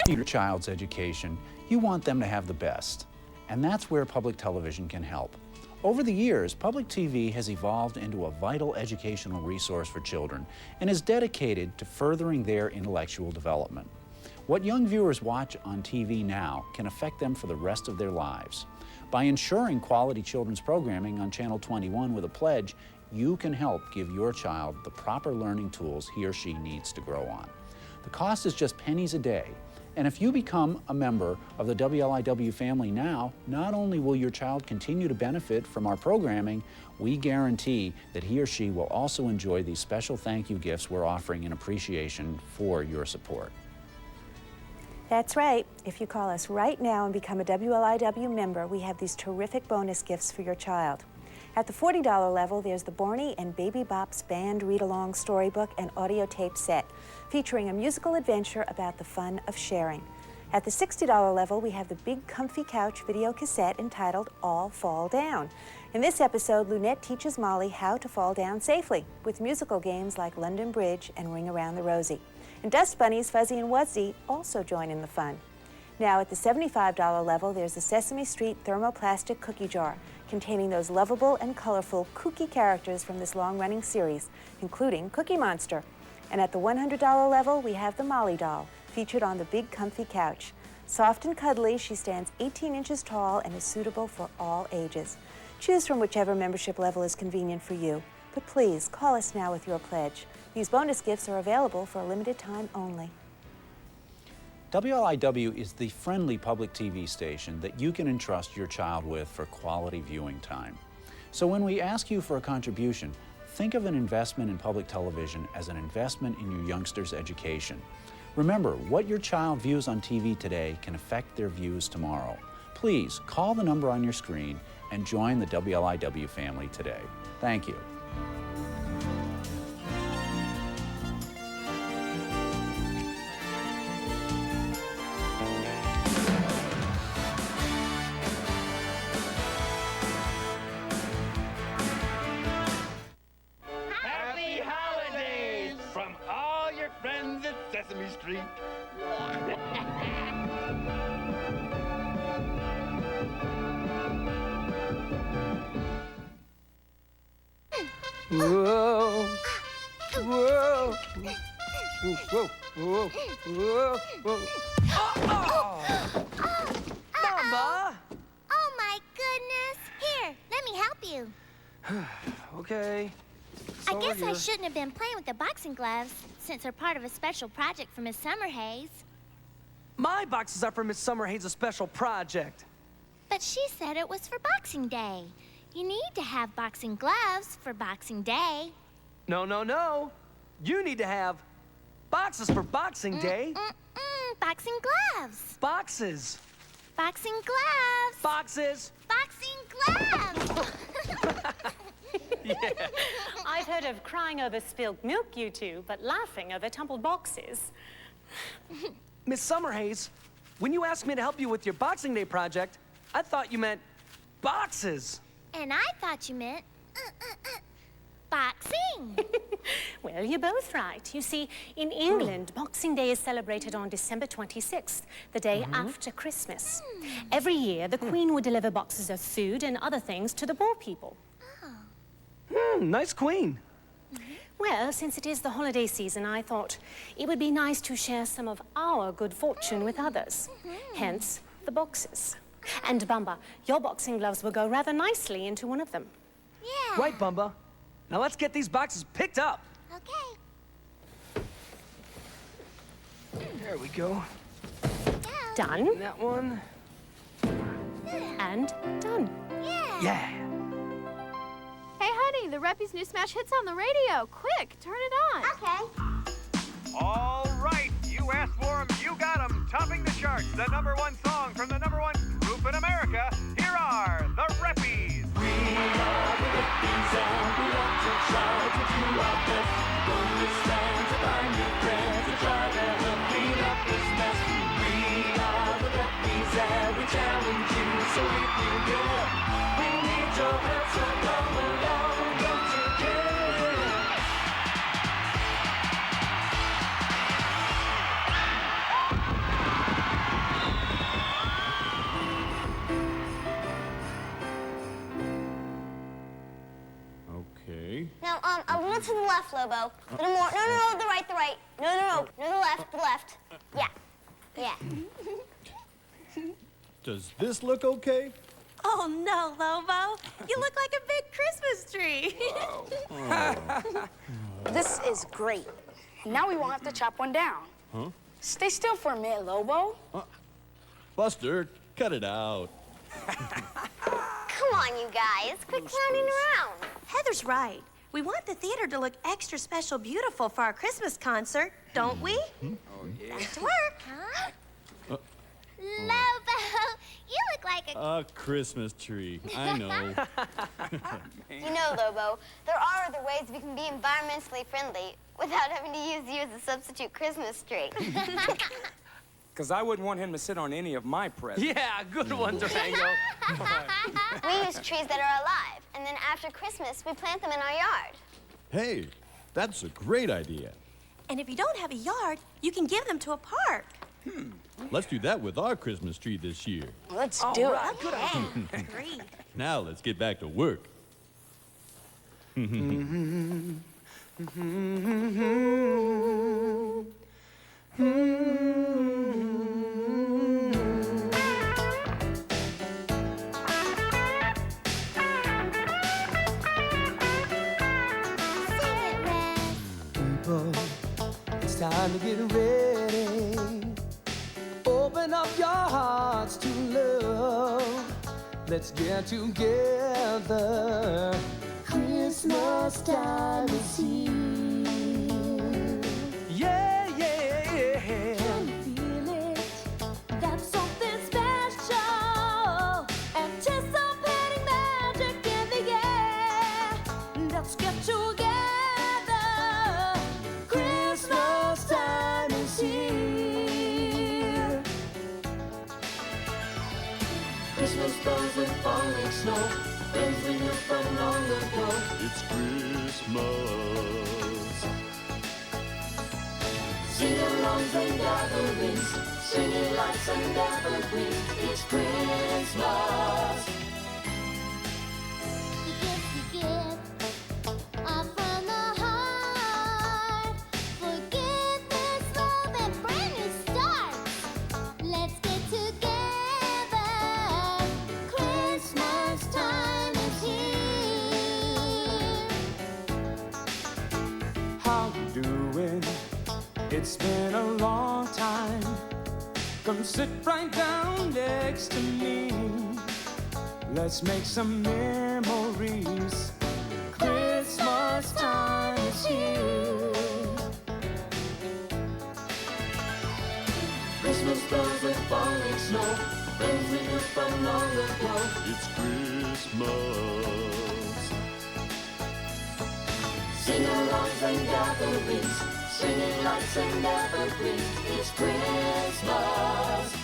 Your child's education, you want them to have the best. And that's where public television can help. Over the years, public TV has evolved into a vital educational resource for children and is dedicated to furthering their intellectual development. What young viewers watch on TV now can affect them for the rest of their lives. By ensuring quality children's programming on Channel 21 with a pledge, you can help give your child the proper learning tools he or she needs to grow on. The cost is just pennies a day. And if you become a member of the WLIW family now, not only will your child continue to benefit from our programming, we guarantee that he or she will also enjoy these special thank you gifts we're offering in appreciation for your support. That's right. If you call us right now and become a WLIW member, we have these terrific bonus gifts for your child. At the $40 level, there's the Barney and Baby Bop's Band Read-Along Storybook and Audio Tape Set, featuring a musical adventure about the fun of sharing. At the $60 level, we have the Big Comfy Couch video cassette entitled All Fall Down. In this episode, Lunette teaches Molly how to fall down safely, with musical games like London Bridge and Ring Around the Rosie. And Dust Bunnies, Fuzzy and Wuzzy also join in the fun. Now, at the $75 level, there's the Sesame Street thermoplastic cookie jar, containing those lovable and colorful kooky characters from this long-running series, including Cookie Monster. And at the $100 level, we have the Molly doll, featured on the Big Comfy Couch. Soft and cuddly, she stands 18 inches tall and is suitable for all ages. Choose from whichever membership level is convenient for you. But please, call us now with your pledge. These bonus gifts are available for a limited time only. WLIW is the friendly public TV station that you can entrust your child with for quality viewing time. So when we ask you for a contribution, think of an investment in public television as an investment in your youngster's education. Remember, what your child views on TV today can affect their views tomorrow. Please call the number on your screen and join the WLIW family today. Thank you. Sesame Street. Whoa. Whoa. Whoa. Whoa. Whoa. Whoa. Mama! Oh, my goodness. Here, let me help you. Okay. I guess I shouldn't have been playing with the boxing gloves, since they're part of a special project for Miss Summerhays. My boxes are for Miss Summerhays' special project. But she said it was for Boxing Day. You need to have boxing gloves for Boxing Day. No, no, no. You need to have boxes for Boxing Day. Boxing gloves. Boxes. Boxing gloves. Boxes. Boxing gloves. Yeah. I've heard of crying over spilled milk, you two, but laughing over tumbled boxes. Miss Summerhays, when you asked me to help you with your Boxing Day project, I thought you meant boxes. And I thought you meant boxing. Well, you're both right. You see, in England, Boxing Day is celebrated on December 26th, the day after Christmas. Every year, the Queen would deliver boxes of food and other things to the poor people. Nice queen. Well, since it is the holiday season, I thought it would be nice to share some of our good fortune with others. Hence, the boxes. And Bumba, your boxing gloves will go rather nicely into one of them. Yeah. Right, Bumba. Now let's get these boxes picked up. Okay. There we go. Done. And that one. And done. Yeah. Hey, honey, the Reppies' new smash hit's on the radio. Quick, turn it on. Okay. All right, you asked for 'em, you got 'em. Topping the charts, the #1 song from the #1 group in America. Here are the Reppies. We are the Reppies and we want to try to do our best. To understand, to find new friends, to try to help clean up this mess. We are the Reppies and we challenge you, so if you get up, we need your help, so come along, don't you care? a little to the left, Lobo. A little more. No, the right. No, the left. Yeah. Does this look okay? Oh, no, Lobo. You look like a big Christmas tree. This is great. Now we won't have to chop one down. Huh? Stay still for a minute, Lobo. Buster, cut it out. Come on, you guys. Quit clowning around. Heather's right. We want the theater to look extra special beautiful for our Christmas concert, don't we? Back to work. Lobo, you look like A Christmas tree. I know. You know, Lobo, there are other ways we can be environmentally friendly without having to use you as a substitute Christmas tree. Because I wouldn't want him to sit on any of my presents. Yeah, good one, Durango. We use trees that are alive, and then after Christmas, we plant them in our yard. Hey, that's a great idea. And if you don't have a yard, you can give them to a park. Let's do that with our Christmas tree this year. Let's do it. Good idea. Great. Now let's get back to work. People, it's time to get ready. Open up your hearts to love. Let's get together. Christmas time is here. Yeah, yeah, yeah. Can you feel it? That's something special. Anticipating magic in the air. Let's get together. Christmas time is here. Christmas bells and falling snow. Friends we knew from long ago. It's Christmas. Sing-alongs and gatherings, singing lights and evergreens. It's Christmas. the gifts we give are from the heart. Forgiveness, love, and brand new starts. Let's get together. Christmas time is here. How you doing? It's been a long time. Come sit right down next to me. Let's make some memories. Christmas time is here. Christmas bells and falling snow. Friends we knew from long ago. It's Christmas. Sing-alongs and gatherings, singing lights and evergreens. It's Christmas.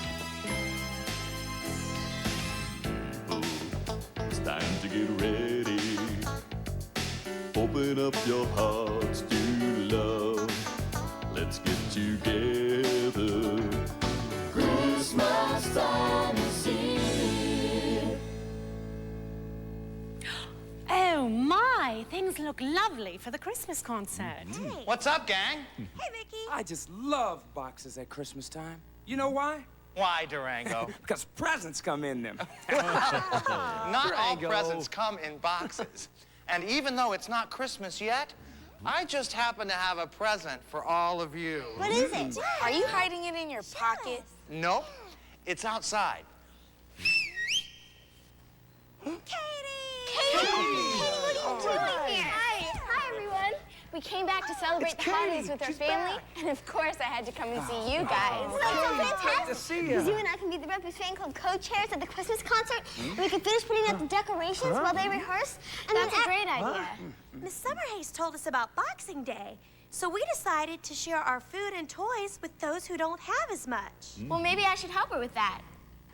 It's time to get ready. Open up your hearts to love. Let's get together. Christmas time is here. Oh, my. Things look lovely for the Christmas concert. What's up, gang? Hey, Vicky. I just love boxes at Christmas time. You know why? Why, Durango? Because presents come in them. Not all Durango. presents come in boxes. And even though it's not Christmas yet, I just happen to have a present for all of you. What is it? Are you hiding it in your pocket? Nope, it's outside. Katie, what are you doing here? Hi, everyone. We came back to celebrate the holidays with our family, and of course I had to come and see you guys. Well, that's so fantastic. to see Because you. you and I can be the Reppies fan club co-chairs at the Christmas concert, and we can finish putting up the decorations while they rehearse. And That's then a great idea. Miss Summerhays told us about Boxing Day, so we decided to share our food and toys with those who don't have as much. Well, maybe I should help her with that.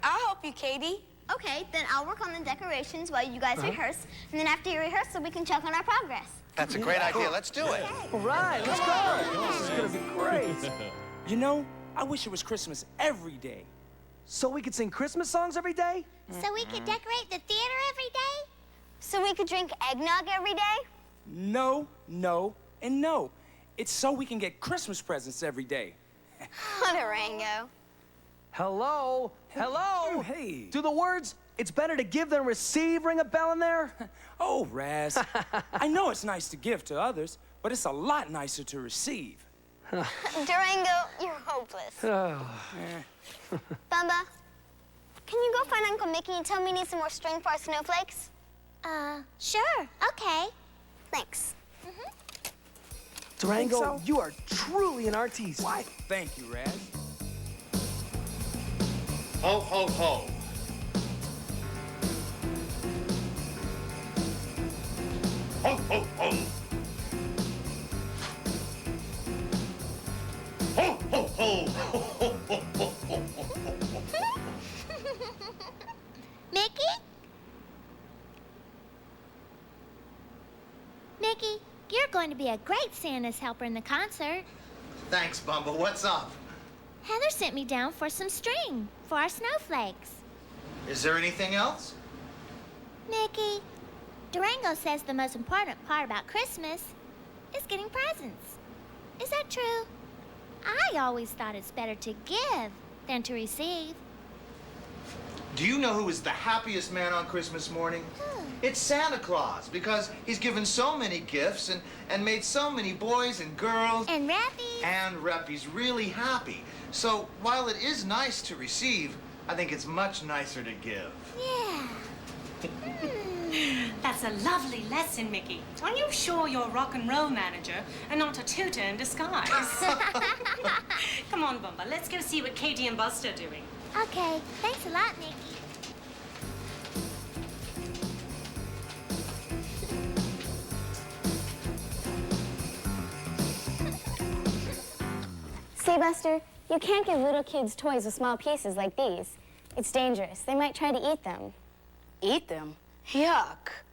I'll help you, Katie. Okay, then I'll work on the decorations while you guys rehearse, and then after your rehearsal, we can check on our progress. That's a great idea. Let's do it. All right, let's go. This is gonna be great. You know, I wish it was Christmas every day. So we could sing Christmas songs every day? So we could decorate the theater every day? So we could drink eggnog every day? No, no, and no. It's so we can get Christmas presents every day. Oh, Durango. Hello? Hello? Hey. Do the words, "it's better to give than receive," ring a bell in there? Oh, Raz. I know it's nice to give to others, but it's a lot nicer to receive. Durango, you're hopeless. Bumba, can you go find Uncle Mickey and tell me he needs some more string for our snowflakes? Sure. Okay. Thanks. Durango, so? you are truly an artiste. Why, thank you, Raz. Ho, ho, ho. Ho, ho, ho. Ho, ho, ho. Ho, ho, ho, ho, ho, ho. Mickey? Mickey, you're going to be a great Santa's helper in the concert. Thanks, Bumble. What's up? Heather sent me down for some string for our snowflakes. Is there anything else? Mickey, Durango says the most important part about Christmas is getting presents. Is that true? I always thought it's better to give than to receive. Do you know who is the happiest man on Christmas morning? It's Santa Claus, because he's given so many gifts and made so many boys and girls and Reppies really happy. So while it is nice to receive, I think it's much nicer to give. Yeah. That's a lovely lesson, Mickey. Are you sure you're a rock and roll manager and not a tutor in disguise? Come on, Bumba, let's go see what Katie and Buster are doing. Okay, thanks a lot, Mickey. See, Buster, you can't give little kids toys with small pieces like these. It's dangerous. They might try to eat them. Eat them? Yuck.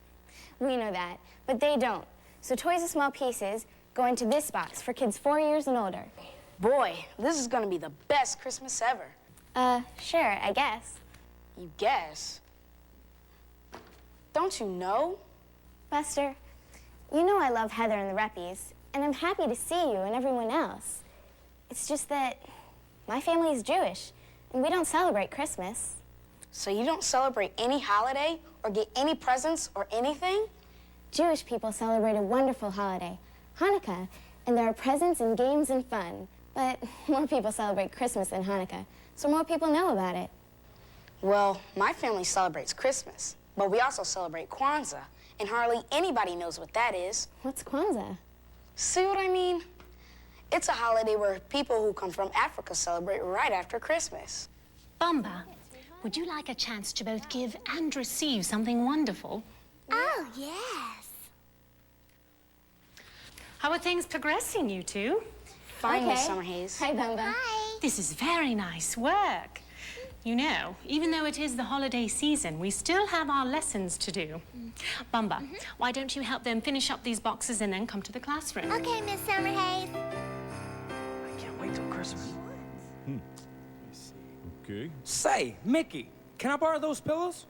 We know that, but they don't. So toys with small pieces go into this box for kids 4 years and older. Boy, this is gonna be the best Christmas ever. Sure, I guess. You guess? Don't you know? Buster, you know I love Heather and the Reppies, and I'm happy to see you and everyone else. It's just that my family is Jewish, and we don't celebrate Christmas. So you don't celebrate any holiday or get any presents or anything? Jewish people celebrate a wonderful holiday, Hanukkah, and there are presents and games and fun. But more people celebrate Christmas than Hanukkah, so more people know about it. Well, my family celebrates Christmas, but we also celebrate Kwanzaa, and hardly anybody knows what that is. What's Kwanzaa? See what I mean? It's a holiday where people who come from Africa celebrate right after Christmas. Bumba, would you like a chance to both give and receive something wonderful? Oh, yes. How are things progressing, you two? Fine, Miss Summerhays. Hi, Bumba. Hi. This is very nice work. You know, even though it is the holiday season, we still have our lessons to do. Bumba, why don't you help them finish up these boxes and then come to the classroom? Okay, Miss Summerhays. I can't wait till Christmas. Okay. Say, Mickey, can I borrow those pillows?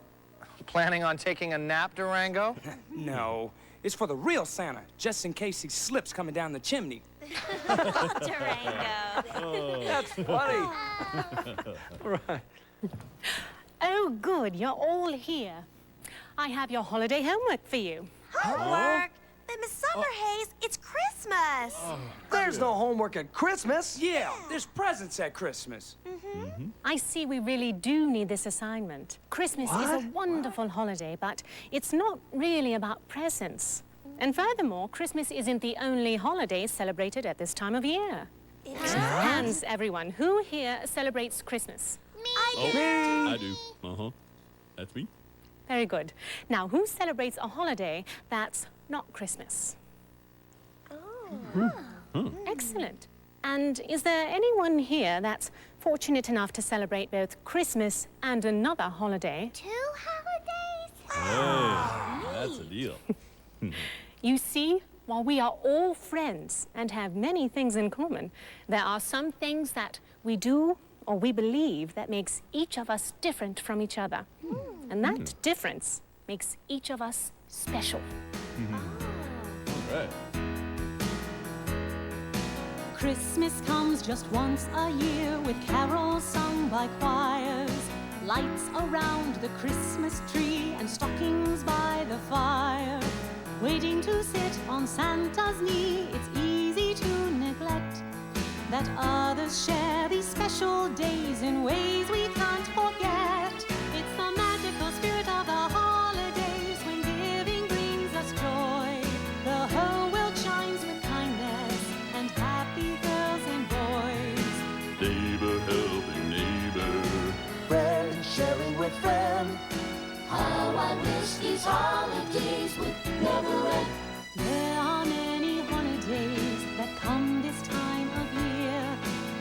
Planning on taking a nap, Durango? No. It's for the real Santa, just in case he slips coming down the chimney. Durango. That's funny. Right. Oh, good, you're all here. I have your holiday homework for you. Homework? But Miss Summerhays, it's Christmas. There's no homework at Christmas. Yeah, there's presents at Christmas. I see we really do need this assignment. Christmas is a wonderful holiday, but it's not really about presents. And furthermore, Christmas isn't the only holiday celebrated at this time of year. Hands, everyone. Who here celebrates Christmas? Me. I do. Uh-huh. That's me. Very good. Now, who celebrates a holiday that's not Christmas? Excellent. And is there anyone here that's fortunate enough to celebrate both Christmas and another holiday? 2 holidays? Hey, that's a deal. You see, while we are all friends and have many things in common, there are some things that we do or we believe that makes each of us different from each other. And that difference makes each of us special. right. Christmas comes just once a year with carols sung by choirs, lights around the Christmas tree and stockings by the fire. Waiting to sit on Santa's knee, it's easy to neglect that others share these special days in ways we can't forget. It's the magical spirit of the holidays when giving brings us joy. The whole world shines with kindness and happy girls and boys. Neighbor helping neighbor. Friend sharing with friend. How I wish these holidays would never end. There are many holidays that come this time of year.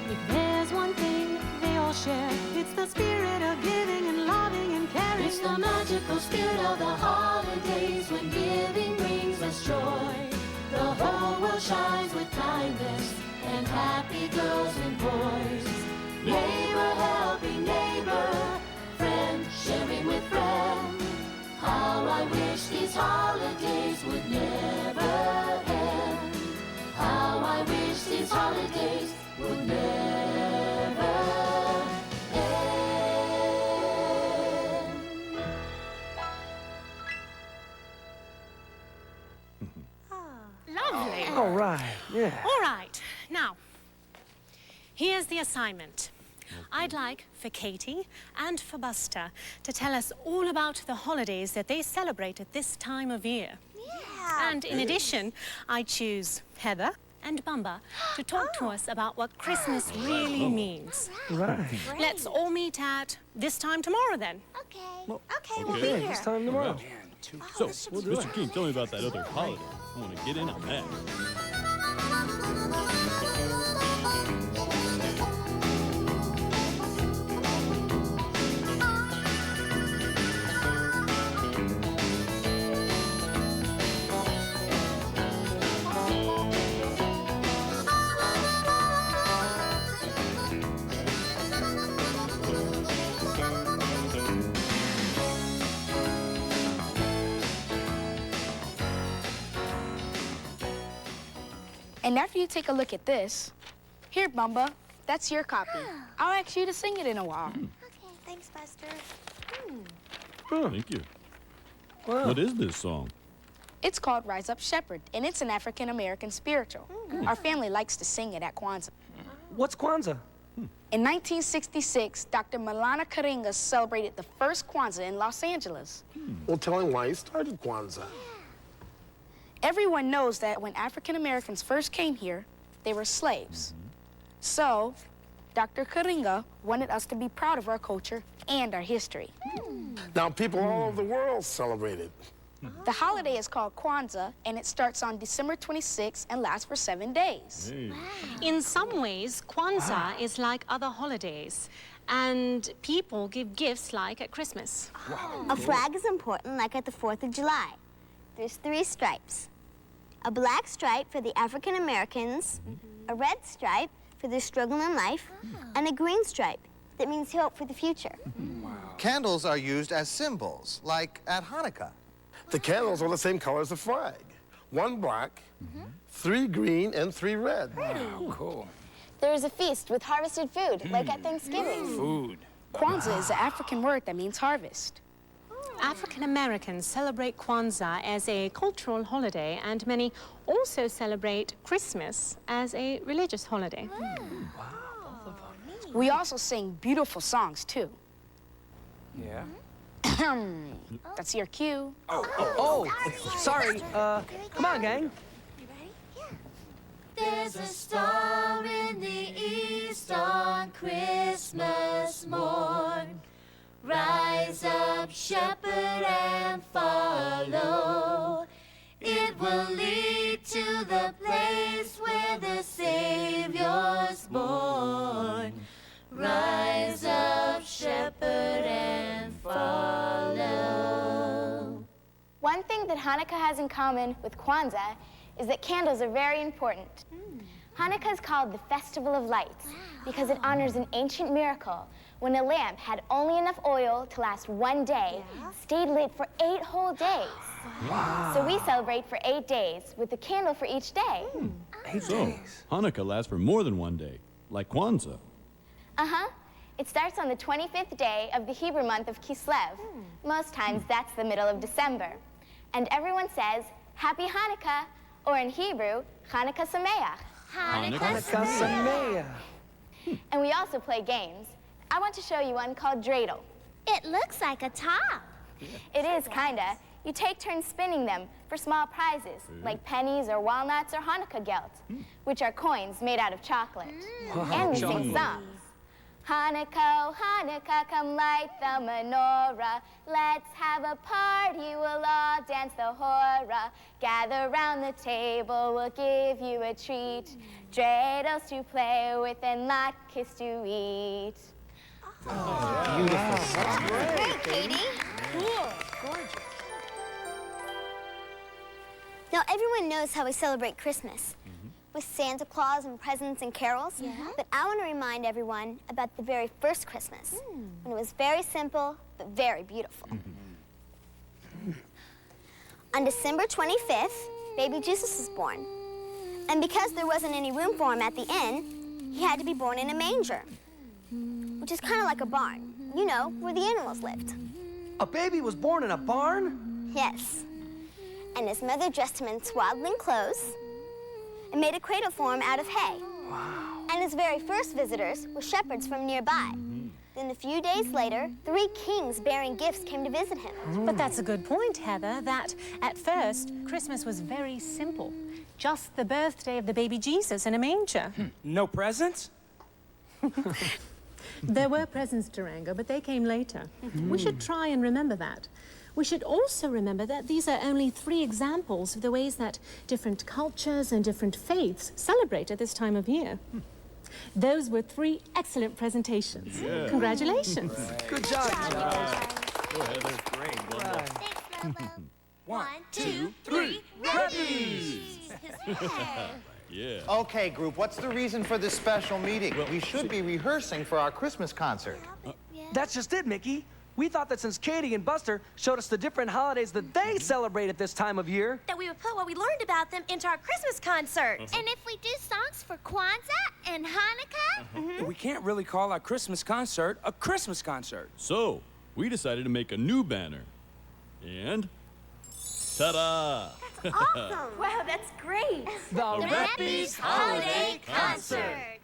If there's one thing they all share, it's the spirit of giving and loving and caring. It's the magical spirit of the holidays when giving brings us joy. The whole world shines with kindness and happy girls and boys. Neighbor helping neighbor, friend sharing with friend. How I wish these holidays would never end. How I wish these holidays would never end. Lovely. All right, yeah. All right, now, here's the assignment. I'd like for Katie and for Buster to tell us all about the holidays that they celebrate at this time of year. Yeah. And in addition, I choose Heather and Bumba to talk to us about what Christmas really means. Right. Let's all meet at this time tomorrow then. Okay, we'll be Okay. here. This time tomorrow. So, Mr. King, tell me about that other holiday. I want to get in on that. And after you take a look at this, here, Bumba, that's your copy. I'll ask you to sing it in a while. Okay, thanks, Buster. Thank you. Wow. What is this song? It's called Rise Up Shepherd, and it's an African-American spiritual. Our family likes to sing it at Kwanzaa. What's Kwanzaa? In 1966, Dr. Malana Karinga celebrated the first Kwanzaa in Los Angeles. Well, tell him why he started Kwanzaa. Everyone knows that when African Americans first came here, they were slaves. So, Dr. Karinga wanted us to be proud of our culture and our history. Now, people all over the world celebrate it. The holiday is called Kwanzaa, and it starts on December 26th and lasts for 7 days. In some ways, Kwanzaa is like other holidays, and people give gifts like at Christmas. A flag is important, like at the 4th of July. There's 3 stripes. A black stripe for the African Americans, a red stripe for their struggle in life, and a green stripe that means hope for the future. Candles are used as symbols, like at Hanukkah. The candles are the same color as the flag. 1 black, 3 green, and 3 red. Wow, cool. There is a feast with harvested food, like at Thanksgiving. Food. Kwanzaa is an African word that means harvest. African Americans celebrate Kwanzaa as a cultural holiday, and many also celebrate Christmas as a religious holiday. We also sing beautiful songs, too. Yeah. That's your cue. Oh, sorry. Come on, gang. There's a star in the east on Christmas morn. Rise up, shepherd, and follow. It will lead to the place where the Savior's born. Rise up, shepherd, and follow. One thing that Hanukkah has in common with Kwanzaa is that candles are very important. Hanukkah is called the Festival of Lights because it honors an ancient miracle when a lamp had only enough oil to last 1 day, stayed lit for 8 whole days. Wow. So we celebrate for 8 days with a candle for each day. 8 days. Hanukkah lasts for more than one day, like Kwanzaa. Uh-huh. It starts on the 25th day of the Hebrew month of Kislev. Most times that's the middle of December. And everyone says, Happy Hanukkah, or in Hebrew, Hanukkah Sameach. Hanukkah Sameach. And we also play games. I want to show you one called Dreidel. It looks like a top. It is, kinda. You take turns spinning them for small prizes, like pennies or walnuts or Hanukkah gelt, which are coins made out of chocolate. And we sing songs. Hanukkah, Hanukkah, come light the menorah. Let's have a party, we'll all dance the hora. Gather round the table, we'll give you a treat. Dreidels to play with and latkes to eat. Beautiful song. Great, Katie. Cool. Gorgeous. Now, everyone knows how we celebrate Christmas. With Santa Claus and presents and carols. But I want to remind everyone about the very first Christmas, when it was very simple, but very beautiful. On December 25th, baby Jesus was born. And because there wasn't any room for him at the inn, he had to be born in a manger, which is kind of like a barn, you know, where the animals lived. A baby was born in a barn? Yes. And his mother dressed him in swaddling clothes and made a cradle for him out of hay. Wow. And his very first visitors were shepherds from nearby. Then a few days later, 3 kings bearing gifts came to visit him. But that's a good point, Heather, that at first, Christmas was very simple. Just the birthday of the baby Jesus in a manger. No presents? There were presents, Durango, but they came later. We should try and remember that. We should also remember that these are only 3 examples of the ways that different cultures and different faiths celebrate at this time of year. Those were 3 excellent presentations. Yeah. Congratulations. Good job. Go ahead, that's great. Well done. Thanks, Lobo. 1, 2, 3, Reppies! Yeah. Okay, group, what's the reason for this special meeting? We should be rehearsing for our Christmas concert. That's just it, Mickey. We thought that since Katie and Buster showed us the different holidays that they celebrate at this time of year, that we would put what we learned about them into our Christmas concert. And if we do songs for Kwanzaa and Hanukkah? We can't really call our Christmas concert a Christmas concert. So, we decided to make a new banner. And ta-da! That's awesome. Wow, that's great. The Reppies Holiday Concert.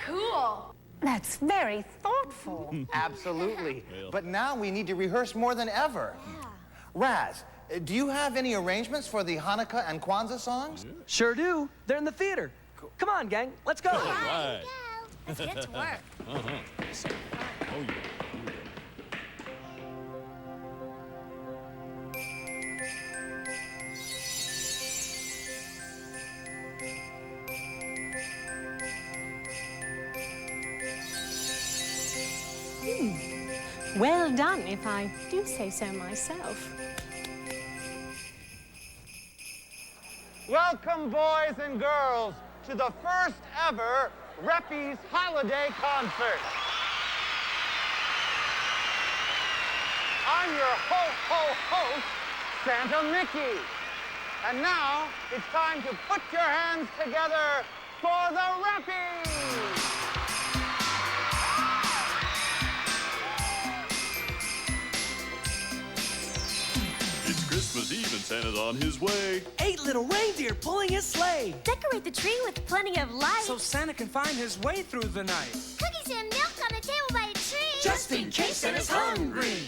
Cool. That's very thoughtful. Absolutely. But now we need to rehearse more than ever. Raz, do you have any arrangements for the Hanukkah and Kwanzaa songs? Sure do. They're in the theater. Come on, gang. Let's go. All right. Let's get to work. Oh, yeah. Well done, if I do say so myself. Welcome, boys and girls, to the first ever Reppies Holiday Concert. I'm your host, Santa Mickey. And now it's time to put your hands together for the Reppies. Christmas Eve and Santa's on his way. 8 little reindeer pulling his sleigh. Decorate the tree with plenty of light. So Santa can find his way through the night. Cookies and milk on the table by a tree. Just in case Santa's hungry.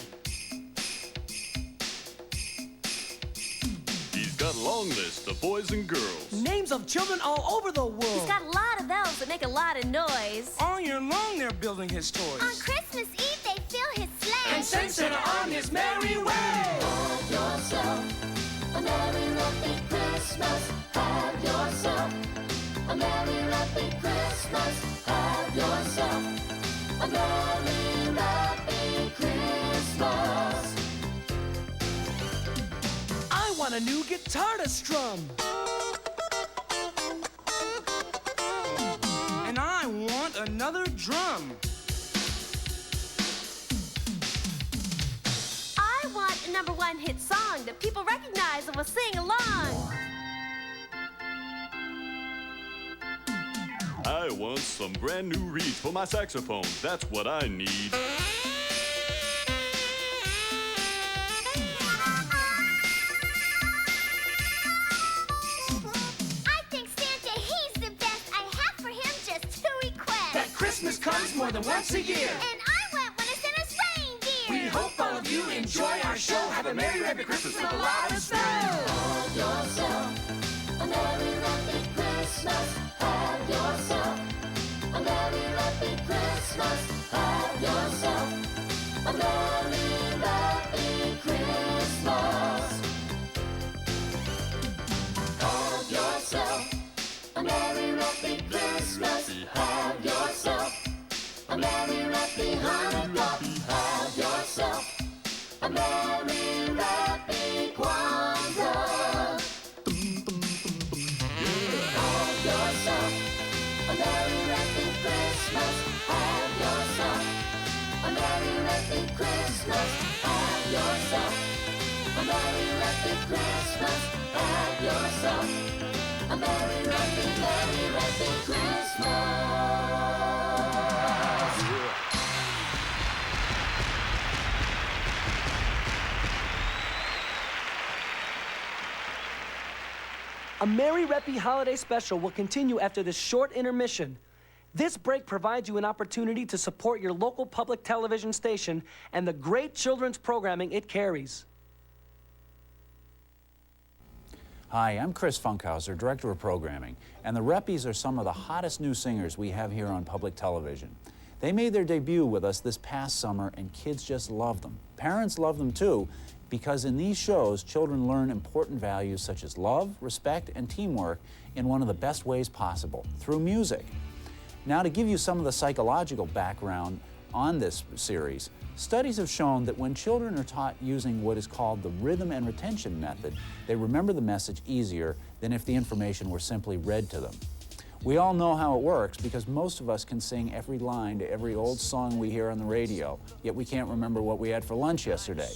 He's got a long list of boys and girls. Names of children all over the world. He's got a lot of elves that make a lot of noise. All year long they're building his toys. On Christmas Eve they fill his sleigh. And send Santa on his merry way. Have yourself a merry, happy Christmas. Have yourself a merry, happy Christmas. Have yourself a merry, happy Christmas. I want a new guitar to strum. And I want another drum. I want the #1 hit song that people recognize and will sing along. I want some brand new reeds for my saxophone. That's what I need. I think Santa, he's the best. I have for him just 2 requests. That Christmas comes more than once a year. And I want one of Santa's reindeer. We hope all of you enjoy our show. Have a Merry Happy Christmas with a lot of snow. Have yourself a Merry Happy Christmas. Have yourself a Merry Happy Christmas. Have yourself a Merry Happy Christmas. Have yourself a Merry Happy Christmas. Have yourself a Merry Happy Hanukkah. Have yourself a Merry Happy Kwanzaa. Have yourself a Merry Happy Christmas. Have yourself a Merry Happy Christmas. Have yourself a Merry Happy Christmas. Have yourself a Merry Happy Christmas. A Merry Reppy Holiday Special will continue after this short intermission. This break provides you an opportunity to support your local public television station and the great children's programming it carries. Hi, I'm Chris Funkhauser, Director of Programming, and the Reppies are some of the hottest new singers we have here on public television. They made their debut with us this past summer, and kids just love them. Parents love them too, because in these shows, children learn important values such as love, respect, and teamwork in one of the best ways possible, through music. Now, to give you some of the psychological background on this series, studies have shown that when children are taught using what is called the rhythm and retention method, they remember the message easier than if the information were simply read to them. We all know how it works because most of us can sing every line to every old song we hear on the radio, yet we can't remember what we had for lunch yesterday.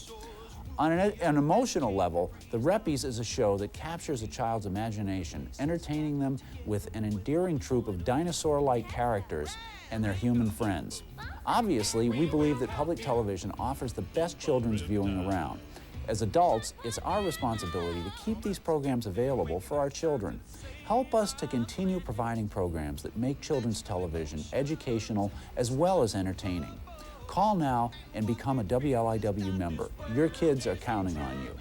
On an emotional level, The Reppies is a show that captures a child's imagination, entertaining them with an endearing troupe of dinosaur-like characters and their human friends. Obviously, we believe that public television offers the best children's viewing around. As adults, it's our responsibility to keep these programs available for our children. Help us to continue providing programs that make children's television educational as well as entertaining. Call now and become a WLIW member. Your kids are counting on you.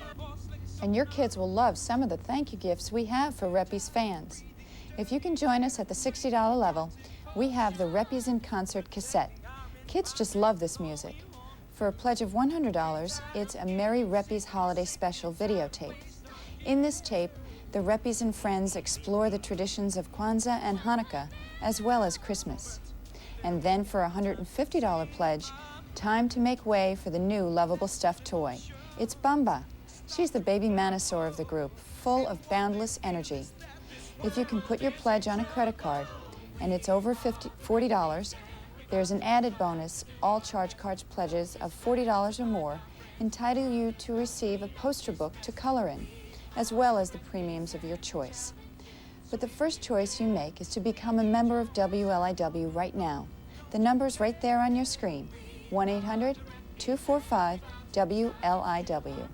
And your kids will love some of the thank you gifts we have for Reppies fans. If you can join us at the $60 level, we have the Reppies in Concert cassette. Kids just love this music. For a pledge of $100, it's a Merry Reppies Holiday Special videotape. In this tape, the Reppies and friends explore the traditions of Kwanzaa and Hanukkah, as well as Christmas. And then for a $150 pledge, time to make way for the new lovable stuffed toy. It's Bamba. She's the baby manosaur of the group, full of boundless energy. If you can put your pledge on a credit card, and it's over $40, there's an added bonus. All charge cards pledges of $40 or more entitle you to receive a poster book to color in, as well as the premiums of your choice. But the first choice you make is to become a member of WLIW right now. The number's right there on your screen, 1-800-245-WLIW.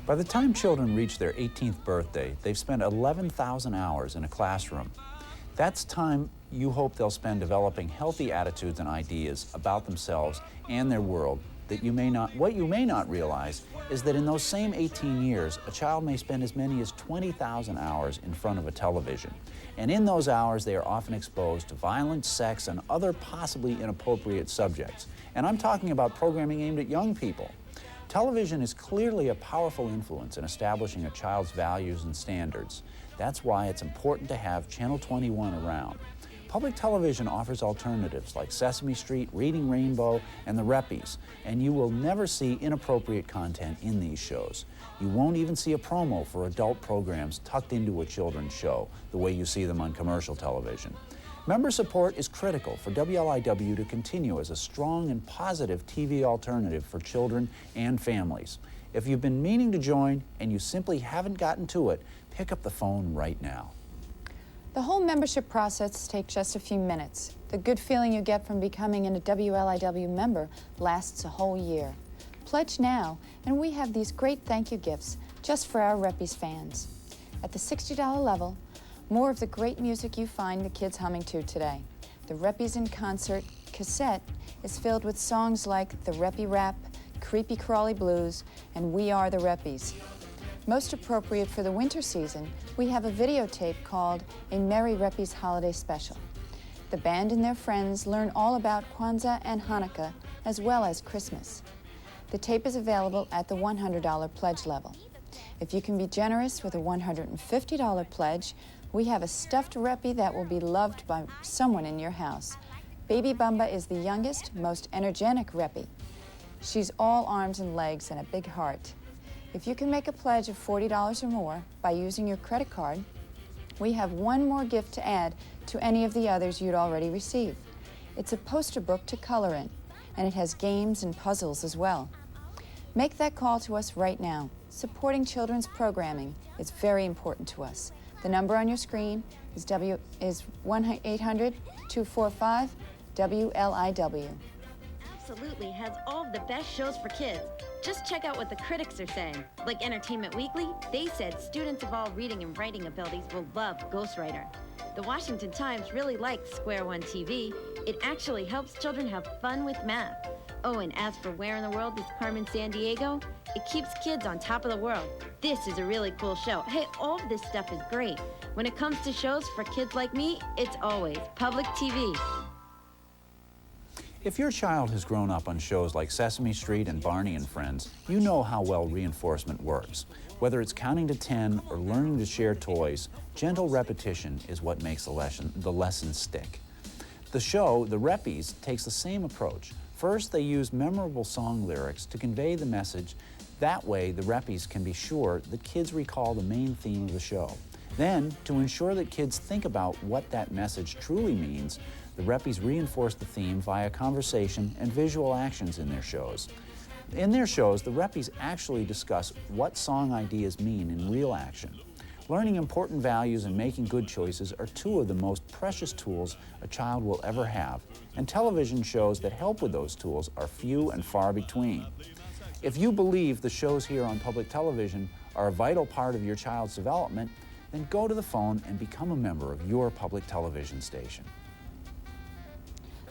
By the time children reach their 18th birthday, they've spent 11,000 hours in a classroom. That's time you hope they'll spend developing healthy attitudes and ideas about themselves and their world. What you may not realize is that in those same 18 years, a child may spend as many as 20,000 hours in front of a television. And in those hours, they are often exposed to violence, sex, and other possibly inappropriate subjects. And I'm talking about programming aimed at young people. Television is clearly a powerful influence in establishing a child's values and standards. That's why it's important to have Channel 21 around. Public television offers alternatives like Sesame Street, Reading Rainbow, and the Reppies, and you will never see inappropriate content in these shows. You won't even see a promo for adult programs tucked into a children's show, the way you see them on commercial television. Member support is critical for WLIW to continue as a strong and positive TV alternative for children and families. If you've been meaning to join and you simply haven't gotten to it, pick up the phone right now. The whole membership process takes just a few minutes. The good feeling you get from becoming a WLIW member lasts a whole year. Pledge now, and we have these great thank you gifts just for our Reppies fans. At the $60 level, more of the great music you find the kids humming to today. The Reppies in Concert cassette is filled with songs like The Reppie Rap, Creepy Crawly Blues, and We Are the Reppies. Most appropriate for the winter season, we have a videotape called A Merry Reppies Holiday Special. The band and their friends learn all about Kwanzaa and Hanukkah, as well as Christmas. The tape is available at the $100 pledge level. If you can be generous with a $150 pledge, we have a stuffed Reppie that will be loved by someone in your house. Baby Bumba is the youngest, most energetic Reppie. She's all arms and legs and a big heart. If you can make a pledge of $40 or more by using your credit card, we have one more gift to add to any of the others you'd already receive. It's a poster book to color in, and it has games and puzzles as well. Make that call to us right now. Supporting children's programming is very important to us. The number on your screen is 1-800-245-WLIW. Absolutely has all of the best shows for kids. Just check out what the critics are saying. Like Entertainment Weekly, they said students of all reading and writing abilities will love Ghostwriter. The Washington Times really likes Square One TV. It actually helps children have fun with math. Oh, and as for Where in the World is Carmen Sandiego, it keeps kids on top of the world. This is a really cool show. Hey, all of this stuff is great. When it comes to shows for kids like me, it's always Public TV. If your child has grown up on shows like Sesame Street and Barney and Friends, you know how well reinforcement works. Whether it's counting to 10 or learning to share toys, gentle repetition is what makes the lesson stick. The show, The Reppies, takes the same approach. First, they use memorable song lyrics to convey the message. That way, the Reppies can be sure that kids recall the main theme of the show. Then, to ensure that kids think about what that message truly means, the Reppies reinforce the theme via conversation and visual actions in their shows. In their shows, the Reppies actually discuss what song ideas mean in real action. Learning important values and making good choices are two of the most precious tools a child will ever have, and television shows that help with those tools are few and far between. If you believe the shows here on public television are a vital part of your child's development, then go to the phone and become a member of your public television station.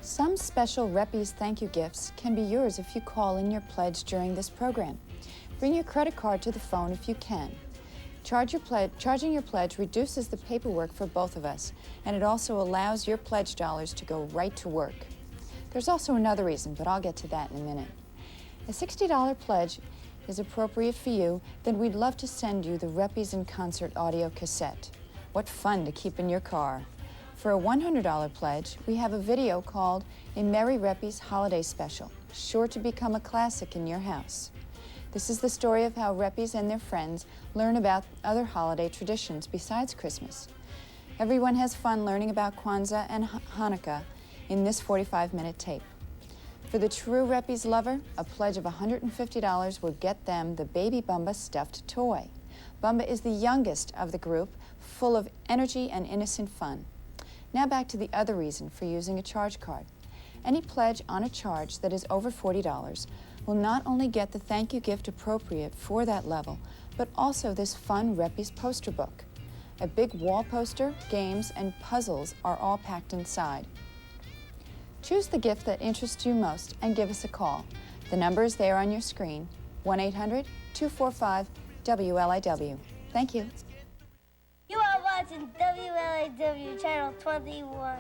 Some special Reppies thank you gifts can be yours if you call in your pledge during this program. Bring your credit card to the phone if you can. Charging your pledge reduces the paperwork for both of us, and it also allows your pledge dollars to go right to work. There's also another reason, but I'll get to that in a minute. A $60 pledge is appropriate for you, then we'd love to send you the Reppies in Concert audio cassette. What fun to keep in your car. For a $100 pledge, we have a video called A Merry Reppies Holiday Special, sure to become a classic in your house. This is the story of how Reppies and their friends learn about other holiday traditions besides Christmas. Everyone has fun learning about Kwanzaa and Hanukkah in this 45-minute tape. For the true Reppies lover, a pledge of $150 will get them the Baby Bumba stuffed toy. Bumba is the youngest of the group, full of energy and innocent fun. Now back to the other reason for using a charge card. Any pledge on a charge that is over $40 will not only get the thank you gift appropriate for that level, but also this fun Reppies poster book. A big wall poster, games, and puzzles are all packed inside. Choose the gift that interests you most and give us a call. The number is there on your screen, 1-800-245-WLIW. Thank you. You are watching WLIW Channel 21.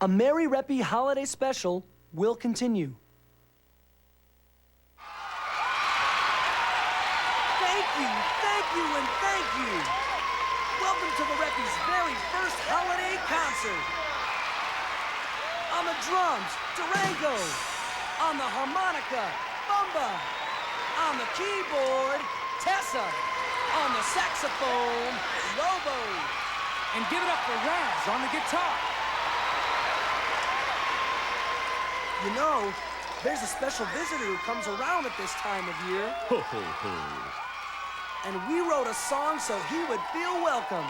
A Merry Reppy Holiday Special will continue. Thank you, and thank you. Welcome to the Reppies' very first holiday concert. On the drums, Durango. On the harmonica, Bumba. On the keyboard, Tessa. On the saxophone, Lobo. And give it up for Raz on the guitar. You know, there's a special visitor who comes around at this time of year. Ho, ho, ho. And we wrote a song so he would feel welcome.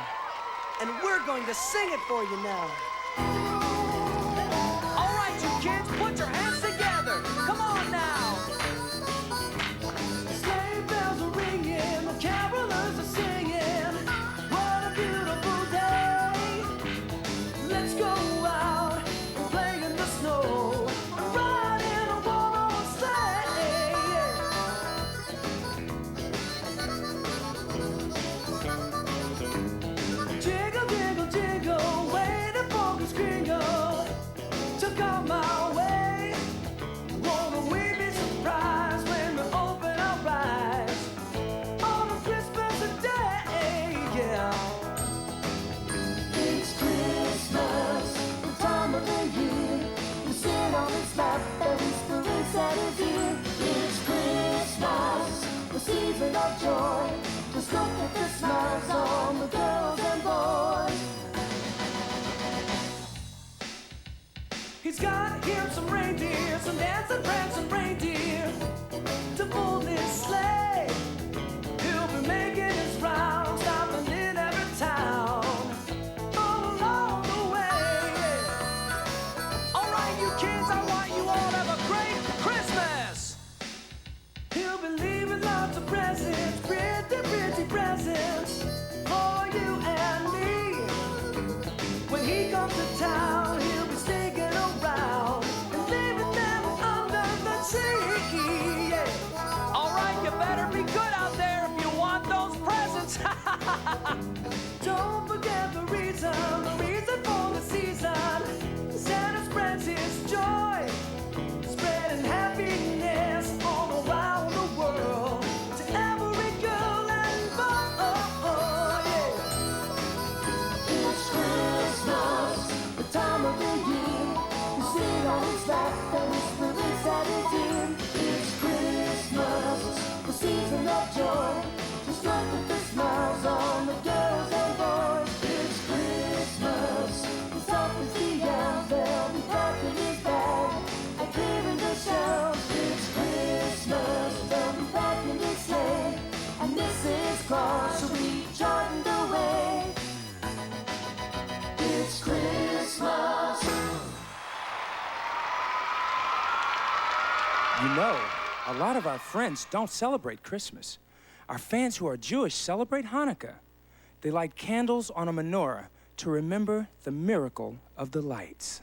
And we're going to sing it for you now. All right, you kids, put your hands together. Come on now. Sleigh bells are ringing, the carolers are singing. What a beautiful day. Let's go out and play in the snow. Ride in a one-horse sleigh. Jiggle, jiggle, jiggle, waiting for this gringo to come our way. Won't we be surprised when we open our eyes on a Christmas day? Yeah. It's Christmas, the time of the year. We sit on his lap and whisper inside his ear. It's Christmas, the season of joy. Just look at the smiles on the girls and boys. He's got him some reindeer, some dancing, prancing reindeer to pull this sleigh. He'll be making his rounds, stopping in every town all along the way. All right, you kids, I want you all to have a great Christmas. He'll be leaving lots of presents, pretty, pretty presents for you and me. When he comes to town, he'll be sneaking around and leaving them under the tree. Yeah. All right, you better be good out there if you want those presents. Don't forget the reason for the season. Santa spreads his joy, spreading happiness all around the world to every girl and boy. Yeah. It's Christmas, the time of the year. You sit on his lap and whisper inside his ear. It's Christmas, the season of joy. Just look at the smiles on the girls and boys. It's Christmas, it's up as the elves. They'll be packing his bag and clearing the shelves. It's Christmas, they'll be packing his sleigh. And Mrs. Claus, she'll be charting the way. It's Christmas. You know, a lot of our friends don't celebrate Christmas. Our fans who are Jewish celebrate Hanukkah. They light candles on a menorah to remember the miracle of the lights.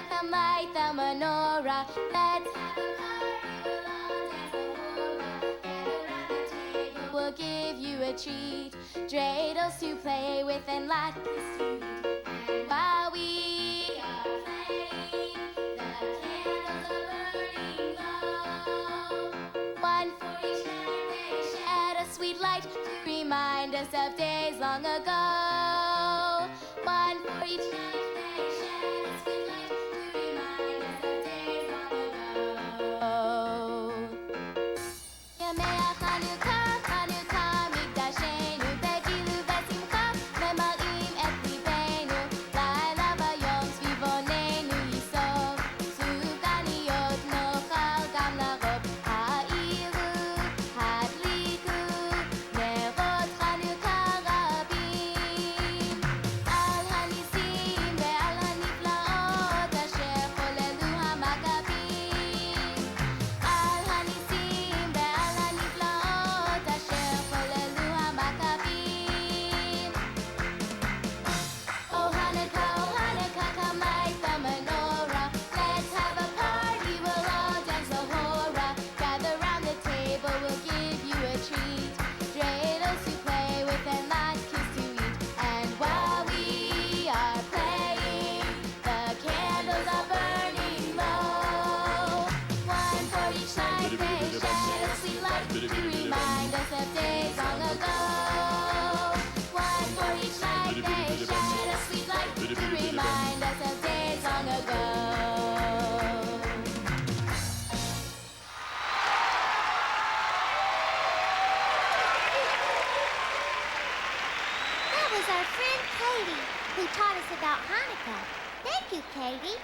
Come light the menorah. Let's we'll give you a treat. Dreidels to play with and light the street. While we are playing, the candles are burning low. One for each night they shed a sweet light to remind us of days long ago. One for each night they shed a sweet light to remind us of days long ago. Yameach Hanukkah, Hanukkah, Mikdashenu, Begilu Besimcha, Memarim taught us about Hanukkah. Thank you, Katie.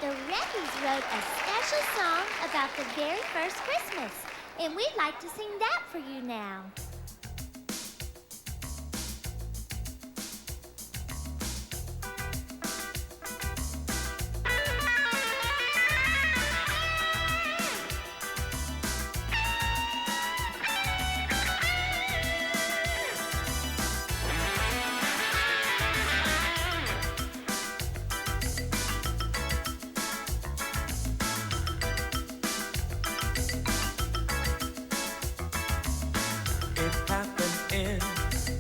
The Reppies wrote a special song about the very first Christmas, and we'd like to sing that for you now. It happened in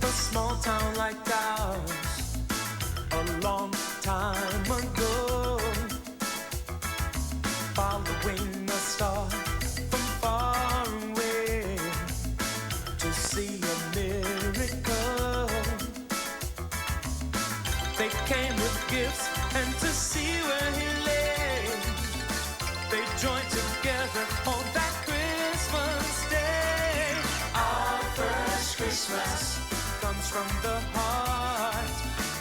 a small town like ours a long time ago. Following a star from far away to see a miracle. They came with gifts and to see where he lay. They joined together on that Christmas day. Our first Christmas comes from the heart.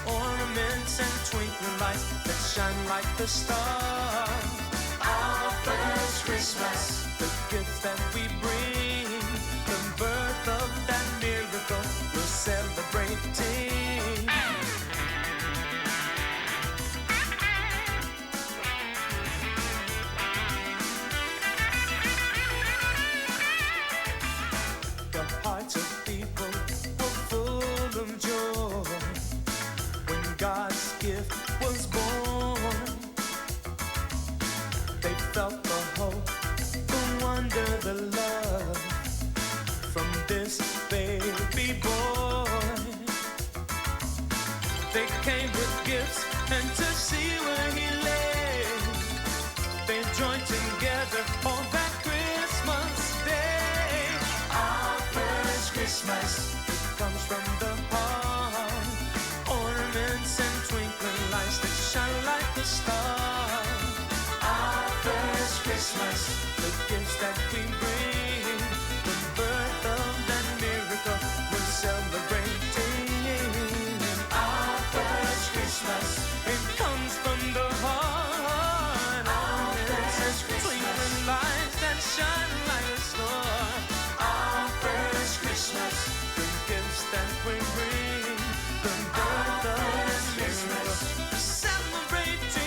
Ornaments and twinkling lights that shine like the stars. Our first Christmas, the gifts that we bring, the birth of that miracle we're celebrating. The hearts of people were full of joy when God's gift was born. They felt the hope, the wonder, the love from this baby boy. They came with gifts and to see where he lay. They joined together on that Christmas day. Our first Christmas, it comes from the heart. Ornaments and twinkling lights that shine like the stars. Our first Christmas, the gifts that we bring, the birth of that miracle we're celebrating. Our first Christmas, it comes from the heart. Ornaments and twinkling lights that shine like a star. Our first Christmas, the gifts that we bring, the birth of that miracle we're celebrating.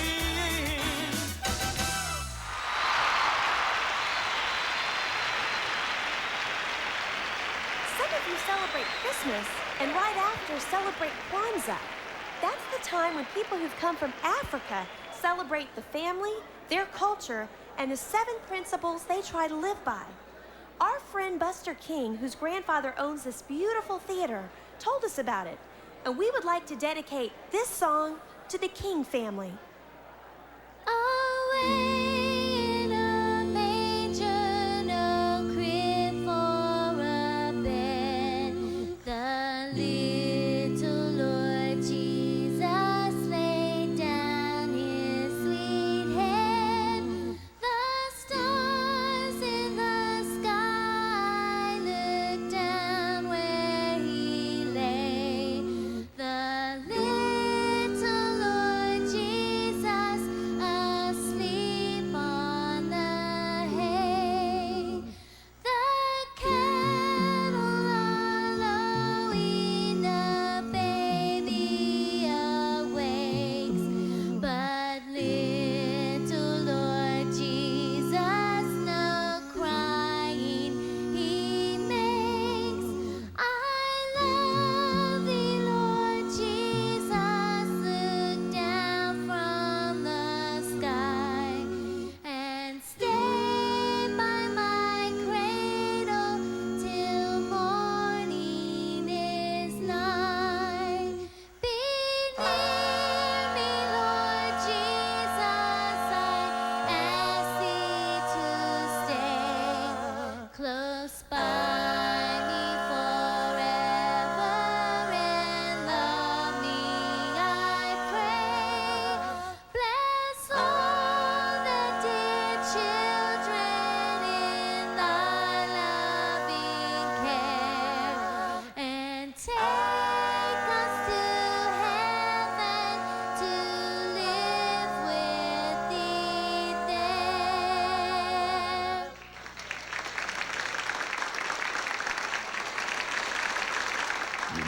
Some of you celebrate Christmas, and right after celebrate Kwanzaa. That's the time when people who've come from Africa celebrate the family, their culture, and the 7 principles they try to live by. Our friend Buster King, whose grandfather owns this beautiful theater, told us about it, and we would like to dedicate this song to the King family. Away in a manger, no crib for a bed, the little Lord Jesus laid down his sweet head. The stars in the sky looked down where he lay. The little Lord Jesus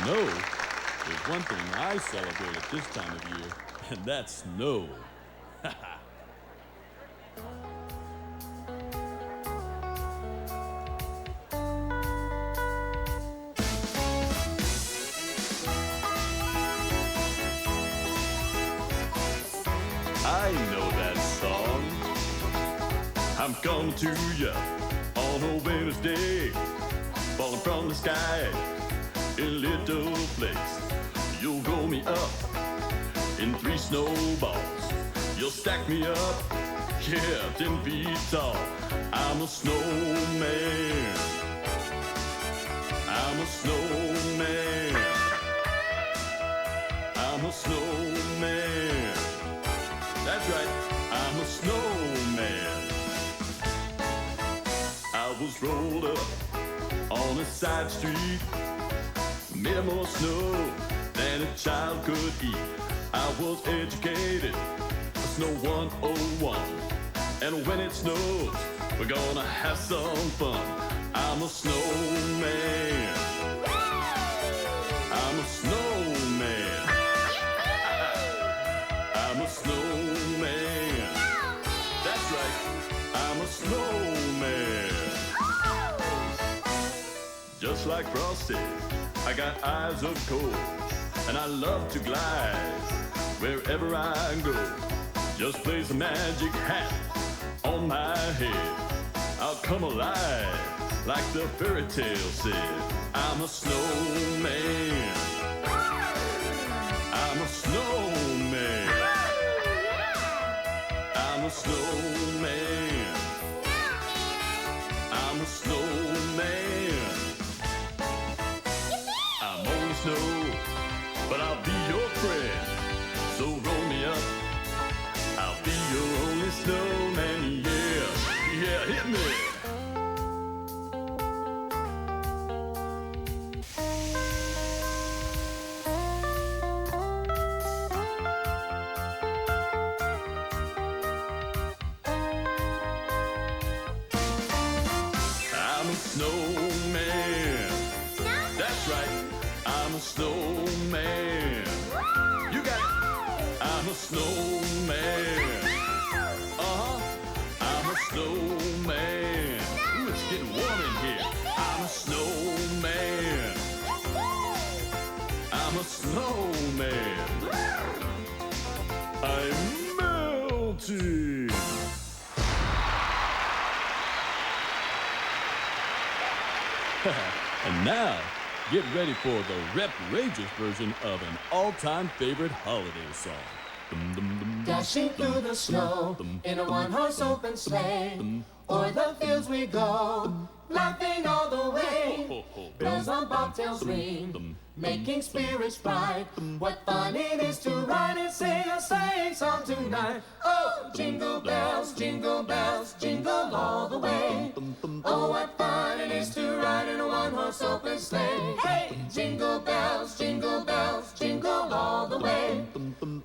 know, there's one thing I celebrate at this time of year, and that's snow. I know that song. I'm coming to you on a winter's day, falling from the sky in little flakes. You'll roll me up in 3 snowballs. You'll stack me up, yeah, 10 feet tall. I'm a snowman. I'm a snowman. I'm a snowman. That's right, I'm a snowman. I was rolled up on a side street, made of more snow than a child could eat. I was educated, Snow 101, and when it snows, we're gonna have some fun. I'm a snowman. I'm a snowman. I'm a snowman. That's right, I'm a snowman. Just like Frosty, I got eyes of coal, and I love to glide wherever I go. Just place a magic hat on my head, I'll come alive like the fairy tale said. I'm a snowman. I'm a snowman. I'm a snowman. I'm a snowman. I'm only snow, but I'll be your friend. So roll me up, I'll be your only snowman. Yeah, yeah, hit me. I'm a snowman. That's right, I'm a snowman. You got it. I'm a snowman. I'm a snowman. Ooh, it's getting warm in here. I'm a snowman. I'm a snowman. I'm melting. And now, get ready for the Rep-rageous version of an all-time favorite holiday song. Dum, dum, dum, Dashing through the snow in a one-horse open sleigh. O'er the fields we go, laughing all the way. Bells on bobtails ring, making spirits bright. What fun it is to ride and sing a sleighing song tonight. Oh, jingle bells, jingle all the way. Oh, what fun it is to ride in a one-horse open sleigh. Hey, jingle bells, jingle all the way.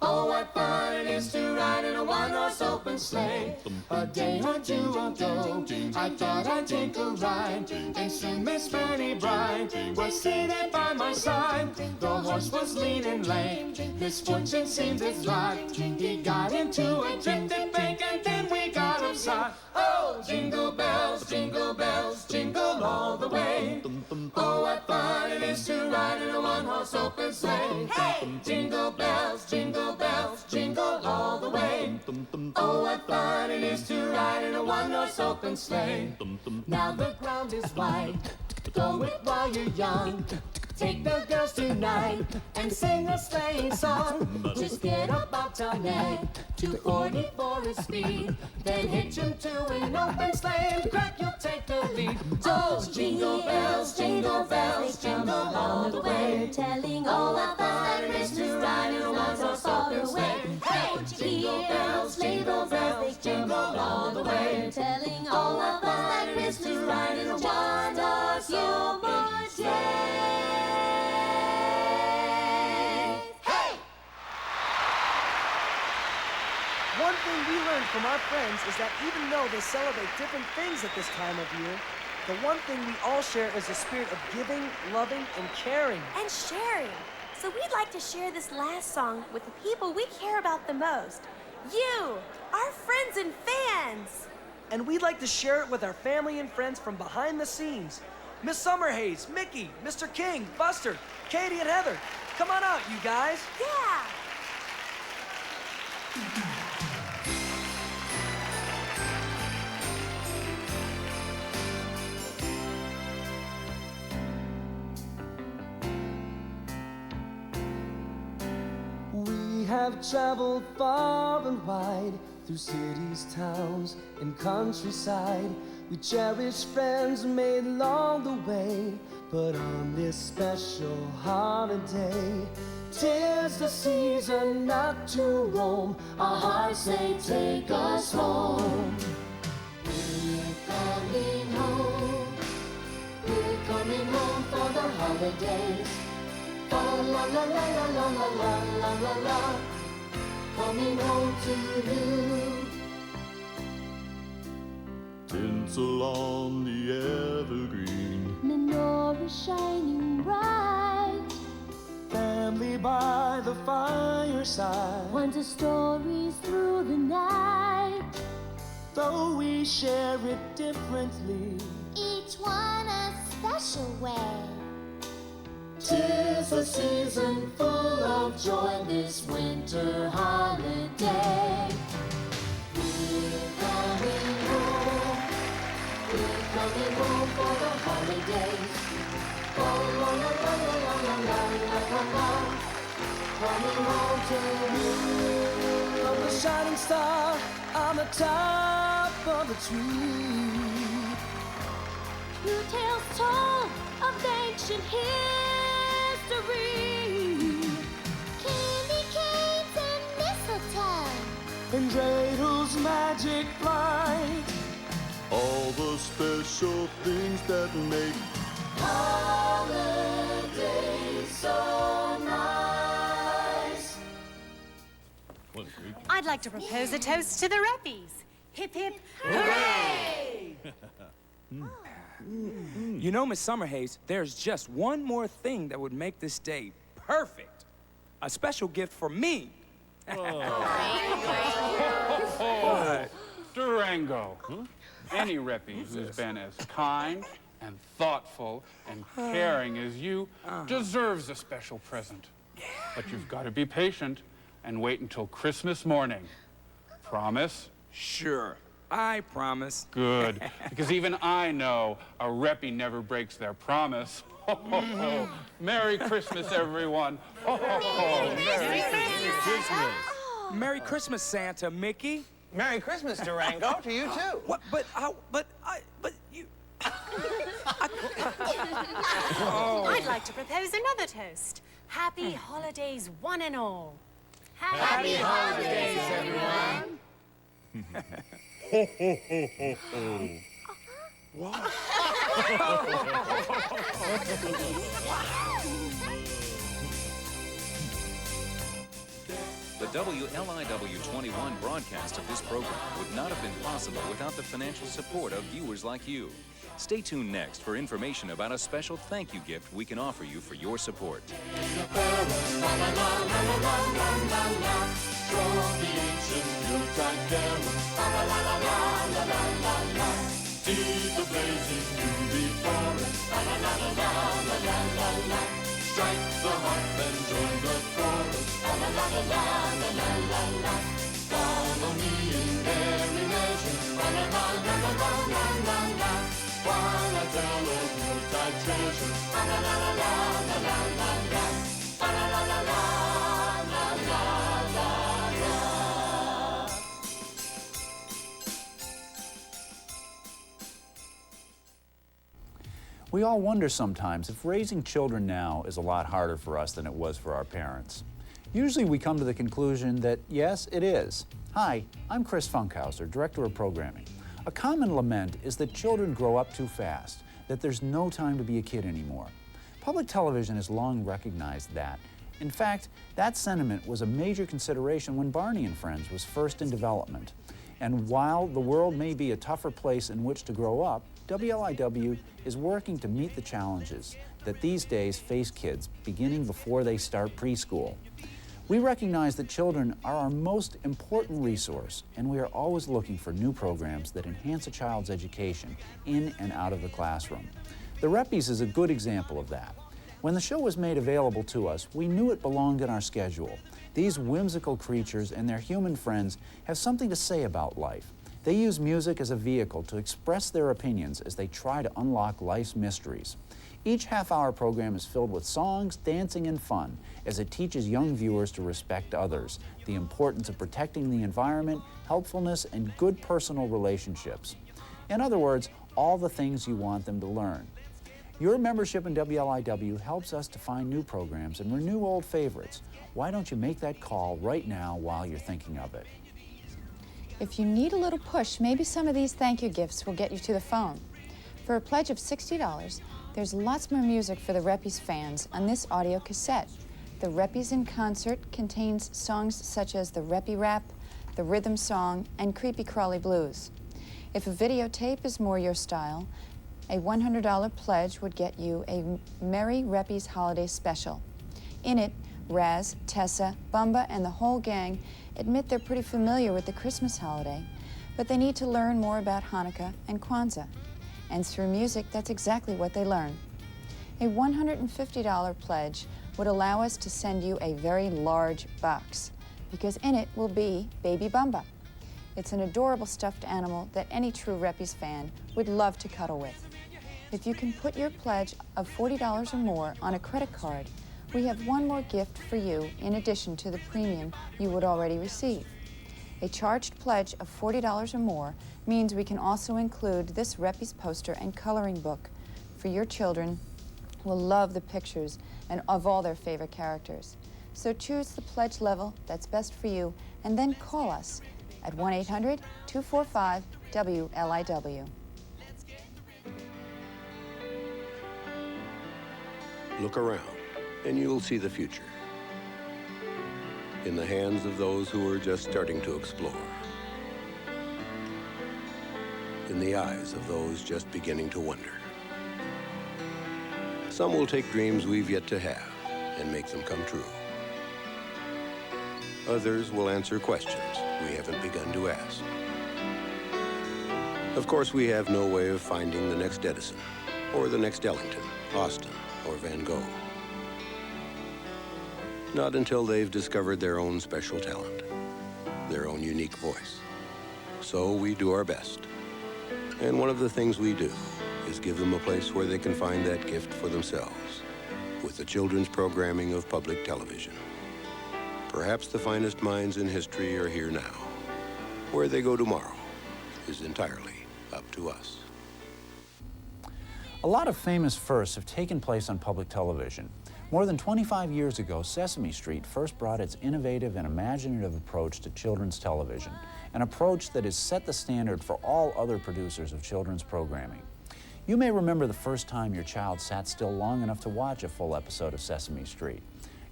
Oh, what fun it is to ride in a one-horse open sleigh. A day or two ago, I thought I'd take a ride, and soon Miss Fanny Bride was seated by my side. The horse was lean and lame, misfortune seemed his lot. He got into a drifted bank, and then we got upside. Oh, jingle bells, jingle all the way. Oh, what fun it is to ride in a one-horse open sleigh. Hey, jingle bells, jingle all the way. Oh, what fun it is to ride in a one-horse open sleigh. Now the ground is white, go it while you're young. Take the girls tonight and sing a sleighing song. Just get a bobtail neck, 240 for his speed. Then hitch him to an open sleigh and crack, you'll take the lead. Oh, jingle bells, jingle all the way. Telling all what fun it is to ride in a one-horse open sleigh. Hey, jingle bells, jingle all the way. Telling all what fun it is to ride in a one-horse open sleigh. One thing we learned from our friends is that even though they celebrate different things at this time of year, the one thing we all share is the spirit of giving, loving, and caring. And sharing. So we'd like to share this last song with the people we care about the most. You, our friends and fans. And we'd like to share it with our family and friends from behind the scenes. Miss Summerhays, Mickey, Mr. King, Buster, Katie, and Heather. Come on out, you guys. Yeah. We have traveled far and wide through cities, towns, and countryside. We cherish friends made along the way, but on this special holiday, 'tis the season not to roam. Our hearts say, take us home. We're coming home. We're coming home for the holidays. La la la la la la la la la la la. Coming home to you. Tinsel on the evergreen, Menorah shining bright. Family by the fireside. Wonder stories through the night. Though we share it differently, Each one a special way. 'tis a season full of joy this winter holiday. We're coming home. We're coming home for the holidays. La la la la la la la la la la la. Coming home to you. From the shining star on the top of the tree. New tales told of ancient history. Candy canes and mistletoe. And dreidels magic flight. all the special things that make holidays so nice. I'd like to propose a toast to the Reppies. Hip, hip, hooray! You know, Miss Summerhays, there's just one more thing that would make this day perfect. A special gift for me. What? Durango. Any Reppies who's been as kind and thoughtful and caring as you deserves a special present. But you've got to be patient and wait until Christmas morning. Promise? Sure, I promise. Good, because even I know a Reppie never breaks their promise. Merry Christmas, everyone. Merry Christmas. Merry Christmas, Santa, Mickey. Merry Christmas, Durango, to you too. What? But you. I'd like to propose another toast. Happy holidays, one and all. Happy holidays, everyone. ho, ho, ho, ho, ho. Wow. The WLIW-21 broadcast of this program would not have been possible without the financial support of viewers like you. Stay tuned next for information about a special thank you gift we can offer you for your support. Strike the harp and join the chorus. La la la la la la la la. Follow me in merry measure. La la la la la la la la la. While I tell of Yuletide treasure. La la la la la la la la la. La la la la la la la la la. We all wonder sometimes if raising children now is a lot harder for us than it was for our parents. Usually we come to the conclusion that, yes, it is. Hi, I'm Chris Funkhauser, Director of Programming. A common lament is that children grow up too fast, that there's no time to be a kid anymore. Public television has long recognized that. In fact, that sentiment was a major consideration when Barney and Friends was first in development. And while the world may be a tougher place in which to grow up, WLIW is working to meet the challenges that these days face kids beginning before they start preschool. We recognize that children are our most important resource, and we are always looking for new programs that enhance a child's education in and out of the classroom. The Reppies is a good example of that. When the show was made available to us, we knew it belonged in our schedule. These whimsical creatures and their human friends have something to say about life. They use music as a vehicle to express their opinions as they try to unlock life's mysteries. Each half-hour program is filled with songs, dancing, and fun as it teaches young viewers to respect others, the importance of protecting the environment, helpfulness, and good personal relationships. In other words, all the things you want them to learn. Your membership in WLIW helps us to find new programs and renew old favorites. Why don't you make that call right now while you're thinking of it? If you need a little push, maybe some of these thank you gifts will get you to the phone. For a pledge of $60, there's lots more music for the Reppies fans on this audio cassette. The Reppies in Concert contains songs such as the Reppie Rap, the Rhythm Song, and Creepy Crawly Blues. If a videotape is more your style, a $100 pledge would get you a Merry Reppies Holiday Special. In it, Raz, Tessa, Bumba, and the whole gang admit they're pretty familiar with the Christmas holiday, but they need to learn more about Hanukkah and Kwanzaa. And through music, that's exactly what they learn. A $150 pledge would allow us to send you a very large box, because in it will be Baby Bumba. It's an adorable stuffed animal that any true Reppies fan would love to cuddle with. If you can put your pledge of $40 or more on a credit card, we have one more gift for you in addition to the premium you would already receive. A charged pledge of $40 or more means we can also include this Reppies poster and coloring book for your children who will love the pictures and of all their favorite characters. So choose the pledge level that's best for you and then call us at 1-800-245-WLIW. Look around, and you'll see the future in the hands of those who are just starting to explore, in the eyes of those just beginning to wonder. Some will take dreams we've yet to have and make them come true. Others will answer questions we haven't begun to ask. Of course, we have no way of finding the next Edison, or the next Ellington, Austin, or Van Gogh. Not until they've discovered their own special talent, their own unique voice. So we do our best. And one of the things we do is give them a place where they can find that gift for themselves with the children's programming of public television. Perhaps the finest minds in history are here now. Where they go tomorrow is entirely up to us. A lot of famous firsts have taken place on public television. More than 25 years ago, Sesame Street first brought its innovative and imaginative approach to children's television, an approach that has set the standard for all other producers of children's programming. You may remember the first time your child sat still long enough to watch a full episode of Sesame Street.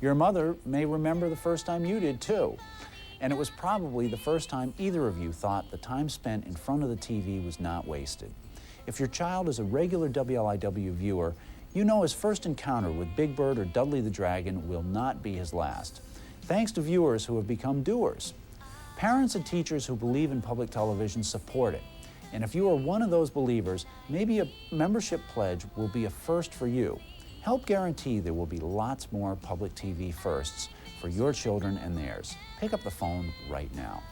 Your mother may remember the first time you did too. And it was probably the first time either of you thought the time spent in front of the TV was not wasted. If your child is a regular WLIW viewer, you know his first encounter with Big Bird or Dudley the Dragon will not be his last, thanks to viewers who have become doers. Parents and teachers who believe in public television support it. And if you are one of those believers, maybe a membership pledge will be a first for you. Help guarantee there will be lots more public TV firsts for your children and theirs. Pick up the phone right now.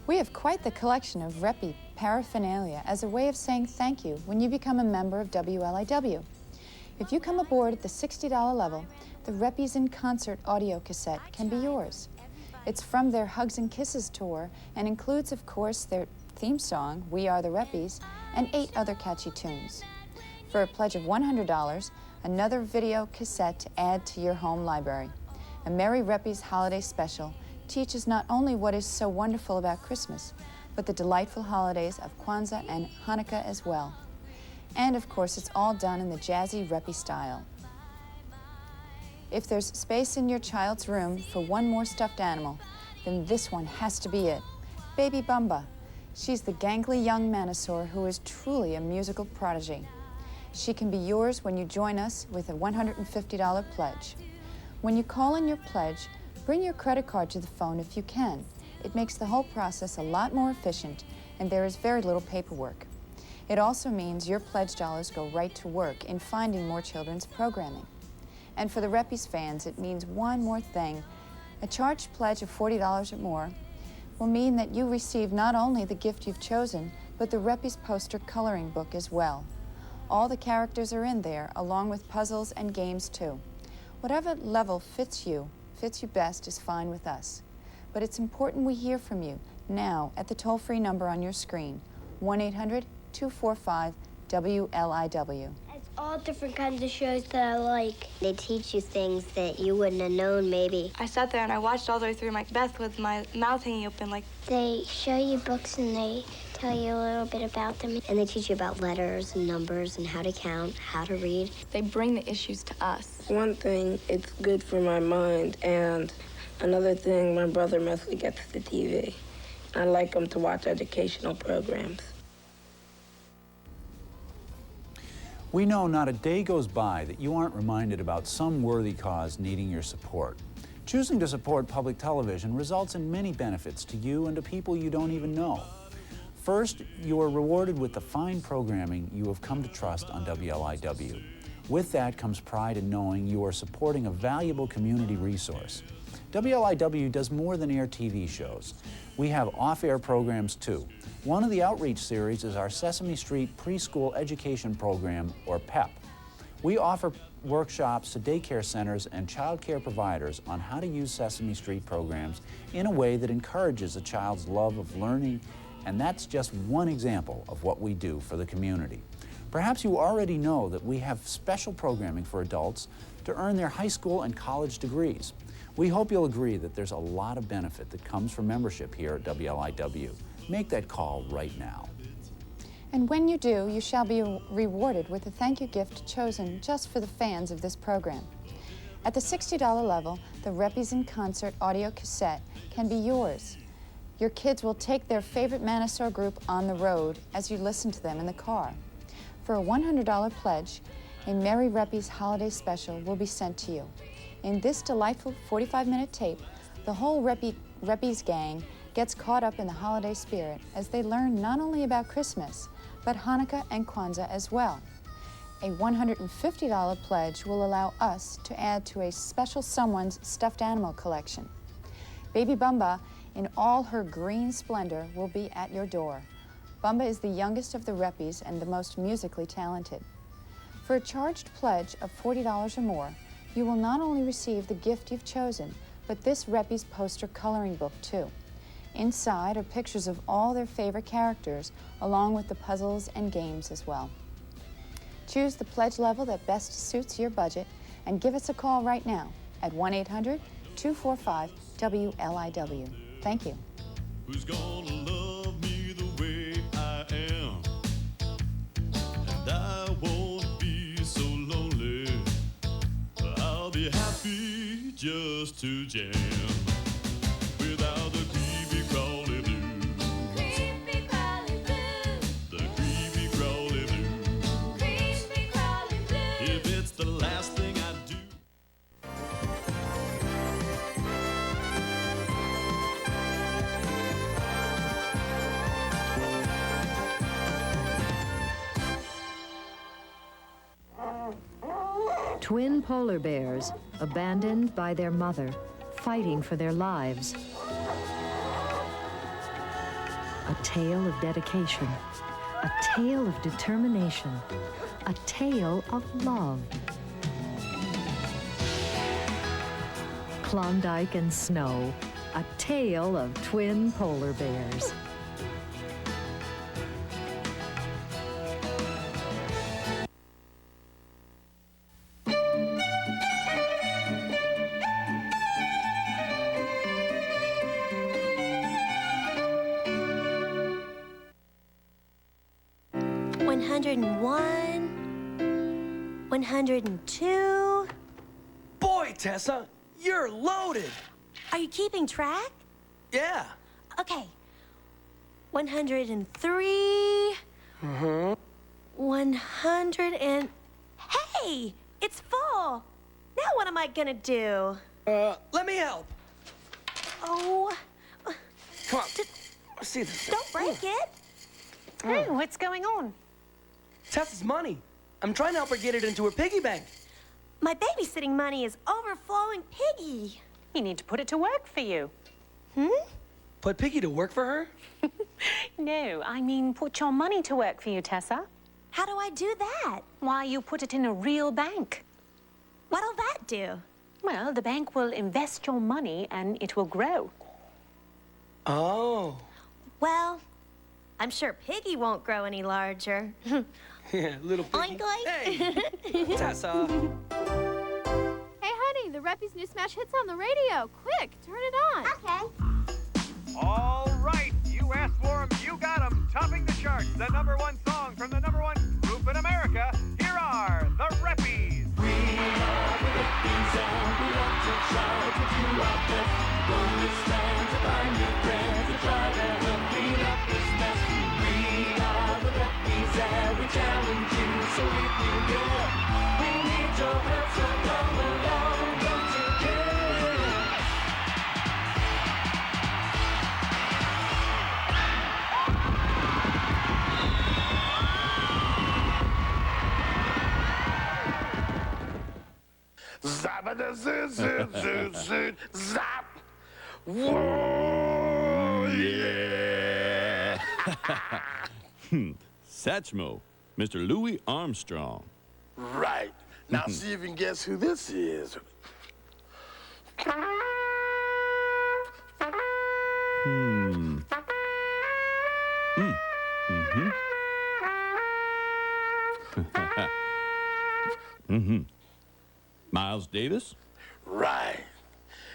We have quite the collection of Reppie paraphernalia as a way of saying thank you when you become a member of WLIW. If you come aboard at the $60 level, the Reppies in Concert audio cassette can be yours. It's from their Hugs and Kisses tour and includes, of course, their theme song, We Are the Reppies, and 8 other catchy tunes. For a pledge of $100, another video cassette to add to your home library. A Merry Reppies Holiday Special teaches not only what is so wonderful about Christmas, but the delightful holidays of Kwanzaa and Hanukkah as well. And of course, it's all done in the jazzy Reppie style. If there's space in your child's room for one more stuffed animal, then this one has to be it. Baby Bumba. She's the gangly young Manosaur who is truly a musical prodigy. She can be yours when you join us with a $150 pledge. When you call in your pledge, bring your credit card to the phone if you can. It makes the whole process a lot more efficient, and there is very little paperwork. It also means your pledge dollars go right to work in finding more children's programming. And for the Reppies fans, it means one more thing. A charged pledge of $40 or more will mean that you receive not only the gift you've chosen, but the Reppies poster coloring book as well. All the characters are in there, along with puzzles and games too. Whatever level fits you best is fine with us. But it's important we hear from you now at the toll-free number on your screen, 1-800-245-WLIW. It's all different kinds of shows that I like. They teach you things that you wouldn't have known, maybe. I sat there and I watched all the way through Macbeth with my mouth hanging open like... They show you books and they tell you a little bit about them. And they teach you about letters and numbers and how to count, how to read. They bring the issues to us. One thing, it's good for my mind, and another thing, my brother mostly gets the TV. I like him to watch educational programs. We know not a day goes by that you aren't reminded about some worthy cause needing your support. Choosing to support public television results in many benefits to you and to people you don't even know. First, you are rewarded with the fine programming you have come to trust on WLIW. With that comes pride in knowing you are supporting a valuable community resource. WLIW does more than air TV shows. We have off-air programs too. One of the outreach series is our Sesame Street Preschool Education Program, or PEP. We offer workshops to daycare centers and child care providers on how to use Sesame Street programs in a way that encourages a child's love of learning, and that's just one example of what we do for the community. Perhaps you already know that we have special programming for adults to earn their high school and college degrees. We hope you'll agree that there's a lot of benefit that comes from membership here at WLIW. Make that call right now. And when you do, you shall be rewarded with a thank you gift chosen just for the fans of this program. At the $60 level, the Reppies in Concert audio cassette can be yours. Your kids will take their favorite Manosaur group on the road as you listen to them in the car. For a $100 pledge, a Merry Reppies Holiday Special will be sent to you. In this delightful 45-minute tape, the whole Reppies gang gets caught up in the holiday spirit as they learn not only about Christmas, but Hanukkah and Kwanzaa as well. A $150 pledge will allow us to add to a special someone's stuffed animal collection. Baby Bumba, in all her green splendor, will be at your door. Bumba is the youngest of the Reppies and the most musically talented. For a charged pledge of $40 or more, you will not only receive the gift you've chosen, but this Reppies poster coloring book too. Inside are pictures of all their favorite characters, along with the puzzles and games as well. Choose the pledge level that best suits your budget and give us a call right now at 1-800-245-WLIW. Thank you. Who's gonna love me the way I am? And I won't be so lonely. I'll be happy just to jam without the creepy crawly blues. Creepy crawly blues. The creepy crawly blues. Creepy crawly blues. If it's the last thing I do. Twin polar bears, abandoned by their mother, fighting for their lives. A tale of dedication, a tale of determination, a tale of love. Klondike and snow, a tale of twin polar bears. $101, $102. Boy, Tessa, you're loaded. Are you keeping track? Yeah. Okay. 103. 100 and... Hey! It's full! Now what am I gonna do? Let me help. Oh. Come on. See this. Don't break it. Hey, what's going on? Tessa's money. I'm trying to help her get it into her piggy bank. My babysitting money is overflowing, Piggy. You need to put it to work for you. Put Piggy to work for her? No, I mean put your money to work for you, Tessa. How do I do that? Why, you put it in a real bank. What'll that do? Well, the bank will invest your money and it will grow. Oh. Well, I'm sure Piggy won't grow any larger. Yeah, little Piggy. Oink, oink. Hey, Tessa. Hey, honey, the Reppies new smash hits on the radio. Quick, turn it on. Okay. All right, you asked for 'em, you got 'em. Topping the charts, the #1 song from the #1 group in America. Here are the Reppies. We are the Reppies and we want to shout to do our best. Bonus stand to find your friends to try to help clean up this mess. We are the Reppies and we challenge you, so if you get, we need your help, so come along, don't you get? Zabba-da-zoo-zoo-zoo-zoo, zap! Whoa, yeah! Satchmo, Mr. Louis Armstrong. Right. Now see if you can guess who this is. Miles Davis? Right.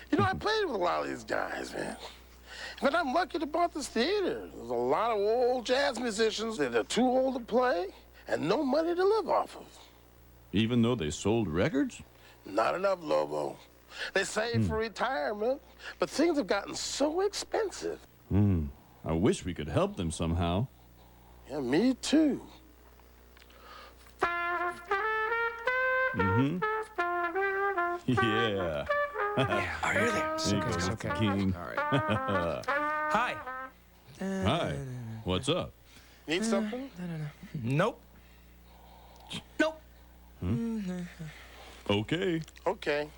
You know, I played with a lot of these guys, man. But I'm lucky to bought this theater. There's a lot of old jazz musicians that are too old to play and no money to live off of. Even though they sold records? Not enough, Lobo. They save for retirement, but things have gotten so expensive. I wish we could help them somehow. Yeah, me too. Yeah. Are you there? There you go, Mr. King. All right. Hi. Hi. What's up? Need something? Nope. Nope. Okay. Okay.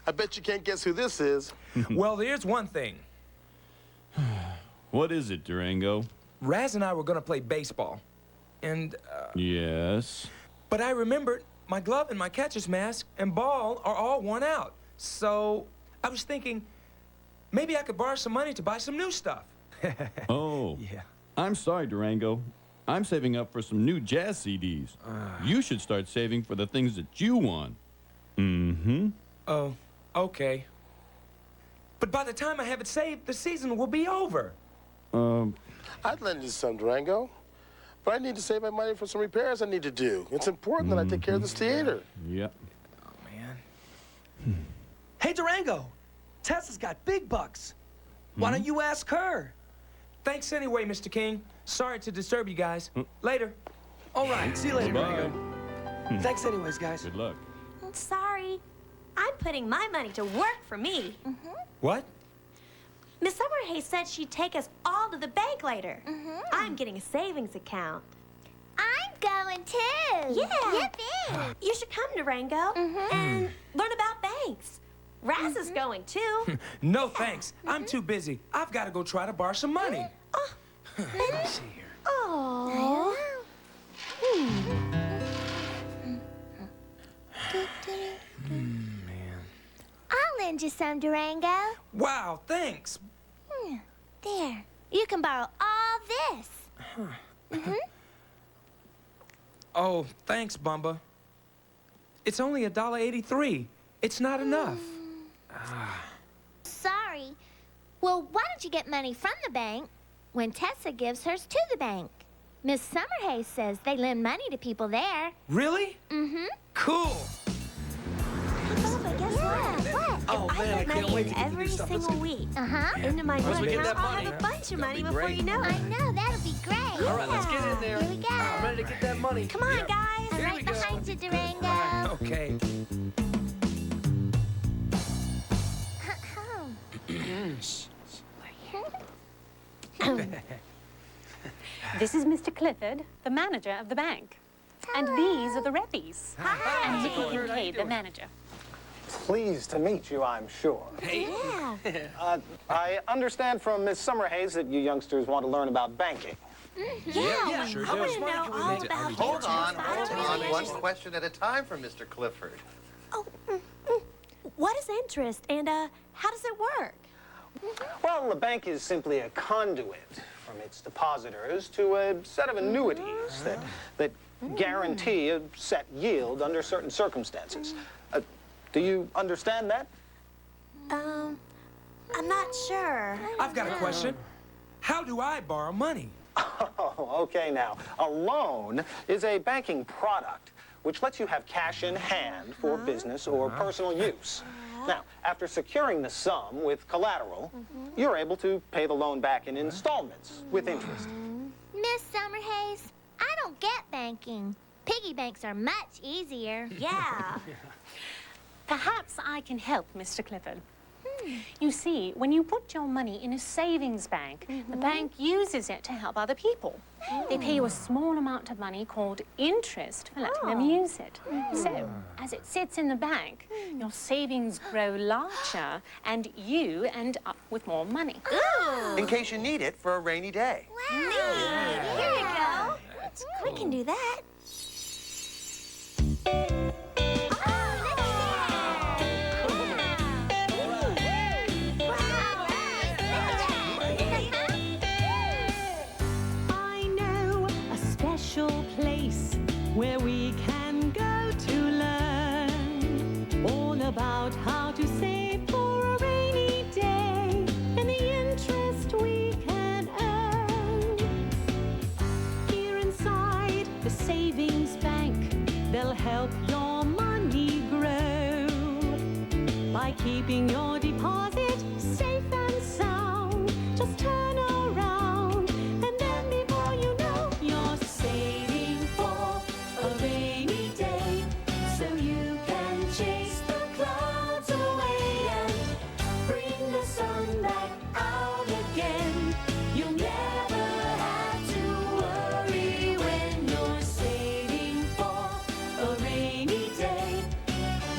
I bet you can't guess who this is. Well, there's one thing. What is it, Durango? Raz and I were gonna play baseball. And, Yes. but I remembered my glove and my catcher's mask and ball are all worn out. So I was thinking maybe I could borrow some money to buy some new stuff. Oh. Yeah. I'm sorry, Durango. I'm saving up for some new jazz CDs. You should start saving for the things that you want. Oh, okay. But by the time I have it saved, the season will be over. I'd lend you some, Durango. But I need to save my money for some repairs I need to do. It's important that I take care of this theater. Yep. Oh, man. Hey, Durango. Tessa's got big bucks. Why don't you ask her? Thanks anyway, Mr. King. Sorry to disturb you guys. Later. All right. See you later, Bye. Durango. Thanks anyways, guys. Good luck. Sorry. I'm putting my money to work for me. What? Miss Summerhay said she'd take us all to the bank later. I'm getting a savings account. I'm going too. Yeah. Yippee. You should come, Durango, and learn about banks. Raz is going too. No, thanks. I'm too busy. I've got to go try to borrow some money. Let me see here. Oh. Man. I'll lend you some, Durango. Wow, thanks. There. You can borrow all this. Oh, thanks, Bumba. It's only $1.83. It's not enough. Sorry. Well, why don't you get money from the bank when Tessa gives hers to the bank? Miss Summerhay says they lend money to people there. Really? Mm-hmm. Cool. Bumba, guess what? What? I put money in every single week. Into my new Once we get account, that I'll money, have a bunch of money be before great. you know it. I know, that'll be great. All right, let's get in there. Here we go. I'm ready to get that money. Come on, guys. I'm Here we right go. behind you, Durango. Okay. This is Mr. Clifford, the manager of the bank. And these are the Reppies. And Nicky Kincaid, the manager. Pleased to meet you, I'm sure. Yeah. I understand from Miss Summerhays that you youngsters want to learn about banking. Yeah, sure I do. want to know all about Hold on, interest. hold on. One question at a time from Mr. Clifford. What is interest, and how does it work? Well, the bank is simply a conduit from its depositors to a set of annuities that guarantee a set yield under certain circumstances. Do you understand that? I'm not sure. I've got a question. How do I borrow money? Oh, okay now. A loan is a banking product which lets you have cash in hand for business or personal use. Now, after securing the sum with collateral, you're able to pay the loan back in installments with interest. Miss Summerhays, I don't get banking. Piggy banks are much easier. Yeah. Perhaps I can help, Mr. Clifford. You see, when you put your money in a savings bank, the bank uses it to help other people. They pay you a small amount of money called interest for letting them use it. So, as it sits in the bank, your savings grow larger and you end up with more money. In case you need it for a rainy day. Neat. Here we go. We can do that. Place where we can go to learn all about how to save for a rainy day and the interest we can earn. Here inside the savings bank, they'll help your money grow by keeping your deposit safe and sound. Just turn around and then before you know you're saving for a rainy day, so you can chase the clouds away and bring the sun back out again. You'll never have to worry when you're saving for a rainy day.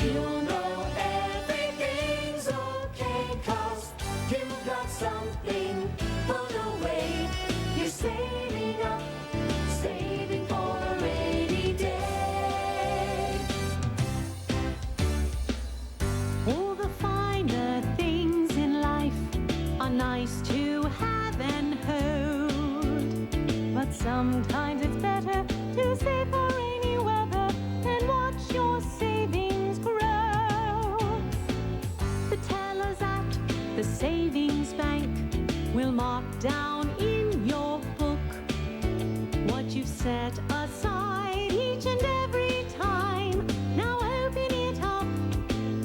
You'll know everything's okay 'cause you've got something put away. You're saving up, saving for a rainy day. All the finer things in life are nice to have and hold, but sometimes it's better to save for rainy weather and watch your savings grow. The tellers at the savings bank will mark down in your book what you've set aside each and every time. Now open it up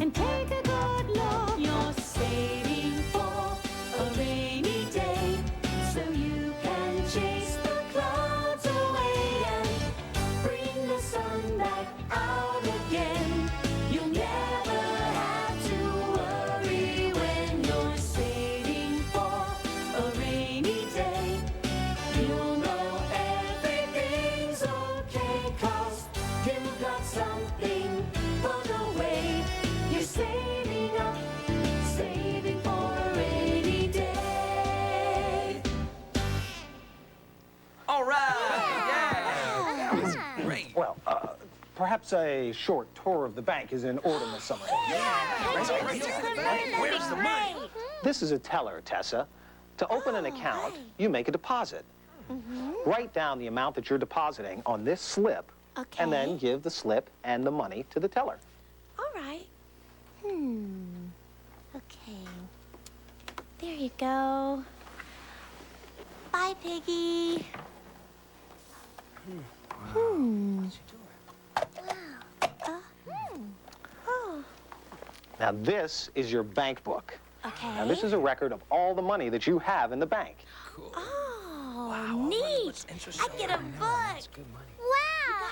and take a good look. You're saving for a rainy day, so you can chase the clouds away and bring the sun back out again. You'll never have to worry when you're saving for a rainy day. You'll know everything's okay 'cause you've got something put away. You're saving up, saving for a rainy day. All right. Yeah. Great. Well, perhaps a short tour of the bank is in order, Miss Summerhays. Where's the money? This is a teller, Tessa. To open an account, you make a deposit. Write down the amount that you're depositing on this slip, and then give the slip and the money to the teller. All right. Okay. There you go. Bye, Piggy. Wow. Now, this is your bank book. Okay. Now, this is a record of all the money that you have in the bank. Oh, neat. I get a book. Wow. You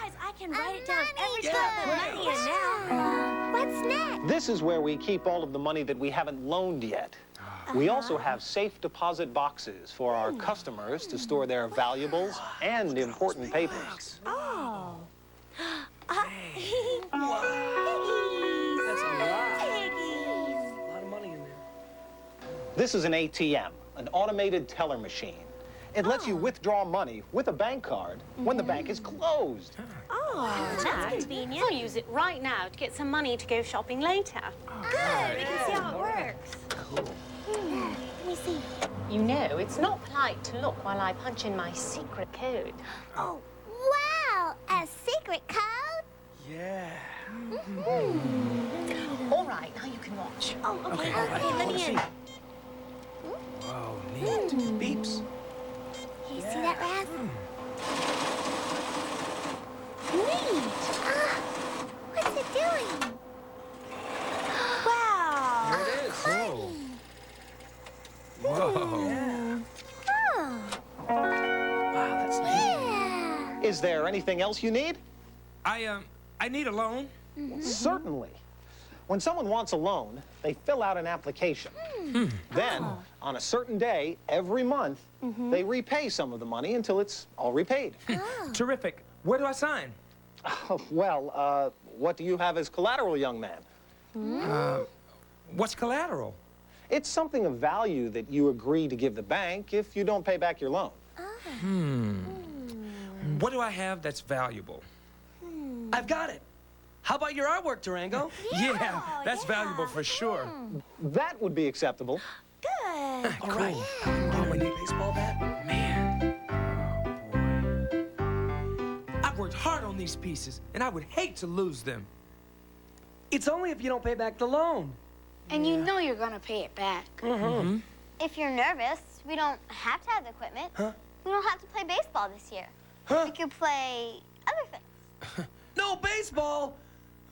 guys, I can write it down every time the money in now. What's next? This is where we keep all of the money that we haven't loaned yet. We also have safe deposit boxes for our customers to store their valuables and important papers. Oh. That's a lot. A lot of money in there. This is an ATM, an automated teller machine. It lets you withdraw money with a bank card when the bank is closed. Oh, that's convenient. I'll use it right now to get some money to go shopping later. Good. We can see how it works. Cool. Let me see. You know, it's not polite to look while I punch in my secret code. Oh, wow. A secret code? Yeah. All right, now you can watch. Oh, okay. Okay, Let me in. Whoa, neat. Beeps. You see that, Raz? Neat. What's it doing? Wow. There it is. Whoa. Whoa. Oh. Wow, that's neat. Yeah. Is there anything else you need? I need a loan. Certainly. When someone wants a loan, they fill out an application. Then, on a certain day, every month, they repay some of the money until it's all repaid. Terrific. Where do I sign? Well, what do you have as collateral, young man? What's collateral? It's something of value that you agree to give the bank if you don't pay back your loan. What do I have that's valuable? I've got it. How about your artwork, Durango? Yeah, that's valuable for sure. That would be acceptable. Good. All right. Oh, we need a baseball bat? Man. Oh, boy. I've worked hard on these pieces, and I would hate to lose them. It's only if you don't pay back the loan. And you know you're gonna pay it back. If you're nervous, we don't have to have the equipment. We don't have to play baseball this year. We could play other things. No baseball!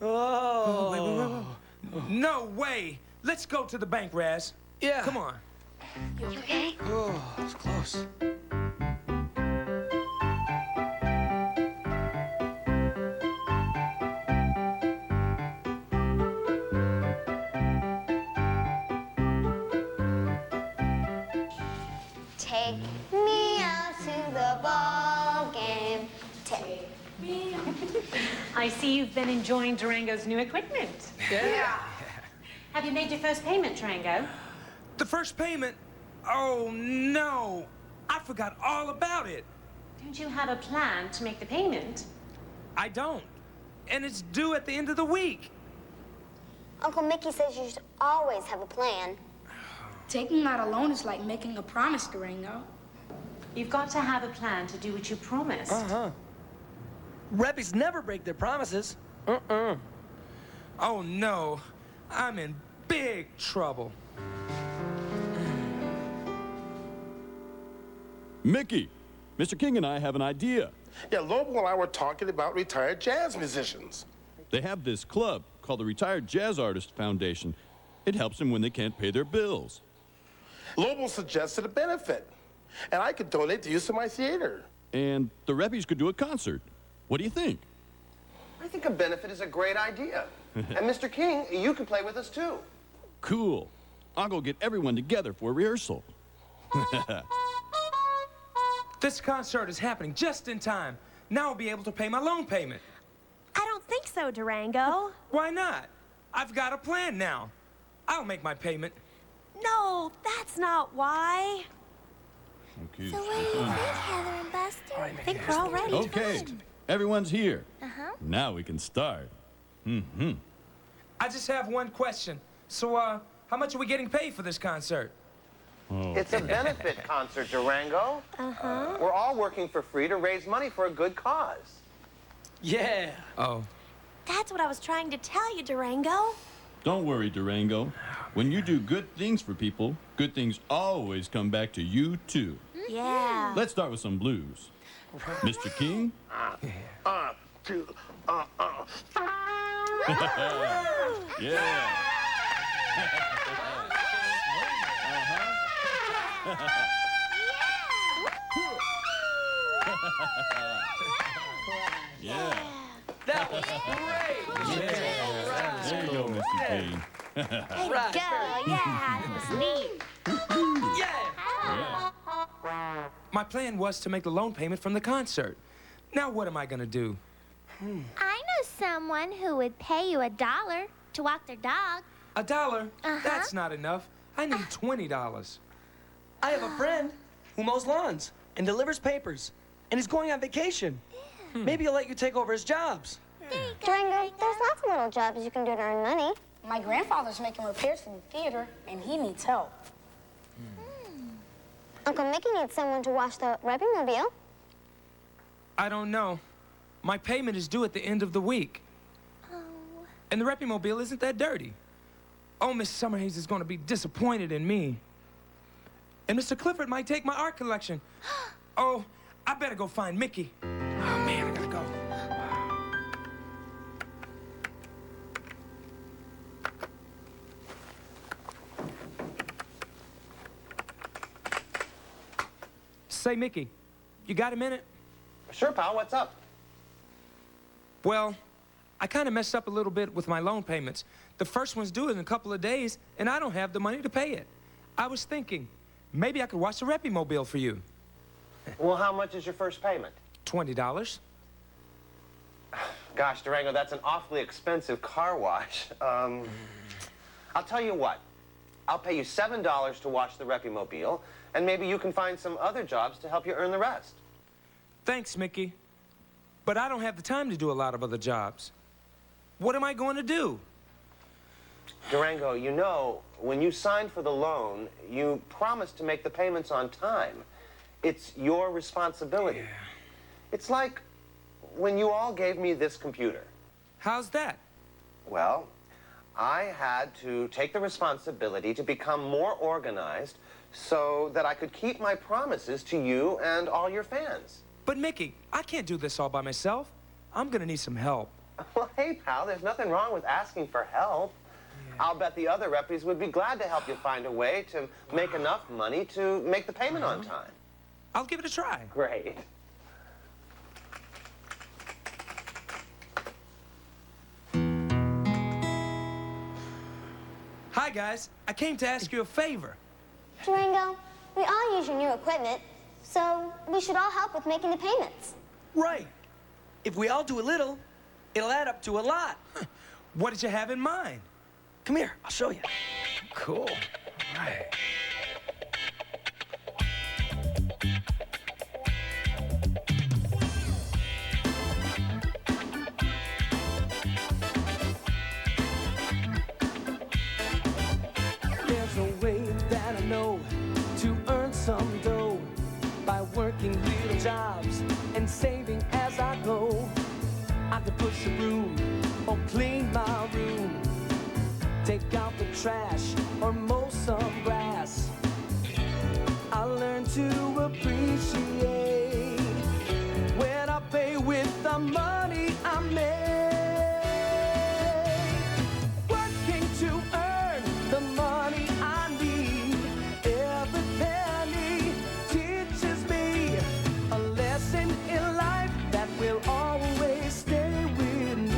Oh. Wait. No way. Let's go to the bank, Raz. Yeah. Come on. You okay? Oh, it's close. Take me out to the ball game. Take me out. I see you've been enjoying Durango's new equipment. Yeah. Have you made your first payment, Durango? The first payment? Oh, no. I forgot all about it. Don't you have a plan to make the payment? I don't. And it's due at the end of the week. Uncle Mickey says you should always have a plan. Taking out a loan is like making a promise, Durango. You've got to have a plan to do what you promised. Reppies never break their promises. Oh, no. I'm in big trouble. Mickey, Mr. King and I have an idea. Yeah, Lobo and I were talking about retired jazz musicians. They have this club called the Retired Jazz Artist Foundation. It helps them when they can't pay their bills. Lobo suggested a benefit, and I could donate the use of my theater. And the Reppies could do a concert. What do you think? I think a benefit is a great idea. And Mr. King, you can play with us too. Cool. I'll go get everyone together for a rehearsal. This concert is happening just in time. Now I'll be able to pay my loan payment. I don't think so, Durango. Why not? I've got a plan now. I'll make my payment. No, that's not why. Okay. So what do you think, Heather and Buster? I think we're all ready. Okay, everyone's here. Uh-huh. Now we can start. I just have one question. So, how much are we getting paid for this concert? Oh. It's a benefit concert, Durango. We're all working for free to raise money for a good cause. Yeah. Oh. That's what I was trying to tell you, Durango. Don't worry, Durango. When you do good things for people, good things always come back to you, too. Yeah. Let's start with some blues. Mr. King? Yeah. Yeah. That was great. There you go, Mr. Kane. Way to go. Yeah, that was neat. My plan was to make the loan payment from the concert. Now what am I gonna do? I know someone who would pay you $1 to walk their dog. $1? That's not enough. I need $20. I have a friend who mows lawns and delivers papers and is going on vacation. Maybe he'll let you take over his jobs. Durango, there's lots of little jobs you can do to earn money. My grandfather's making repairs for the theater, and he needs help. Uncle Mickey needs someone to wash the Reppies. I don't know. My payment is due at the end of the week. Oh. And the Reppies isn't that dirty. Oh, Miss Summerhays is going to be disappointed in me. And Mr. Clifford might take my art collection. Oh, I better go find Mickey. Oh, man, I gotta go. Say, Mickey, you got a minute? Sure, pal. What's up? Well, I kind of messed up a little bit with my loan payments. The first one's due in a couple of days, and I don't have the money to pay it. I was thinking, maybe I could wash the Reppies for you. Well, how much is your first payment? $20. Gosh, Durango, that's an awfully expensive car wash. I'll tell you what. I'll pay you $7 to wash the Reppies, and maybe you can find some other jobs to help you earn the rest. Thanks, Mickey. But I don't have the time to do a lot of other jobs. What am I going to do? Durango, you know, when you signed for the loan, you promised to make the payments on time. It's your responsibility. Yeah. It's like when you all gave me this computer. How's that? Well, I had to take the responsibility to become more organized so that I could keep my promises to you and all your fans. But, Mickey, I can't do this all by myself. I'm gonna need some help. Well, hey, pal, there's nothing wrong with asking for help. Yeah. I'll bet the other Reppies would be glad to help you find a way to make enough money to make the payment on time. I'll give it a try. Great. Hi, guys. I came to ask you a favor. Durango, we all use your new equipment, so we should all help with making the payments. Right. If we all do a little, it'll add up to a lot. What did you have in mind? Come here, I'll show you. Cool. All right. There's a way that I know to earn some dough by working little jobs and saving as I go. I could push a broom or clean my room, take out the trash or mow some grass. I learned to appreciate when I pay with the money I make. Working to earn the money I need. Every penny teaches me a lesson in life that will always stay with me.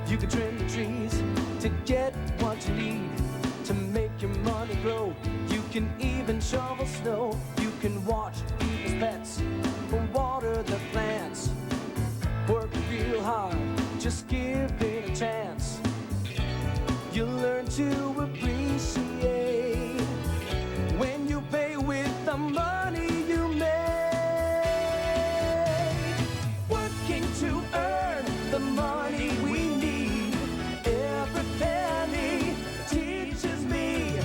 You can trim the trees to get what you need to make your money grow. You can even shovel snow. You can watch people's pets or water the plants. Work real hard, just give it a chance. You'll learn to appreciate when you pay with the money you make. Working to earn the money we need. Every penny teaches me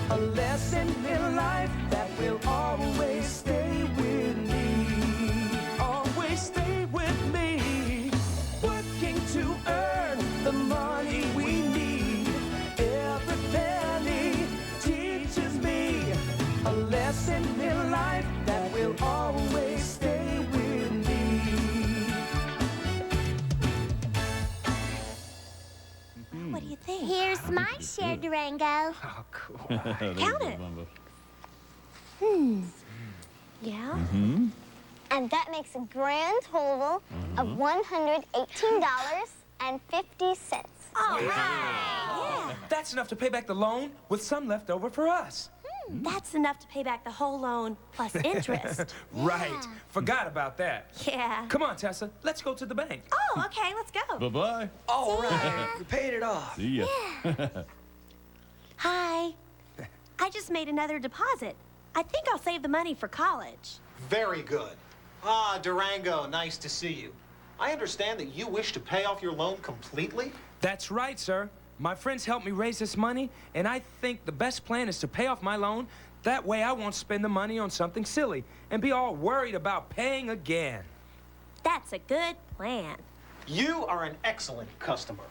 a lesson in life that will always stay with me. Always stay with me. Working Durango. Oh, cool. Count it. Yeah? Mm-hmm. And that makes a grand total of $118.50. All right. Yeah. That's enough to pay back the loan with some left over for us. That's enough to pay back the whole loan plus interest. Right. Forgot about that. Yeah. Come on, Tessa. Let's go to the bank. Oh, okay. Let's go. Bye-bye. All right. You paid it off. See ya. Hi. I just made another deposit. I think I'll save the money for college. Very good. Ah, Durango, nice to see you. I understand that you wish to pay off your loan completely? That's right, sir. My friends helped me raise this money, and I think the best plan is to pay off my loan. That way I won't spend the money on something silly and be all worried about paying again. That's a good plan. You are an excellent customer.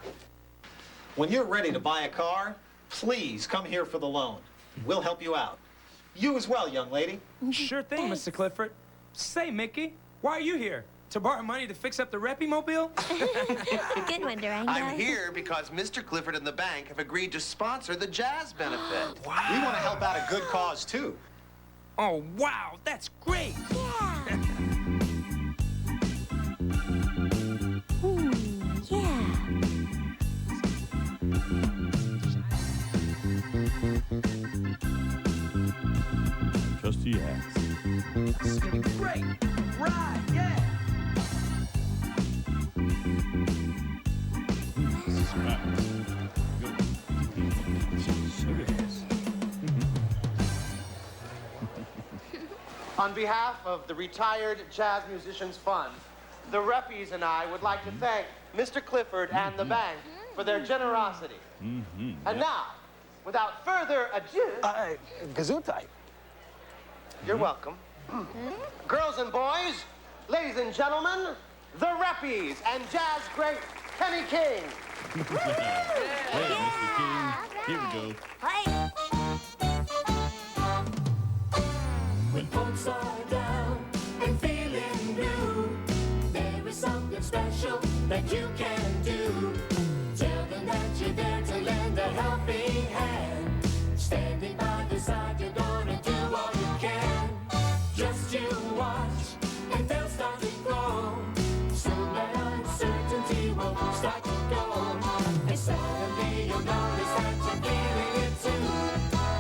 When you're ready to buy a car, please come here for the loan. We'll help you out. You as well, young lady. Sure thing, Mr. Clifford. Say, Mickey, why are you here? To borrow money to fix up the Reppie mobile? Good one, Durango. I'm here because Mr. Clifford and the bank have agreed to sponsor the jazz benefit. Wow. We want to help out a good cause, too. Oh, wow, that's great. Yeah. Trusty ass. This is gonna be great. Right, yeah. On behalf of the Retired Jazz Musicians Fund, the Reppies and I would like to thank Mr. Clifford and the bank for their generosity. And now, without further ado... Gesundheit. You're welcome. Girls and boys, ladies and gentlemen, the Reppies and jazz great Kenny King. Hey, Mr. King. Here we go. When folks are down and feeling blue, there is something special that you can do. Tell them that you're there to lend a helping hand. Standing by the side, you're gonna do all you can. Just you watch, and they'll start to grow. Soon that uncertainty will start to go. And suddenly you'll notice that you're feeling it too.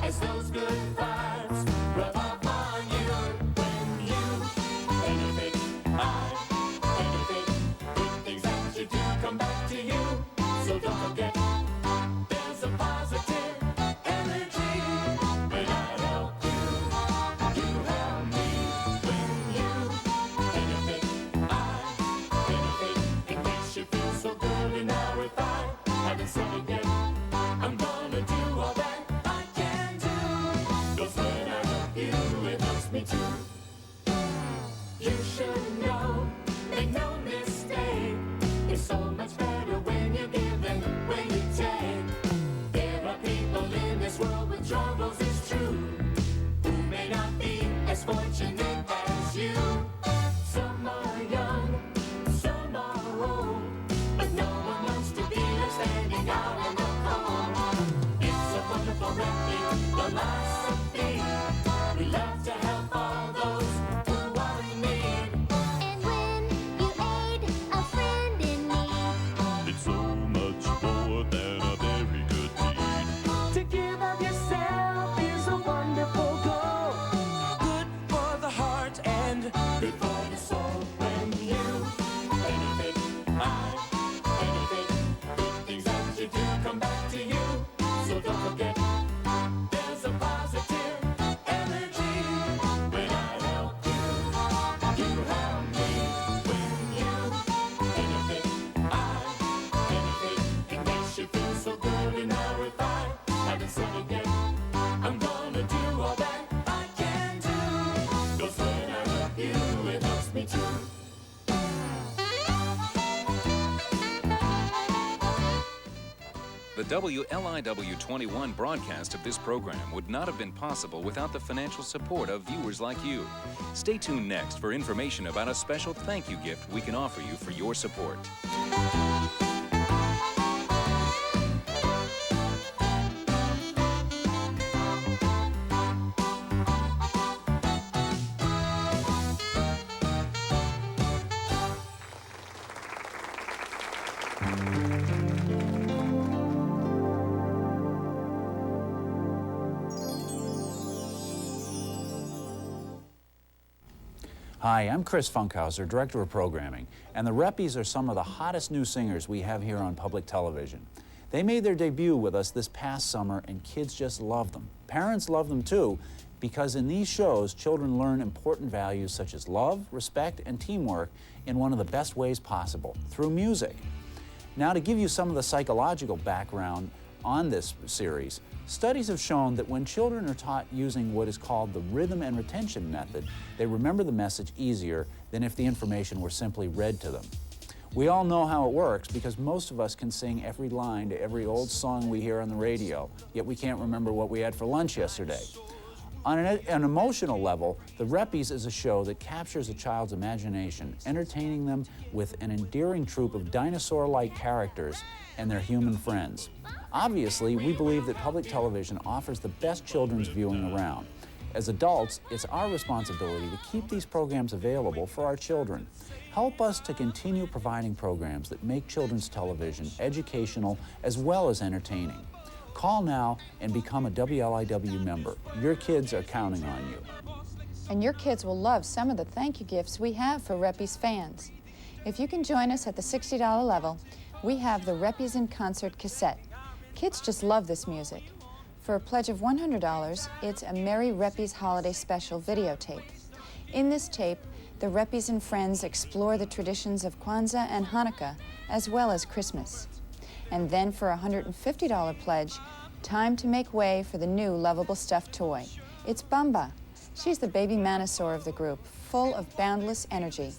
As those good vibes rub off on you. When you benefit, I benefit. Good things that you do come back to you. So don't forget, there's a positive energy. When I help you, you help me. When you benefit, I benefit. It makes you feel so good, and now if I haven't said it yet, I'm gonna do all that I can do. 'Cause when I help you, it helps me too. You should know, make no mistake, it's so much better when you give than when you take. There are people in this world with troubles, it's true, who may not be as fortunate as you. Some are young, some are old, but no one wants to be left standing out in the cold. It's a wonderful Reppie philosophy. We love to help all those who are in need. And when you aid a friend in need, It's so much more than a very good deed. To give of yourself is a wonderful goal. Good for the heart and Good for the soul. When you benefit, I benefit. Good things that you do come back to you. So don't forget, there's a positive energy. When I help you, you help me. When you benefit, I benefit. It makes you feel so good, and now if I haven't said it yet, I'm gonna do all that I can do. 'Cause when I help you, it helps me too. The WLIW-21 broadcast of this program would not have been possible without the financial support of viewers like you. Stay tuned next for information about a special thank you gift we can offer you for your support. Hi, I'm Chris Funkhauser, Director of Programming, and the Reppies are some of the hottest new singers we have here on public television. They made their debut with us this past summer, and kids just love them. Parents love them too, because in these shows, children learn important values such as love, respect, and teamwork in one of the best ways possible, through music. Now, to give you some of the psychological background on this series, studies have shown that when children are taught using what is called the rhythm and retention method, they remember the message easier than if the information were simply read to them. We all know how it works because most of us can sing every line to every old song we hear on the radio, yet we can't remember what we had for lunch yesterday. On an emotional level, The Reppies is a show that captures a child's imagination, entertaining them with an endearing troupe of dinosaur-like characters and their human friends. Obviously, we believe that public television offers the best children's viewing around. As adults, it's our responsibility to keep these programs available for our children. Help us to continue providing programs that make children's television educational as well as entertaining. Call now and become a WLIW member. Your kids are counting on you. And your kids will love some of the thank you gifts we have for Reppies fans. If you can join us at the $60 level, we have the Reppies in Concert cassette. Kids just love this music. For a pledge of $100, it's a Merry Reppies Holiday Special videotape. In this tape, the Reppies and friends explore the traditions of Kwanzaa and Hanukkah, as well as Christmas. And then for a $150 pledge, time to make way for the new lovable stuffed toy. It's Bamba. She's the baby manosaur of the group, full of boundless energy.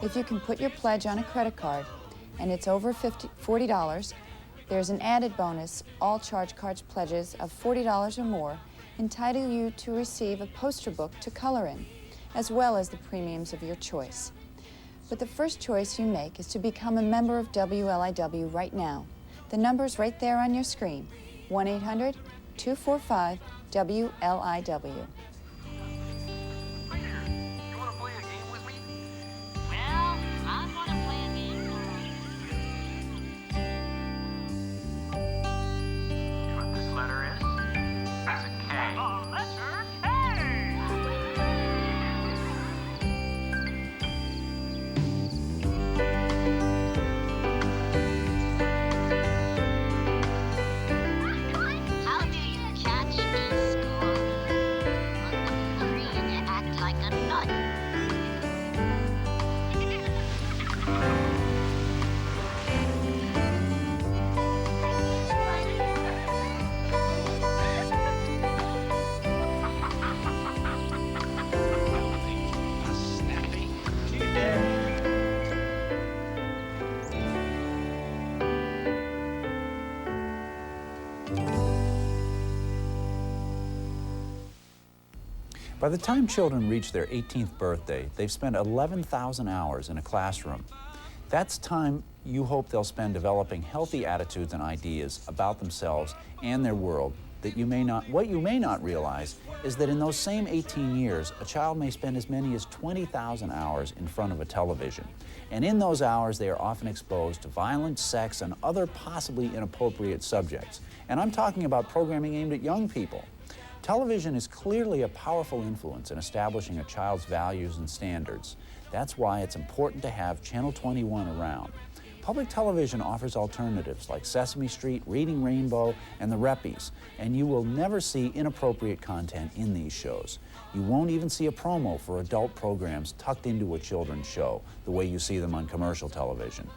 If you can put your pledge on a credit card, and it's over $40, there's an added bonus. All charge cards pledges of $40 or more entitle you to receive a poster book to color in, as well as the premiums of your choice. But the first choice you make is to become a member of WLIW right now. The number's right there on your screen, 1-800-245-WLIW. By the time children reach their 18th birthday, they've spent 11,000 hours in a classroom. That's time you hope they'll spend developing healthy attitudes and ideas about themselves and their world. What you may not realize is that in those same 18 years, a child may spend as many as 20,000 hours in front of a television. And in those hours, they are often exposed to violence, sex, and other possibly inappropriate subjects. And I'm talking about programming aimed at young people. Television is clearly a powerful influence in establishing a child's values and standards. That's why it's important to have Channel 21 around. Public television offers alternatives like Sesame Street, Reading Rainbow, and the Reppies, and you will never see inappropriate content in these shows. You won't even see a promo for adult programs tucked into a children's show, the way you see them on commercial television.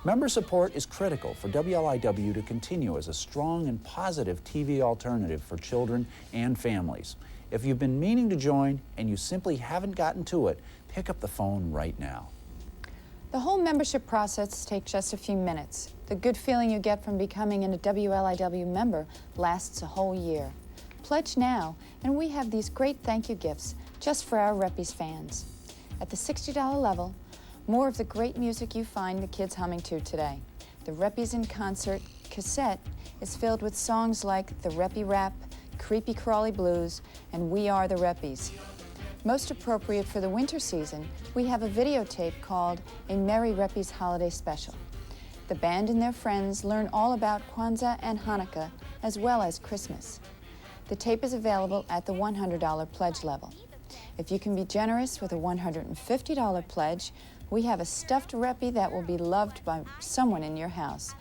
Member support is critical for WLIW to continue as a strong and positive TV alternative for children and families. If you've been meaning to join and you simply haven't gotten to it, pick up the phone right now. The whole membership process takes just a few minutes. The good feeling you get from becoming a WLIW member lasts a whole year. Pledge now, and we have these great thank you gifts just for our Reppies fans. At the $60 level, more of the great music you find the kids humming to today. The Reppies in Concert cassette is filled with songs like The Reppie Rap, Creepy Crawly Blues, and We Are the Reppies. Most appropriate for the winter season, we have a videotape called A Merry Reppies Holiday Special. The band and their friends learn all about Kwanzaa and Hanukkah, as well as Christmas. The tape is available at the $100 pledge level. If you can be generous with a $150 pledge, we have a stuffed Reppie that will be loved by someone in your house.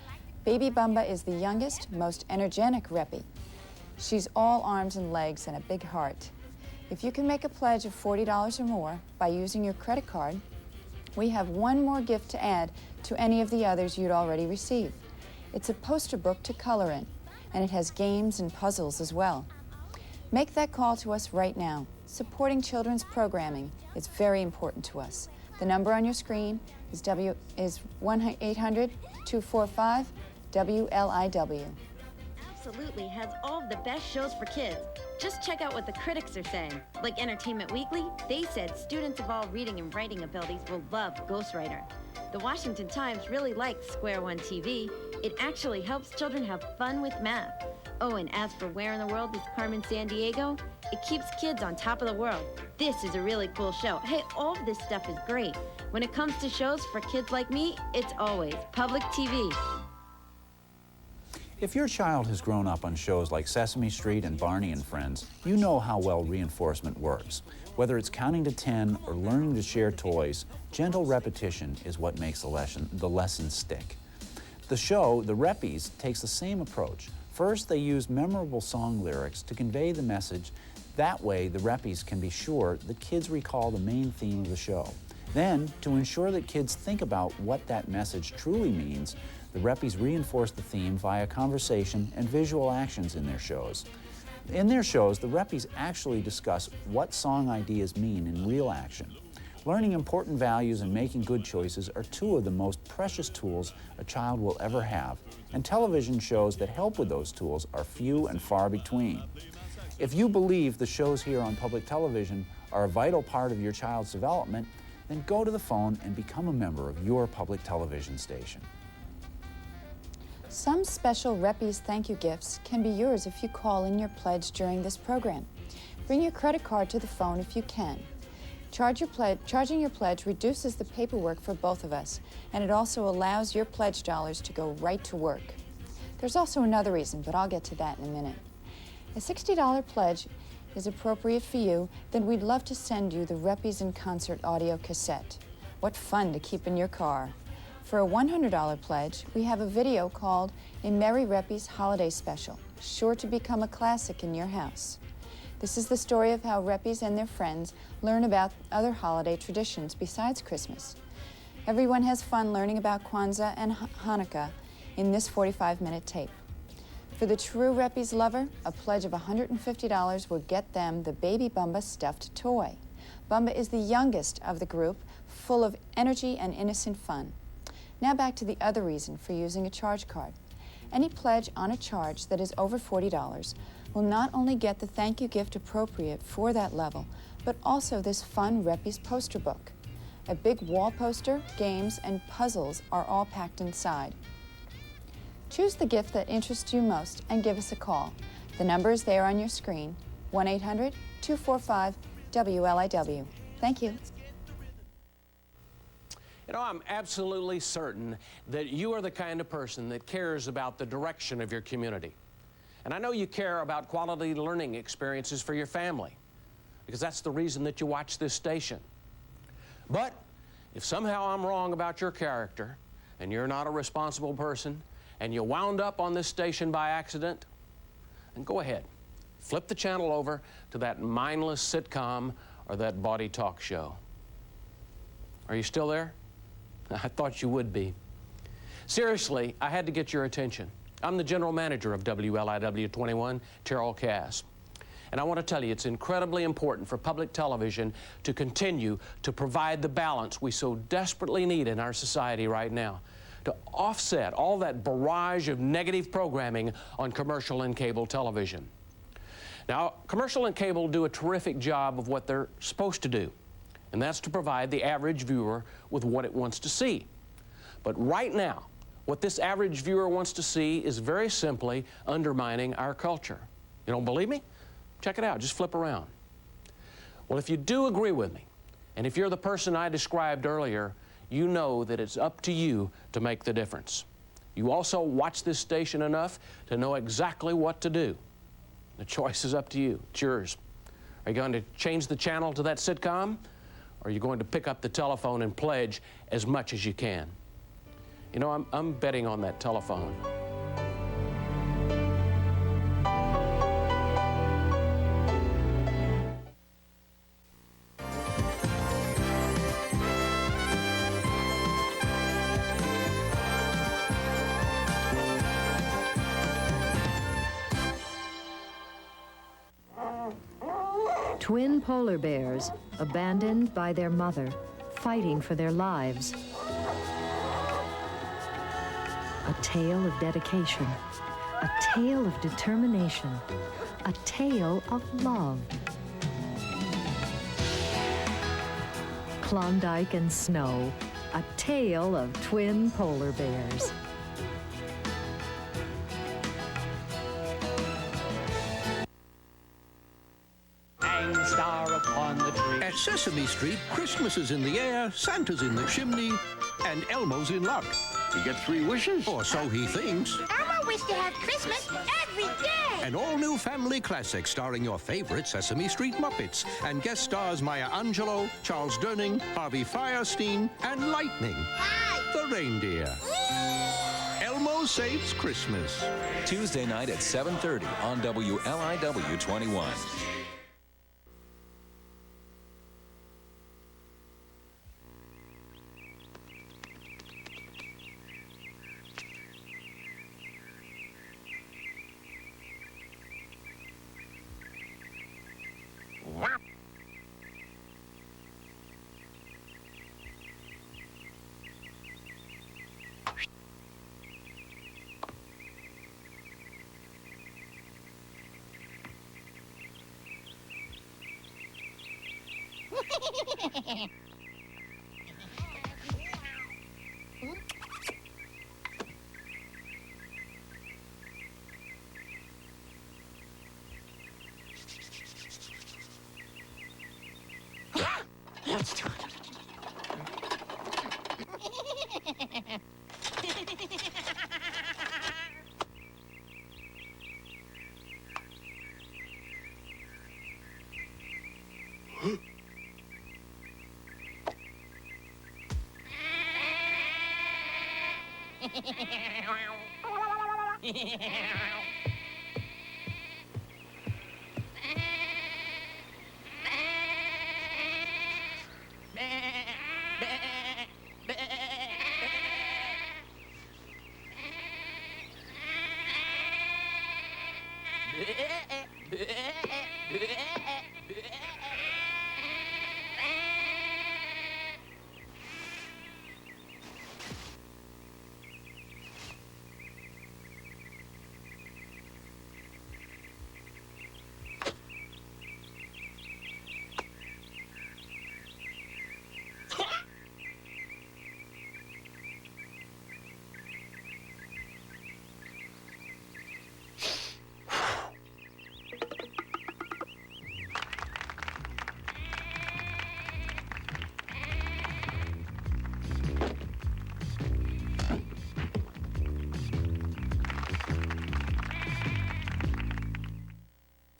Baby Bumba is the youngest, most energetic Reppie. She's all arms and legs and a big heart. If you can make a pledge of $40 or more by using your credit card, we have one more gift to add to any of the others you'd already receive. It's a poster book to color in, and it has games and puzzles as well. Make that call to us right now. Supporting children's programming is very important to us. The number on your screen is 1-800-245-WLIW. Absolutely has all of the best shows for kids. Just check out what the critics are saying. Like Entertainment Weekly, they said students of all reading and writing abilities will love Ghostwriter. The Washington Times really likes Square One TV. It actually helps children have fun with math. Oh, and as for Where in the World is Carmen Sandiego, it keeps kids on top of the world. This is a really cool show. Hey, all of this stuff is great. When it comes to shows for kids like me, it's always Public TV. If your child has grown up on shows like Sesame Street and Barney and Friends, you know how well reinforcement works. Whether it's counting to 10 or learning to share toys, gentle repetition is what makes the lesson stick. The show, The Reppies, takes the same approach. First, they use memorable song lyrics to convey the message. That way, the Reppies can be sure the kids recall the main theme of the show. Then, to ensure that kids think about what that message truly means, the Reppies reinforce the theme via conversation and visual actions in their shows. In their shows, the Reppies actually discuss what song ideas mean in real action. Learning important values and making good choices are two of the most precious tools a child will ever have, and television shows that help with those tools are few and far between. If you believe the shows here on public television are a vital part of your child's development, then go to the phone and become a member of your public television station. Some special Reppies thank you gifts can be yours if you call in your pledge during this program. Bring your credit card to the phone if you can. Charging your pledge reduces the paperwork for both of us, and it also allows your pledge dollars to go right to work. There's also another reason, but I'll get to that in a minute. A $60 pledge is appropriate for you, then we'd love to send you the Reppies in Concert audio cassette. What fun to keep in your car. For a $100 pledge, we have a video called A Merry Reppies Holiday Special, sure to become a classic in your house. This is the story of how Reppies and their friends learn about other holiday traditions besides Christmas. Everyone has fun learning about Kwanzaa and Hanukkah in this 45-minute tape. For the true Reppies lover, a pledge of $150 will get them the Baby Bumba stuffed toy. Bumba is the youngest of the group, full of energy and innocent fun. Now back to the other reason for using a charge card. Any pledge on a charge that is over $40 will not only get the thank you gift appropriate for that level, but also this fun Reppies poster book. A big wall poster, games, and puzzles are all packed inside. Choose the gift that interests you most and give us a call. The number is there on your screen, 1-800-245-WLIW. Thank you. You know, I'm absolutely certain that you are the kind of person that cares about the direction of your community. And I know you care about quality learning experiences for your family, because that's the reason that you watch this station. But if somehow I'm wrong about your character, and you're not a responsible person, and you wound up on this station by accident, then go ahead. Flip the channel over to that mindless sitcom or that bawdy talk show. Are you still there? I thought you would be. Seriously, I had to get your attention. I'm the general manager of WLIW 21, Terrell Cass. And I want to tell you, it's incredibly important for public television to continue to provide the balance we so desperately need in our society right now, to offset all that barrage of negative programming on commercial and cable television. Now, commercial and cable do a terrific job of what they're supposed to do, and that's to provide the average viewer with what it wants to see. But right now, what this average viewer wants to see is very simply undermining our culture. You don't believe me? Check it out. Just flip around. Well, if you do agree with me, and if you're the person I described earlier, you know that it's up to you to make the difference. You also watch this station enough to know exactly what to do. The choice is up to you. It's yours. Are you going to change the channel to that sitcom? Or are you going to pick up the telephone and pledge as much as you can? You know, I'm betting on that telephone. Twin polar bears, abandoned by their mother, fighting for their lives. A tale of dedication, a tale of determination, a tale of love. Klondike and snow, a tale of twin polar bears. Star upon the tree. At Sesame Street, Christmas is in the air, Santa's in the chimney, and Elmo's in luck. He gets 3 wishes. Or so he thinks. Elmo wished to have Christmas every day. An all-new family classic starring your favorite Sesame Street Muppets and guest stars Maya Angelou, Charles Durning, Harvey Firestein, and Lightning, the reindeer. Elmo Saves Christmas. Tuesday night at 7:30 on WLIW 21.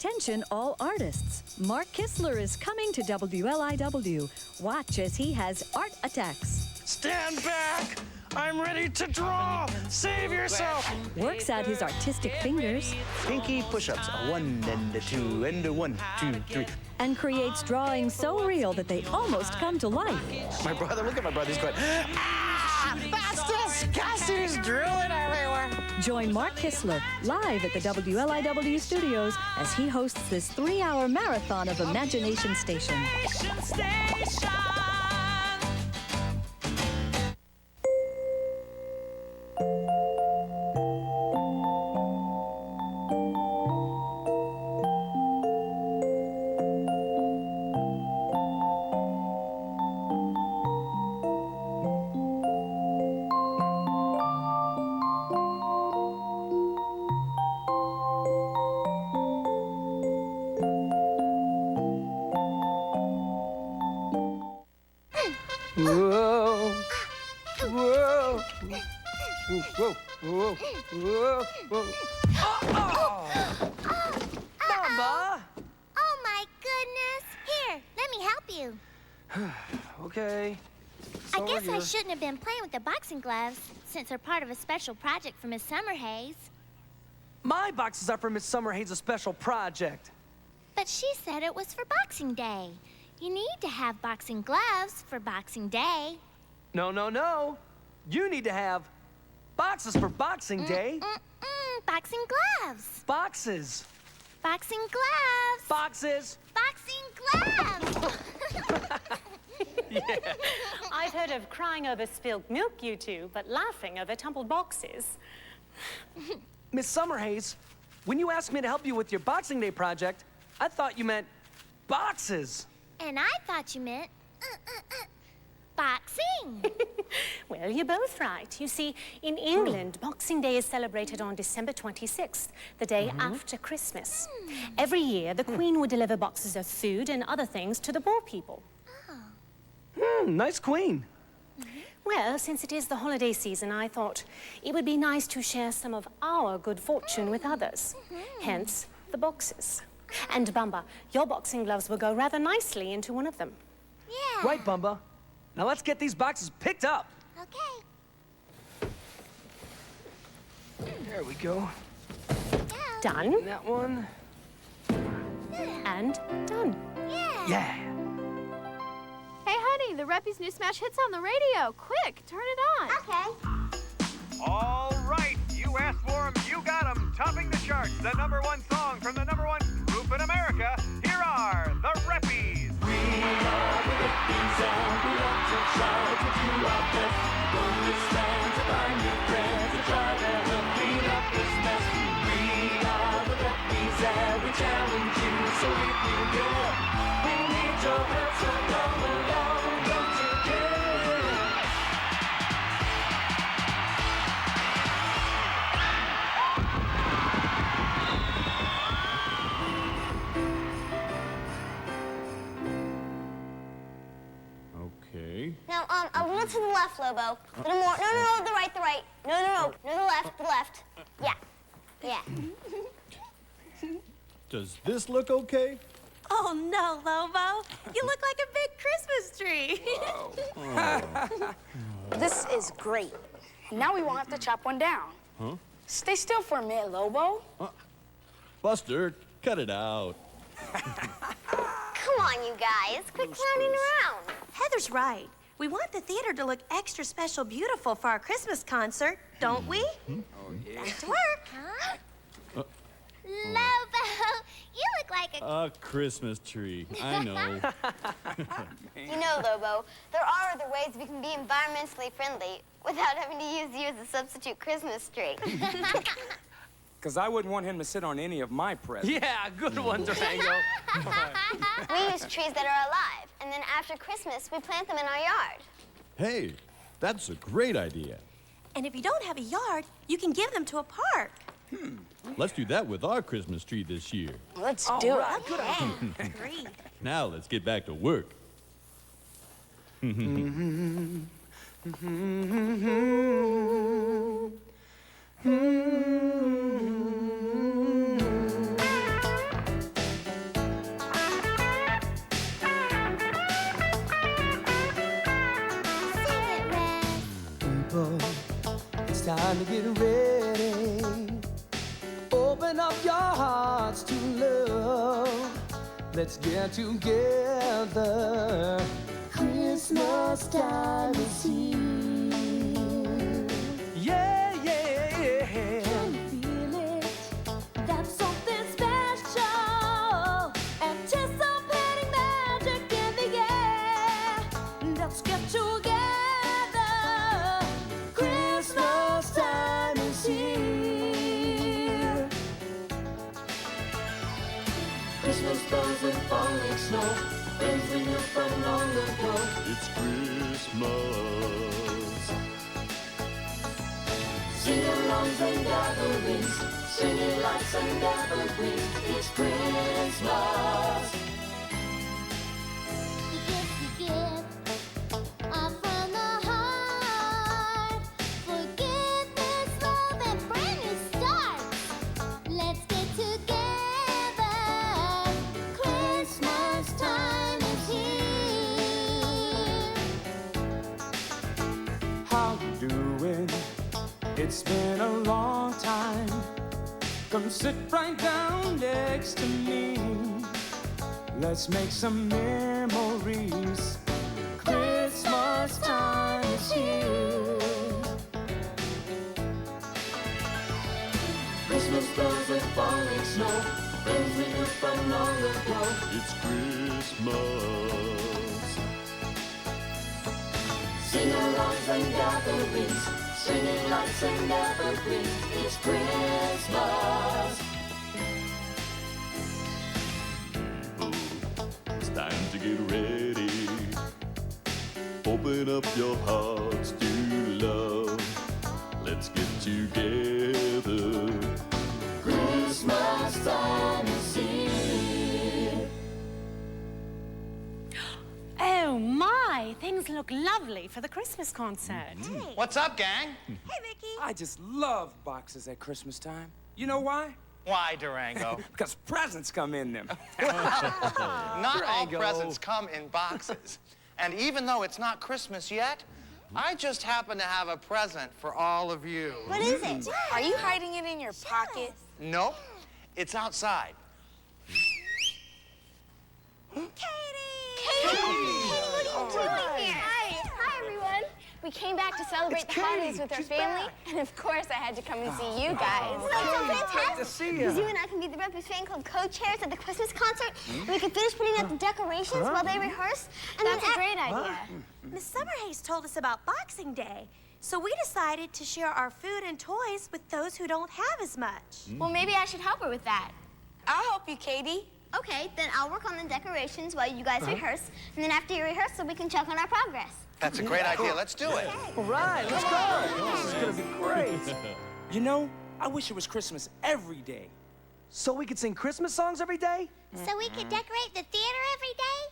Attention all artists. Mark Kistler is coming to WLIW. Watch as he has art attacks. Stand back! I'm ready to draw! Save yourself! Works out his artistic fingers. Pinky push-ups, a 1 and a 2 and a 1, 2, 3. And creates drawings so real that they almost come to life. My brother, look at my brother, he's going, ah! That's disgusting! He's drooling everywhere! Join Mark Kistler live at the WLIW studios as he hosts this 3-hour marathon of Imagination Station. Whoa. Whoa. Whoa. Whoa. Whoa. Whoa. Mama! Oh my goodness! me help you. Okay. I guess I shouldn't have been playing with the boxing gloves, since they're part of a special project for Miss Summerhays. My boxes are for Miss Summerhays' special project. But she said it was for Boxing Day. You need to have boxing gloves for Boxing Day. No, no, no. You need to have boxes for Boxing Day. Boxing gloves. Boxes. Boxing gloves. Boxes. Boxing gloves. I've heard of crying over spilled milk, you two, but laughing over tumbled boxes. Miss Summerhays, when you asked me to help you with your Boxing Day project, I thought you meant boxes. And I thought you meant boxing. Well, you're both right. You see, in England, Boxing Day is celebrated on December 26th, the day after Christmas. Every year, the Queen would deliver boxes of food and other things to the poor people. Nice Queen. Well, since it is the holiday season, I thought it would be nice to share some of our good fortune with others. Hence, the boxes. And Bumba, your boxing gloves will go rather nicely into one of them. Yeah. Right, Bumba. Now let's get these boxes picked up. Okay. There we go. Done. That one. And done. Yeah. Hey, honey, the Reppies' new smash hits on the radio. Quick, turn it on. Okay. All right, you asked for 'em, you got 'em. Topping the charts, the #1 song from the #1 group in America. Here are the Reppies. We are the Reppies and we love to shout to do our best. Bonus fans to find new friends to try to help clean up this mess. We are the Reppies and we challenge you, so if you get up, we need your help, so come along, don't you dare. Okay. Now, a little to the left, Lobo. A little more. No, the right. No, the left. Yeah. Does this look okay? Oh, no, Lobo. You look like a big Christmas tree. This is great. Now we won't have to chop one down. Huh? Stay still for a minute, Lobo. Buster, cut it out. Come on, you guys. Quit clowning around. Heather's right. We want the theater to look extra special beautiful for our Christmas concert, don't we? Back to work. Lobo, you look like A Christmas tree. I know. You know, Lobo, there are other ways we can be environmentally friendly without having to use you as a substitute Christmas tree. Because I wouldn't want him to sit on any of my presents. Yeah, good one, Durango. We use trees that are alive, and then after Christmas, we plant them in our yard. Hey, that's a great idea. And if you don't have a yard, you can give them to a park. Let's do that with our Christmas tree this year. Let's do it. Good idea. Great. Now let's get back to work. People, it's time to get ready. Open up your hearts to love. Let's get together. Christmas time is here. Yeah, yeah, yeah. Can you feel it? That's something special. Anticipating magic in the air. Let's get together. Christmas time is here. Christmas bells and falling snow. Things we knew from long ago. It's Christmas. Sing-alongs and gatherings, singing lights and evergreens. It's Christmas. the gifts you give are from the heart. Forgiveness, love, and brand new starts. Let's get together. Christmas time is here. It's been a long time. Come sit right down next to me. Let's make some memories. Christmas time is here. Christmas bells and falling snow, things we knew from long ago. It's Christmas. Sing-alongs and gatherings, singing lights and evergreens. It's Christmas. It's time to get ready. Open up your hearts to love. Let's get together. Christmas time is here. Oh my, things look lovely for the Christmas concert. What's up, gang? Hey, Mickey. I just love boxes at Christmas time. You know why? Why, Durango? Because presents come in them. Not all Durango. presents come in boxes. And even though it's not Christmas yet, I just happen to have a present for all of you. What is it? Are you hiding it in your pocket? Nope, it's outside. Katie, what are you doing here? Hi, everyone. We came back to celebrate the holidays with our family, and of course I had to come and see you guys. That's so fantastic. to see Because you and I can be the Reppies fan club co-chairs at the Christmas concert, and we can finish putting up the decorations while they rehearse. And That's then a great idea. Miss Summerhays told us about Boxing Day, so we decided to share our food and toys with those who don't have as much. Well, maybe I should help her with that. I'll help you, Katie. Okay, then I'll work on the decorations while you guys rehearse, and then after your rehearsal, we can check on our progress. That's a great idea. Let's do it. All right, let's go. This is gonna be great. You know, I wish it was Christmas every day. So we could sing Christmas songs every day? So we could decorate the theater every day?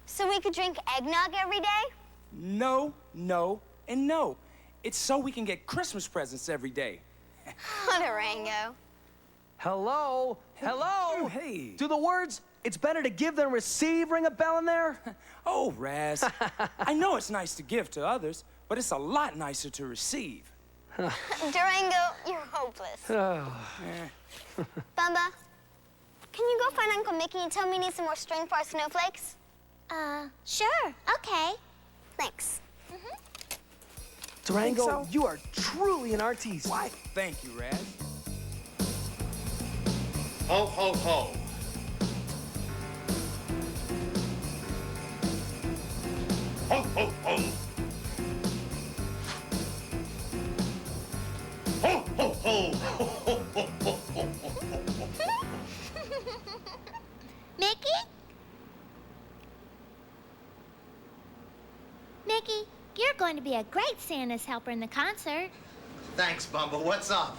So we could drink eggnog every day? No, no, and no. It's so we can get Christmas presents every day. What a Rango. Hello? Hello? Hey. Do the words, "it's better to give than receive," ring a bell in there? Oh, Raz. I know it's nice to give to others, but it's a lot nicer to receive. Durango, you're hopeless. Bumba, can you go find Uncle Mickey and tell me he needs some more string for our snowflakes? Sure, okay. Thanks. Durango, so? you are truly an artiste. Why, thank you, Raz. Ho, ho, ho. Ho, ho, ho. Ho, ho, ho. Ho, ho, ho, ho, ho. Mickey? Mickey, you're going to be a great Santa's helper in the concert. Thanks, Bumble. What's up?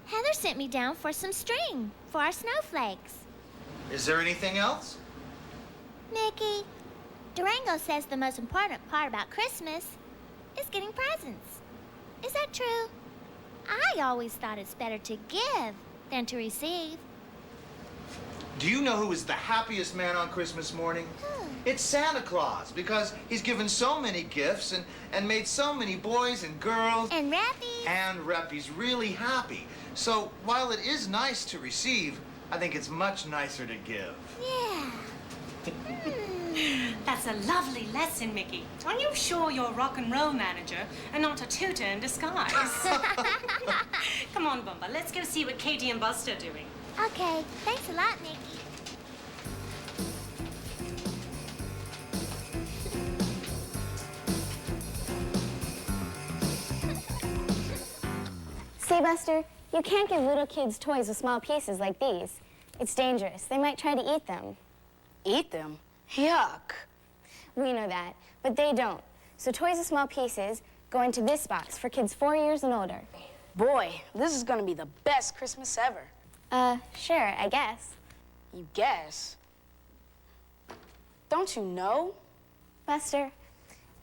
Heather sent me down for some string for our snowflakes. Is there anything else? Mickey, Durango says the most important part about Christmas is getting presents. Is that true? I always thought it's better to give than to receive. Do you know who is the happiest man on Christmas morning? It's Santa Claus, because he's given so many gifts and made so many boys and girls And Reppies really happy. So while it is nice to receive, I think it's much nicer to give. Yeah. That's a lovely lesson, Mickey. Are you sure you're a rock and roll manager and not a tutor in disguise? Come on, Bumba, let's go see what Katie and Buster are doing. Okay, thanks a lot, Mickey. See, Buster, you can't give little kids toys with small pieces like these. It's dangerous. They might try to eat them. Eat them? Yuck. We know that, but they don't. So toys with small pieces go into this box for kids 4 years and older. Boy, this is gonna be the best Christmas ever. Sure, I guess. You guess? Don't you know? Buster,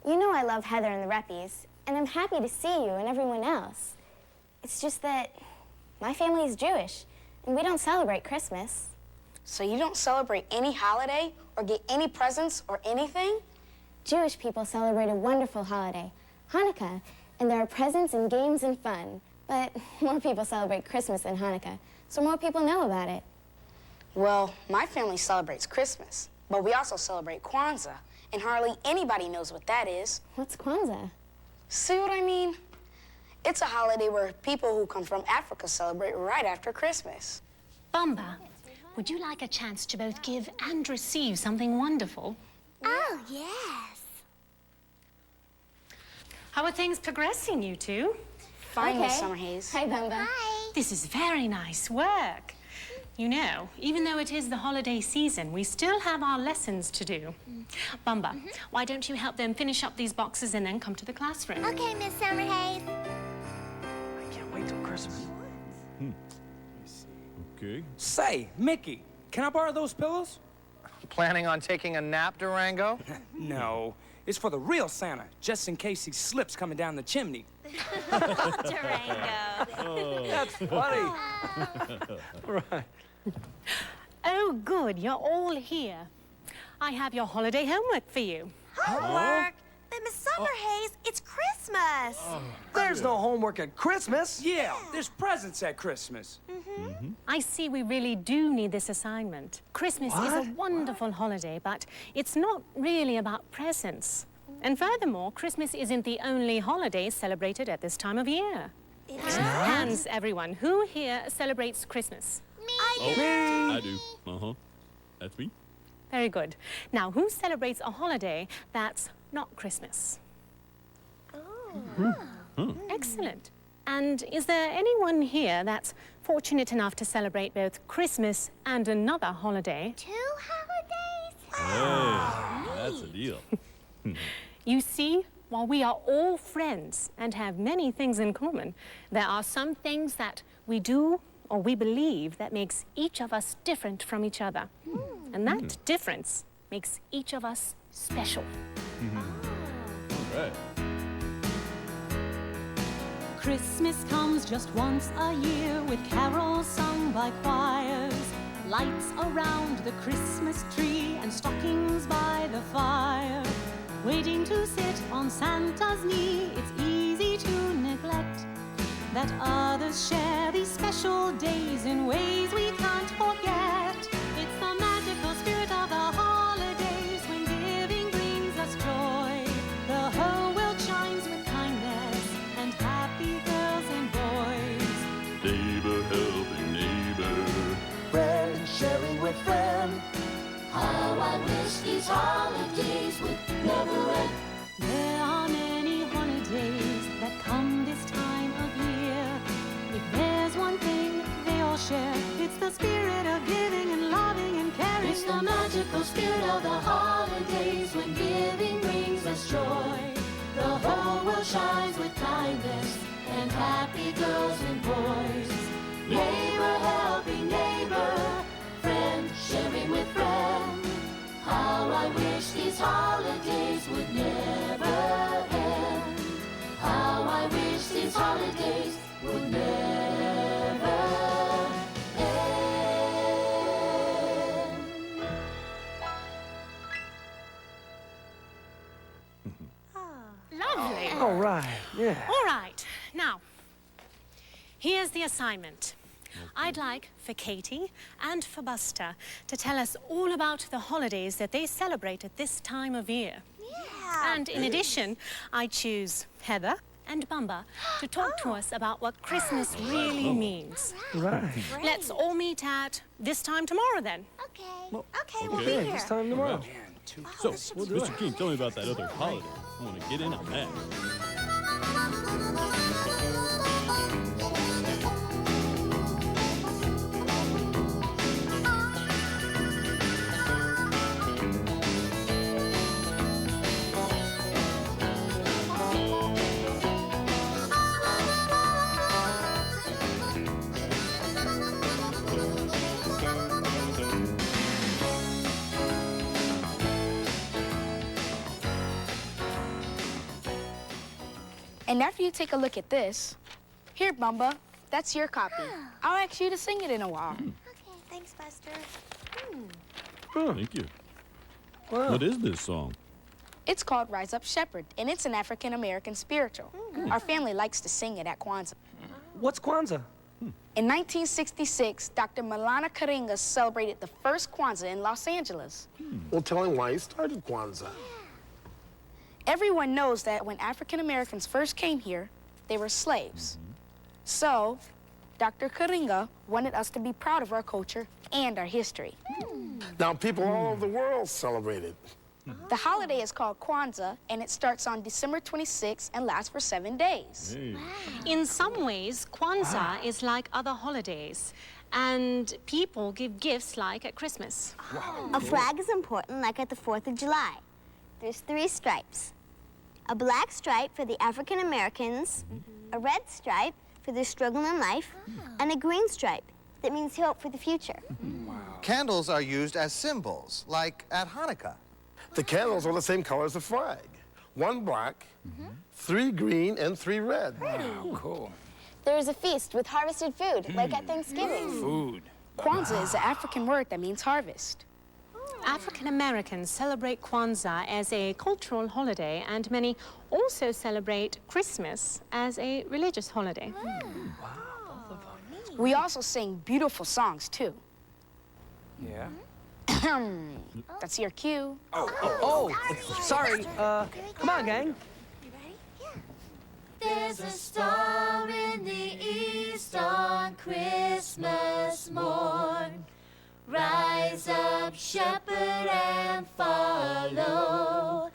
you know I love Heather and the Reppies, and I'm happy to see you and everyone else. It's just that my family is Jewish, and we don't celebrate Christmas. So you don't celebrate any holiday or get any presents or anything? Jewish people celebrate a wonderful holiday, Hanukkah, and there are presents and games and fun. But more people celebrate Christmas than Hanukkah, so more people know about it. Well, my family celebrates Christmas, but we also celebrate Kwanzaa, and hardly anybody knows what that is. What's Kwanzaa? See what I mean? It's a holiday where people who come from Africa celebrate right after Christmas. Bumba, would you like a chance to both give and receive something wonderful? Oh, yes. How are things progressing, you two? Fine, Miss Summerhays. Hi, Bumba. Hi. This is very nice work. You know, even though it is the holiday season, we still have our lessons to do. Bumba, why don't you help them finish up these boxes and then come to the classroom? Okay, Miss Summerhays. I can't wait till Christmas. Okay. Say, Mickey, can I borrow those pillows? Planning on taking a nap, Durango? No, it's for the real Santa, just in case he slips coming down the chimney. Durango. That's funny. Right. Oh, good, you're all here. I have your holiday homework for you. Homework? But Miss Summerhays, it's Christmas. There's no homework at Christmas. Yeah, there's presents at Christmas. I see we really do need this assignment. Christmas is a wonderful holiday, but it's not really about presents. And furthermore, Christmas isn't the only holiday celebrated at this time of year. Hands, everyone. Who here celebrates Christmas? I do. Uh-huh. That's me. Very good. Now, who celebrates a holiday that's not Christmas? Excellent. And is there anyone here that's fortunate enough to celebrate both Christmas and another holiday? 2 holidays? Hey, that's a deal. You see, while we are all friends and have many things in common, there are some things that we do or we believe that makes each of us different from each other. And that difference makes each of us special. All right. Christmas comes just once a year with carols sung by choirs, lights around the Christmas tree and stockings by the fire. Waiting to sit on Santa's knee, it's easy to neglect that others share these special days in ways we can't forget. It's the magical spirit of the holidays when giving brings us joy. The whole world shines with kindness and happy girls and boys. Neighbor helping neighbor. Friend sharing with friend. How I wish these holidays would never end. There are many holidays that come this time of year. If there's one thing they all share, it's the spirit of giving and loving and caring. It's the magical spirit of the holidays when giving brings us joy. The whole world shines with kindness and happy girls and boys. Neighbor helping neighbor, friend sharing with friend. How I wish these holidays would never end. How I wish these holidays would never end. Lovely. All right, yeah. All right. Now, here's the assignment. I'd like for Katie and for Buster to tell us all about the holidays that they celebrate at this time of year. Yeah. And in addition, I choose Heather and Bumba to talk to us about what Christmas really means. Right. Let's all meet at this time tomorrow then. Okay. Okay, we'll be Okay. here. This time tomorrow. So, Mr. King, tell me about that other holiday. I want to get in on that. And after you take a look at this, here, Bumba, that's your copy. I'll ask you to sing it in a while. Okay, thanks, Buster. Thank you. What is this song? It's called Rise Up Shepherd, and it's an African-American spiritual. Our family likes to sing it at Kwanzaa. What's Kwanzaa? In 1966, Dr. Malana Karinga celebrated the first Kwanzaa in Los Angeles. Well, tell him why he started Kwanzaa. Everyone knows that when African Americans first came here, they were slaves. So, Dr. Karinga wanted us to be proud of our culture and our history. Now, people all over the world celebrate it. The holiday is called Kwanzaa, and it starts on December 26th and lasts for 7 days. In some ways, Kwanzaa is like other holidays, and people give gifts like at Christmas. A flag is important, like at the 4th of July. There's 3 stripes. A black stripe for the African Americans, a red stripe for their struggle in life, and a green stripe that means hope for the future. Candles are used as symbols, like at Hanukkah. The candles are the same color as the flag. 1 black, 3 green, and 3 red. Wow, cool. There is a feast with harvested food, like at Thanksgiving. Food. Kwanzaa is an African word that means harvest. African Americans celebrate Kwanzaa as a cultural holiday, and many also celebrate Christmas as a religious holiday. We also sing beautiful songs, too. Yeah. That's your cue. Oh, sorry. Come on, gang. There's a star in the east on Christmas morn. Rise up, shepherd, and follow.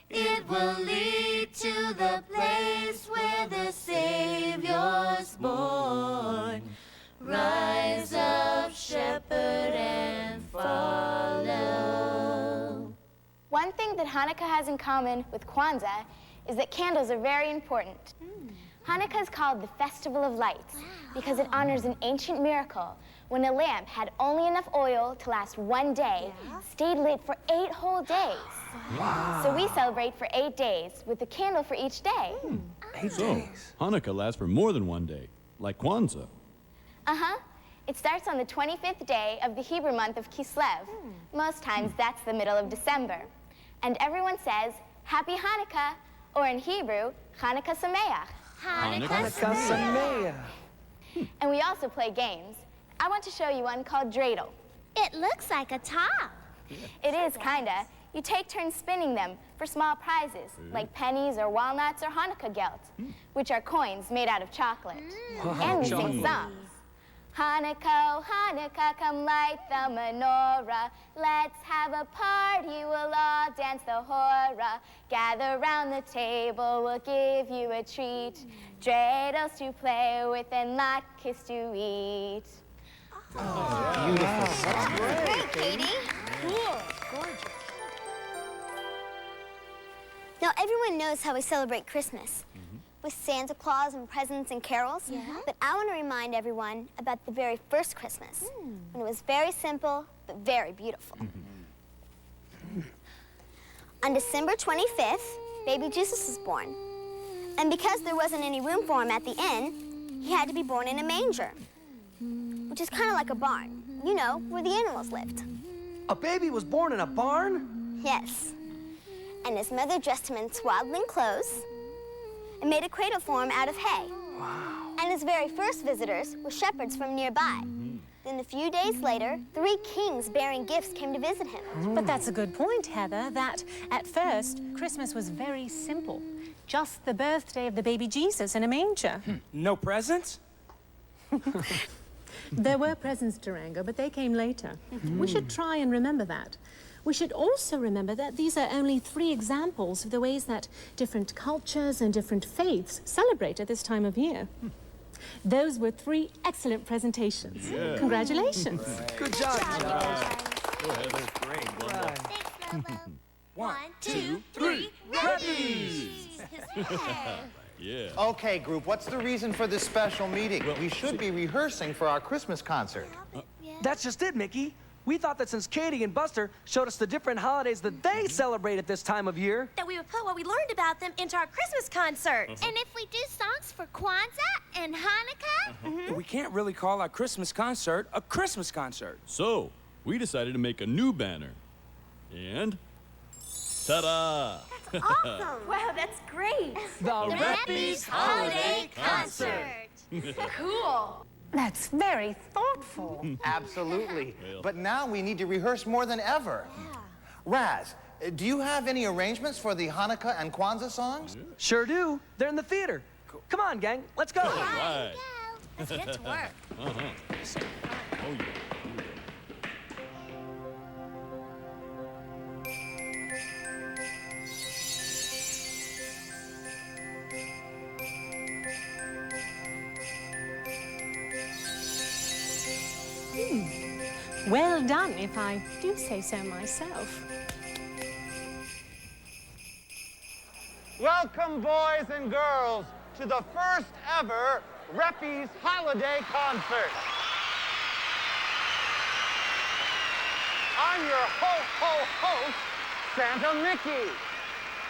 It will lead to the place where the Savior's born. Rise up, shepherd, and follow. One thing that Hanukkah has in common with Kwanzaa is that candles are very important. Hanukkah is called the Festival of Lights because it honors an ancient miracle when a lamp had only enough oil to last 1 day, stayed lit for 8 whole days. So we celebrate for 8 days with a candle for each day. 8 days. Hanukkah lasts for more than 1 day, like Kwanzaa. It starts on the 25th day of the Hebrew month of Kislev. Most times that's the middle of December. And everyone says, Happy Hanukkah, or in Hebrew, Hanukkah Sameach. Hanukkah Sameach. And we also play games. I want to show you one called Dreidel. It looks like a top. It is, kinda. You take turns spinning them for small prizes, like pennies or walnuts or Hanukkah gelt, which are coins made out of chocolate. And we sing songs. Hanukkah, Hanukkah, come light the menorah. Let's have a party, we'll all dance the hora. Gather round the table, we'll give you a treat. Dreidels to play with and latkes to eat. Beautiful song. Great, Katie. Cool. Gorgeous. Now, everyone knows how we celebrate Christmas. With Santa Claus and presents and carols. But I want to remind everyone about the very first Christmas, when it was very simple, but very beautiful. On December 25th, baby Jesus was born. And because there wasn't any room for him at the inn, he had to be born in a manger, which is kind of like a barn, you know, where the animals lived. A baby was born in a barn? Yes. And his mother dressed him in swaddling clothes and made a cradle for him out of hay. Wow. And his very first visitors were shepherds from nearby. Then a few days later, 3 kings bearing gifts came to visit him. But that's a good point, Heather, that at first, Christmas was very simple. Just the birthday of the baby Jesus in a manger. No presents? There were presents, Durango, but they came later. We should try and remember that. We should also remember that these are only 3 examples of the ways that different cultures and different faiths celebrate at this time of year. Those were 3 excellent presentations. Yeah. Congratulations. Good job. Go ahead, that's great. Thanks, Lobo. 1, 2, 3, Reppies! Yeah. Okay, group, what's the reason for this special meeting? We should be rehearsing for our Christmas concert. That's just it, Mickey. We thought that since Katie and Buster showed us the different holidays that they celebrate at this time of year, that we would put what we learned about them into our Christmas concert. And if we do songs for Kwanzaa and Hanukkah? We can't really call our Christmas concert a Christmas concert. So, we decided to make a new banner. And ta-da! Awesome! Wow, that's great. the Reppies Holiday Concert. Cool. That's very thoughtful. Absolutely. But now we need to rehearse more than ever. Raz, do you have any arrangements for the Hanukkah and Kwanzaa songs? Sure do. They're in the theater. Come on, gang. Let's go. All right. Let's get to work. Oh, yeah. Well done, if I do say so myself. Welcome, boys and girls, to the first ever Reppies Holiday Concert. I'm your ho-ho-host, Santa Mickey.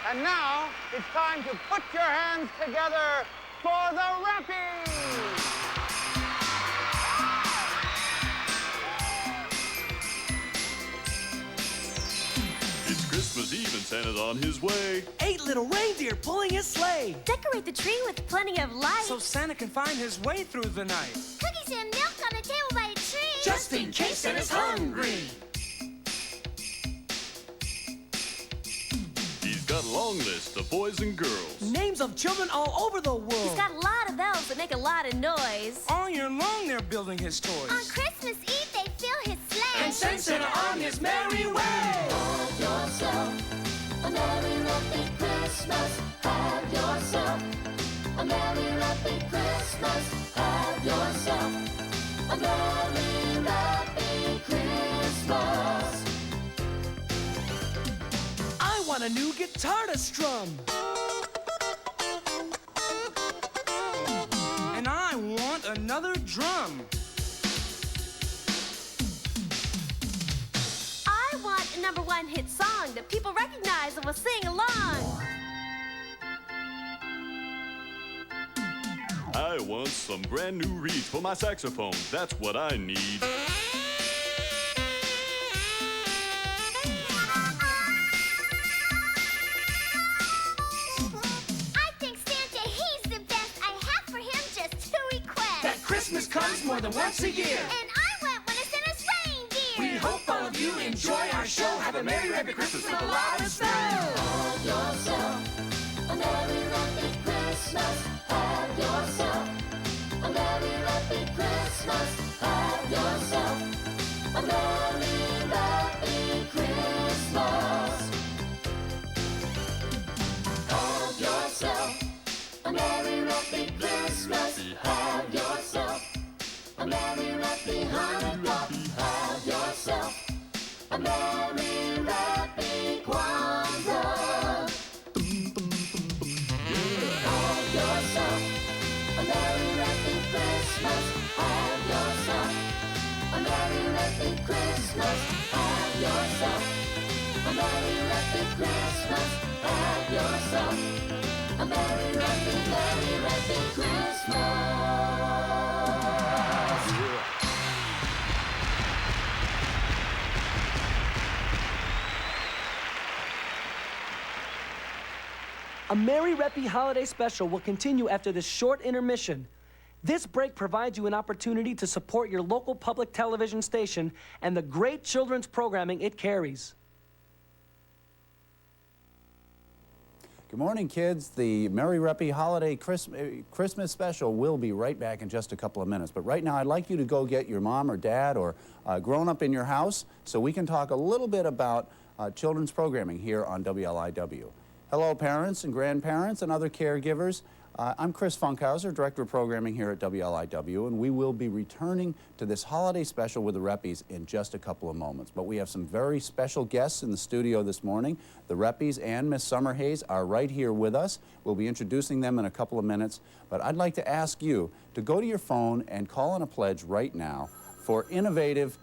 And now it's time to put your hands together for the Reppies. Christmas Eve and Santa's on his way. 8 little reindeer pulling his sleigh. Decorate the tree with plenty of light. So Santa can find his way through the night. Cookies and milk on the table by the tree. Just in case Santa's hungry. He's got a long list of boys and girls. Names of children all over the world. He's got a lot of elves that make a lot of noise. All year long they're building his toys. On Christmas Eve they fill his sleigh. And send Santa on his merry way. Have yourself a merry, happy Christmas. Have yourself a merry, happy Christmas. Have yourself a merry, happy Christmas. I want a new guitar to strum. And I want another drum. I want a #1 hit song that people recognize and will sing along. I want some brand new reeds for my saxophone. That's what I need. Christmas comes more than once a year. And I want one of Santa's reindeer. We hope all of you enjoy our show. Have a merry, happy Christmas with a lot of snow. Have yourself a merry, happy Christmas. Have yourself a merry, happy Christmas. Have yourself a merry, happy Christmas. Have yourself a merry, happy Christmas. Have yourself a merry, happy Hanukkah. Have yourself a merry, happy Kwanzaa. Have yourself a merry, happy Christmas. Have yourself a merry, happy Christmas. Have yourself a merry, happy Christmas. Have yourself a merry, happy Christmas. A Merry Reppy Holiday Special will continue after this short intermission. This break provides you an opportunity to support your local public television station and the great children's programming it carries. Good morning, kids. The Merry Reppy Holiday Christmas Special will be right back in just a couple of minutes. But right now, I'd like you to go get your mom or dad or grown-up in your house so we can talk a little bit about children's programming here on WLIW. Hello, parents and grandparents and other caregivers. I'm Chris Funkhauser, Director of Programming here at WLIW, and we will be returning to this holiday special with the Reppies in just a couple of moments. But we have some very special guests in the studio this morning. The Reppies and Miss Summerhays are right here with us. We'll be introducing them in a couple of minutes. But I'd like to ask you to go to your phone and call in a pledge right now for innovative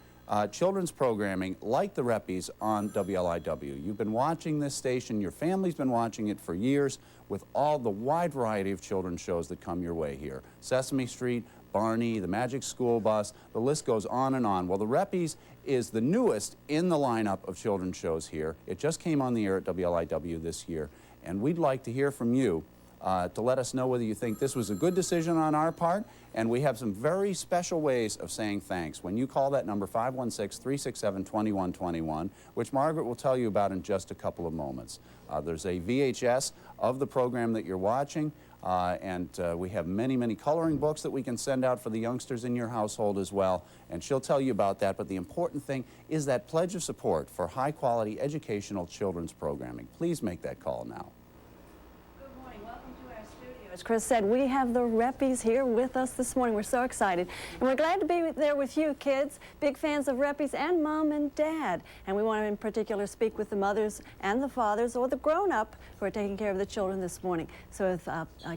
children's programming like the Reppies on WLIW. You've been watching this station, your family's been watching it for years with all the wide variety of children's shows that come your way here. Sesame Street, Barney, The Magic School Bus, the list goes on and on. Well, the Reppies is the newest in the lineup of children's shows here. It just came on the air at WLIW this year, and we'd like to hear from you to let us know whether you think this was a good decision on our part. And we have some very special ways of saying thanks. When you call that number 516-367-2121, which Margaret will tell you about in just a couple of moments. There's a VHS of the program that you're watching. And we have many, many coloring books that we can send out for the youngsters in your household as well. And she'll tell you about that. But the important thing is that pledge of support for high-quality educational children's programming. Please make that call now. As Chris said, we have the Reppies here with us this morning. We're so excited. And we're glad to be there with you, kids. Big fans of Reppies and Mom and Dad. And we want to in particular speak with the mothers and the fathers or the grown-up who are taking care of the children this morning. So if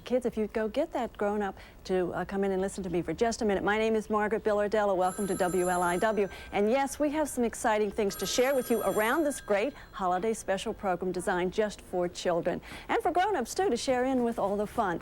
kids, if you go get that grown-up to come in and listen to me for just a minute. My name is Margaret Billardella. Welcome to WLIW. And yes, we have some exciting things to share with you around this great holiday special program designed just for children. And for grown-ups, too, to share in with all the fun.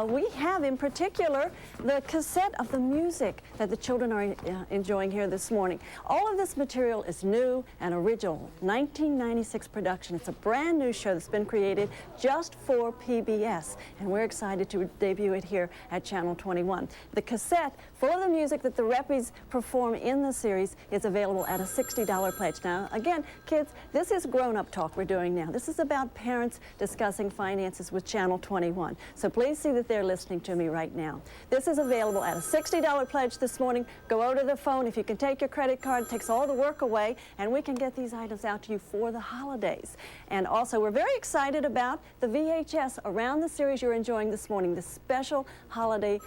We have, in particular, the cassette of the music that the children are enjoying here this morning. All of this material is new and original, 1996 production. It's a brand new show that's been created just for PBS, and we're excited to debut it here at Channel 21. The cassette for the music that the Reppies perform in the series is available at a $60 pledge. Now, again, kids, this is grown-up talk we're doing now. This is about parents discussing finances with Channel 21. So please see that they're listening to me right now. This is available at a $60 pledge this morning. Go over to the phone. If you can take your credit card, it takes all the work away, and we can get these items out to you for the holidays. And also, we're very excited about the VHS around the series you're enjoying this morning, the special holiday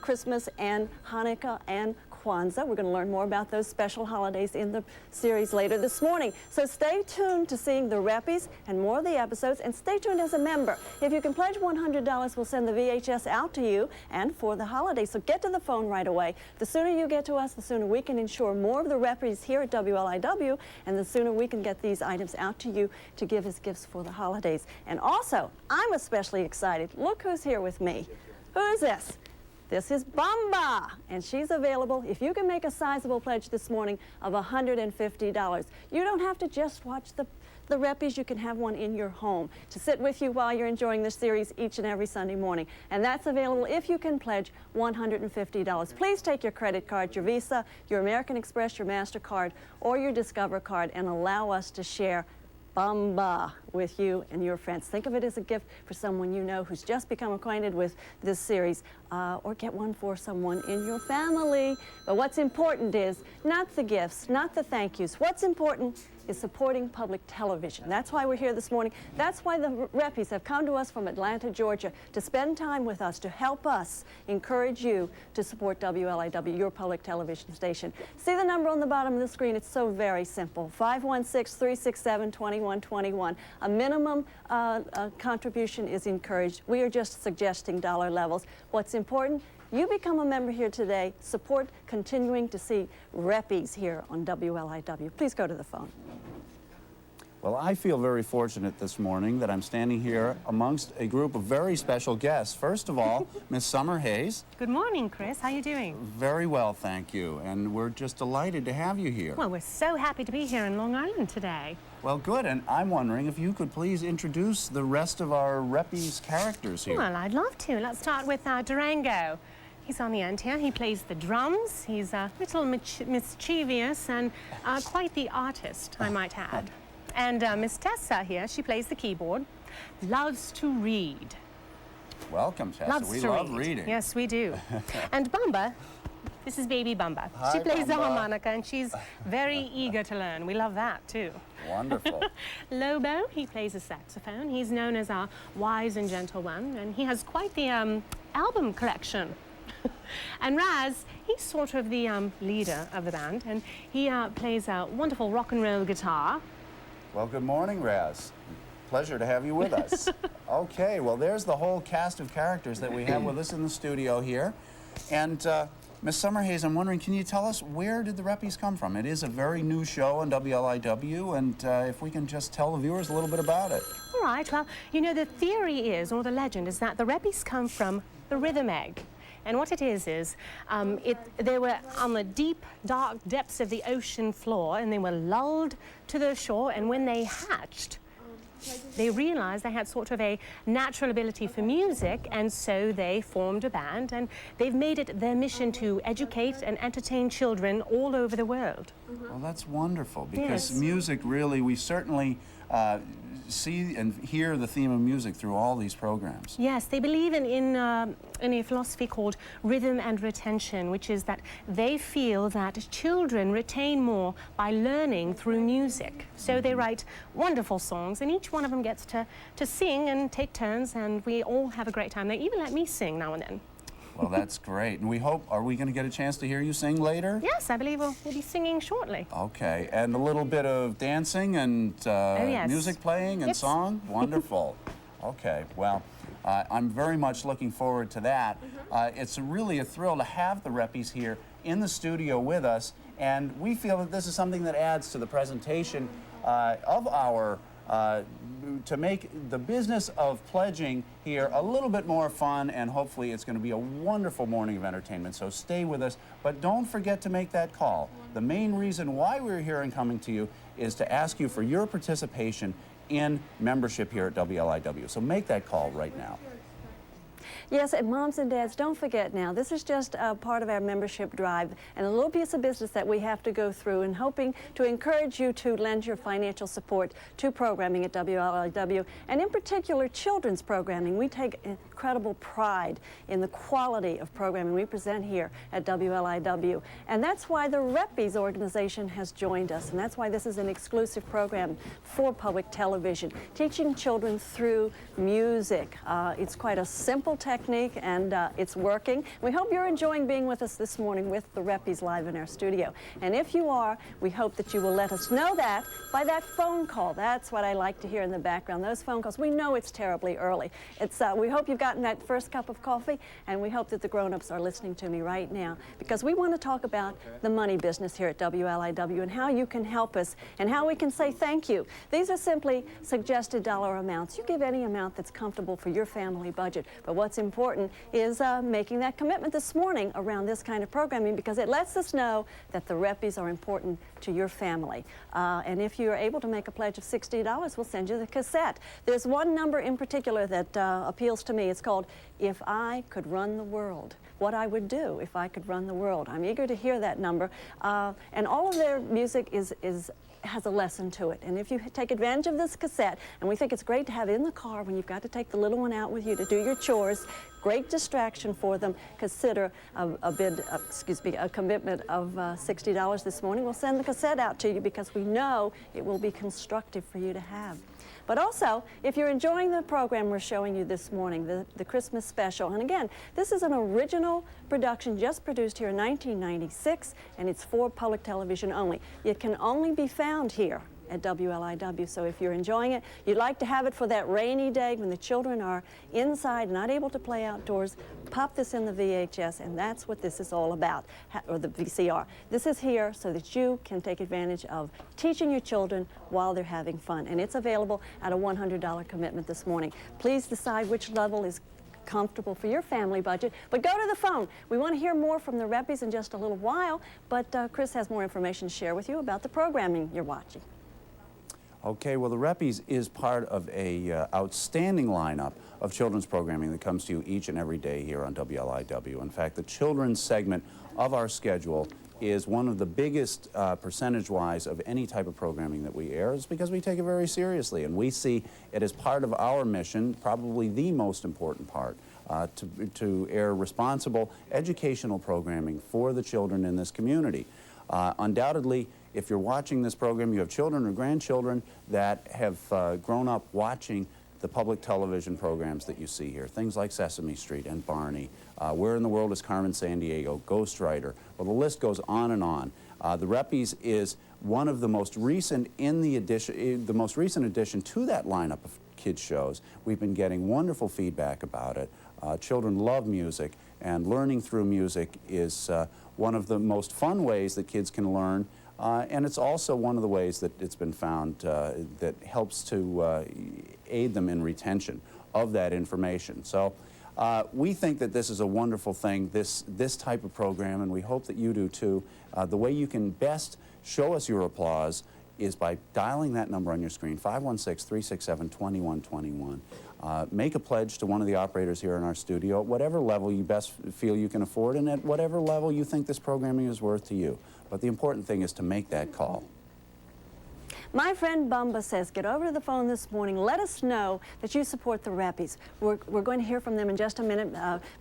Christmas and Hanukkah and Kwanzaa. We're going to learn more about those special holidays in the series later this morning. So stay tuned to seeing the Reppies and more of the episodes, and stay tuned as a member. If you can pledge $100, we'll send the VHS out to you and for the holidays. So get to the phone right away. The sooner you get to us, the sooner we can ensure more of the Reppies here at WLIW, and the sooner we can get these items out to you to give as gifts for the holidays. And also, I'm especially excited. Look who's here with me. Who is this? This is Bamba, and she's available if you can make a sizable pledge this morning of $150. You don't have to just watch the Reppies. You can have one in your home to sit with you while you're enjoying this series each and every Sunday morning. And that's available if you can pledge $150. Please take your credit card, your Visa, your American Express, your MasterCard, or your Discover card, and allow us to share Bamba with you and your friends. Think of it as a gift for someone you know who's just become acquainted with this series, or get one for someone in your family. But what's important is not the gifts, not the thank yous. What's important is supporting public television. That's why we're here this morning. That's why the Reppies have come to us from Atlanta, Georgia, to spend time with us, to help us encourage you to support WLIW, your public television station. See the number on the bottom of the screen. It's so very simple, 516-367-2121. A minimum contribution is encouraged. We are just suggesting dollar levels. What's important? You become a member here today. Support continuing to see Reppies here on WLIW. Please go to the phone. Well, I feel very fortunate this morning that I'm standing here amongst a group of very special guests. First of all, Miss Summer Hayes. Good morning, Chris. How are you doing? Very well, thank you. And we're just delighted to have you here. Well, we're so happy to be here in Long Island today. Well, good. And I'm wondering if you could please introduce the rest of our Reppies characters here. Well, I'd love to. Let's start with Durango. He's on the end here. He plays the drums. He's a little mischievous and quite the artist, I might add. And Miss Tessa here, she plays the keyboard, loves to read. Welcome, Tessa. We love reading. Yes, we do. And Bamba, this is baby Bamba. Hi, she plays the Bamba. harmonica, and she's very eager to learn. We love that, too. Wonderful. Lobo, he plays a saxophone. He's known as our wise and gentle one, and he has quite the album collection. And Raz, he's sort of the leader of the band, and he plays a wonderful rock and roll guitar. Well, good morning, Raz. Pleasure to have you with us. Okay, well, there's the whole cast of characters that we have with us in the studio here. And Miss Summer Hayes, I'm wondering, can you tell us where did the Reppies come from? It is a very new show on WLIW, and if we can just tell the viewers a little bit about it. All right, well, you know, the theory is, or the legend is that the Reppies come from the rhythm egg. And what it is they were on the deep, dark depths of the ocean floor, and they were lulled to the shore, and when they hatched, they realized they had sort of a natural ability for music, and so they formed a band, and they've made it their mission to educate and entertain children all over the world. Well, that's wonderful, because Yes. music really, we certainly see and hear the theme of music through all these programs. Yes, they believe in a philosophy called rhythm and retention, which is that they feel that children retain more by learning through music. So they write wonderful songs, and each one of them gets to sing and take turns, and we all have a great time. They even let me sing now and then. Well, that's great. And we hope, are we going to get a chance to hear you sing later? Yes, I believe we'll be singing shortly. Okay, and a little bit of dancing and yes. music playing and Yes. song? Wonderful. Okay, well, I'm very much looking forward to that. It's really a thrill to have the Reppies here in the studio with us, and we feel that this is something that adds to the presentation of our to make the business of pledging here a little bit more fun, and hopefully it's going to be a wonderful morning of entertainment. So stay with us, but don't forget to make that call. The main reason why we're here and coming to you is to ask you for your participation in membership here at WLIW. So make that call right now. Yes, and moms and dads, don't forget now, this is just a part of our membership drive and a little piece of business that we have to go through, and hoping to encourage you to lend your financial support to programming at WLIW, and in particular children's programming. We take incredible pride in the quality of programming we present here at WLIW, and that's why the Reppies organization has joined us, and that's why this is an exclusive program for public television, teaching children through music. It's quite a simple technique, and it's working. We hope you're enjoying being with us this morning with the Reppies live in our studio. And if you are, we hope that you will let us know that by that phone call. That's what I like to hear in the background, those phone calls. We know it's terribly early. We hope you've gotten that first cup of coffee, and we hope that the grown-ups are listening to me right now, because we want to talk about the money business here at WLIW and how you can help us and how we can say thank you. These are simply suggested dollar amounts. You give any amount that's comfortable for your family budget, but what's important is making that commitment this morning around this kind of programming, because it lets us know that the Reppies are important to your family. And if you're able to make a pledge of $60, we'll send you the cassette. There's one number in particular that appeals to me. It's called If I Could Run the World. What I would do if I could run the world. I'm eager to hear that number. And all of their music has a lesson to it. And if you take advantage of this cassette, and we think it's great to have in the car when you've got to take the little one out with you to do your chores, great distraction for them, consider a commitment of $60 this morning. We'll send the cassette out to you because we know it will be constructive for you to have. But also, if you're enjoying the program we're showing you this morning, the Christmas special, and again, this is an original production just produced here in 1996, and it's for public television only. It can only be found here at WLIW. So if you're enjoying it, you'd like to have it for that rainy day when the children are inside, not able to play outdoors, pop this in the VHS, and that's what this is all about, or the VCR. This is here so that you can take advantage of teaching your children while they're having fun, and it's available at a $100 commitment this morning. Please decide which level is comfortable for your family budget, but go to the phone. We want to hear more from the Reppies in just a little while, but Chris has more information to share with you about the programming you're watching. Okay, well, the Reppies is part of a outstanding lineup of children's programming that comes to you each and every day here on WLIW. In fact, the children's segment of our schedule is one of the biggest percentage-wise of any type of programming that we air. It's because we take it very seriously, and we see it as part of our mission, probably the most important part, to air responsible educational programming for the children in this community. Undoubtedly, if you're watching this program, you have children or grandchildren that have grown up watching the public television programs that you see here, things like Sesame Street and Barney, Where in the World is Carmen Sandiego, Ghost Rider. Well, the list goes on and on. The Reppies is one of the most recent addition to that lineup of kids shows. We've been getting wonderful feedback about it. Children love music, and learning through music is one of the most fun ways that kids can learn. And it's also one of the ways that it's been found that helps to aid them in retention of that information. So we think that this is a wonderful thing, this type of program, and we hope that you do too. The way you can best show us your applause is by dialing that number on your screen, 516-367-2121. Make a pledge to one of the operators here in our studio at whatever level you best feel you can afford and at whatever level you think this programming is worth to you. But the important thing is to make that call. My friend Bumba says, get over to the phone this morning. Let us know that you support the Reppies. We're going to hear from them in just a minute.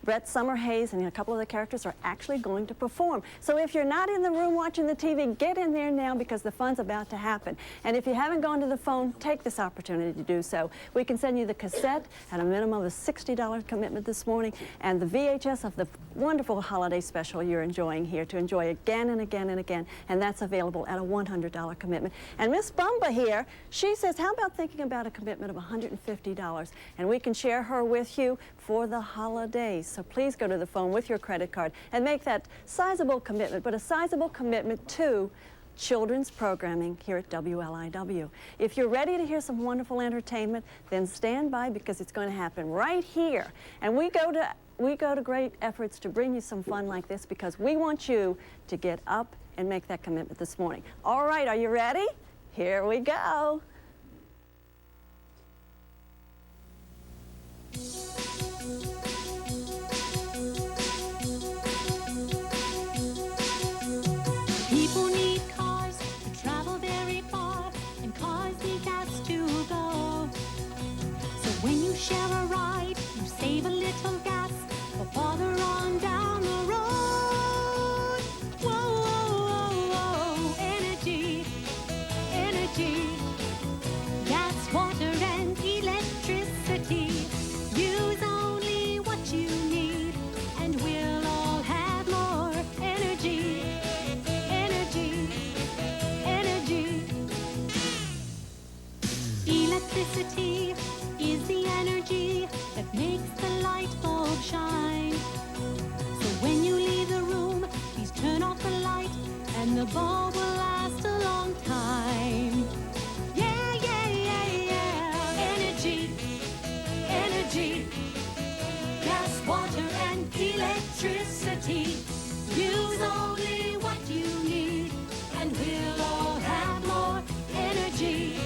Brett Summerhays and a couple of the characters are actually going to perform. So if you're not in the room watching the TV, get in there now because the fun's about to happen. And if you haven't gone to the phone, take this opportunity to do so. We can send you the cassette at a minimum of a $60 commitment this morning and the VHS of the wonderful holiday special you're enjoying here to enjoy again and again and again. And that's available at a $100 commitment. And Miss Bumba here, she says, how about thinking about a commitment of $150? And we can share her with you for the holidays. So please go to the phone with your credit card and make that sizable commitment, but a sizable commitment to children's programming here at WLIW. If you're ready to hear some wonderful entertainment, then stand by because it's going to happen right here. And we go to great efforts to bring you some fun like this because we want you to get up and make that commitment this morning. All right, are you ready? Here we go. People need cars to travel very far, and cars need gas to go. So when you share a ride, you save a little gas or farther on down the road. Whoa, whoa, whoa, whoa, energy. Gas, water, and electricity. Use only what you need, and we'll all have more energy. Electricity is the energy that makes the light bulb shine. So when you leave the room, please turn off the light, and the bulb will last a long time. Yeah, yeah, yeah, yeah. Energy. Gas, water, and electricity. Use only what you need, and we'll all have more energy.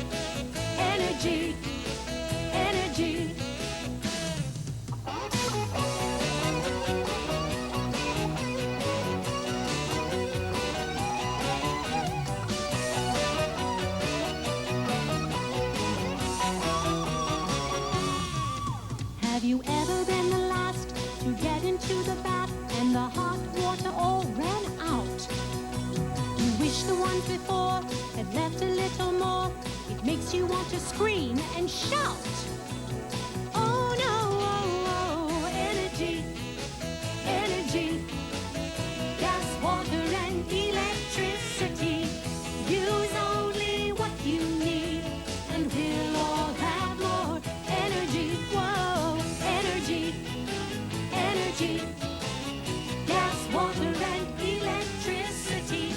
Have you ever been the last to get into the bath and the hot water all ran out? You wish the ones before had left a little more. It makes you want to scream and shout. Oh no, oh, oh, energy. Gas, water, and electricity. Use only what you need, and we'll all have more energy. Whoa, energy. Gas, water, and electricity.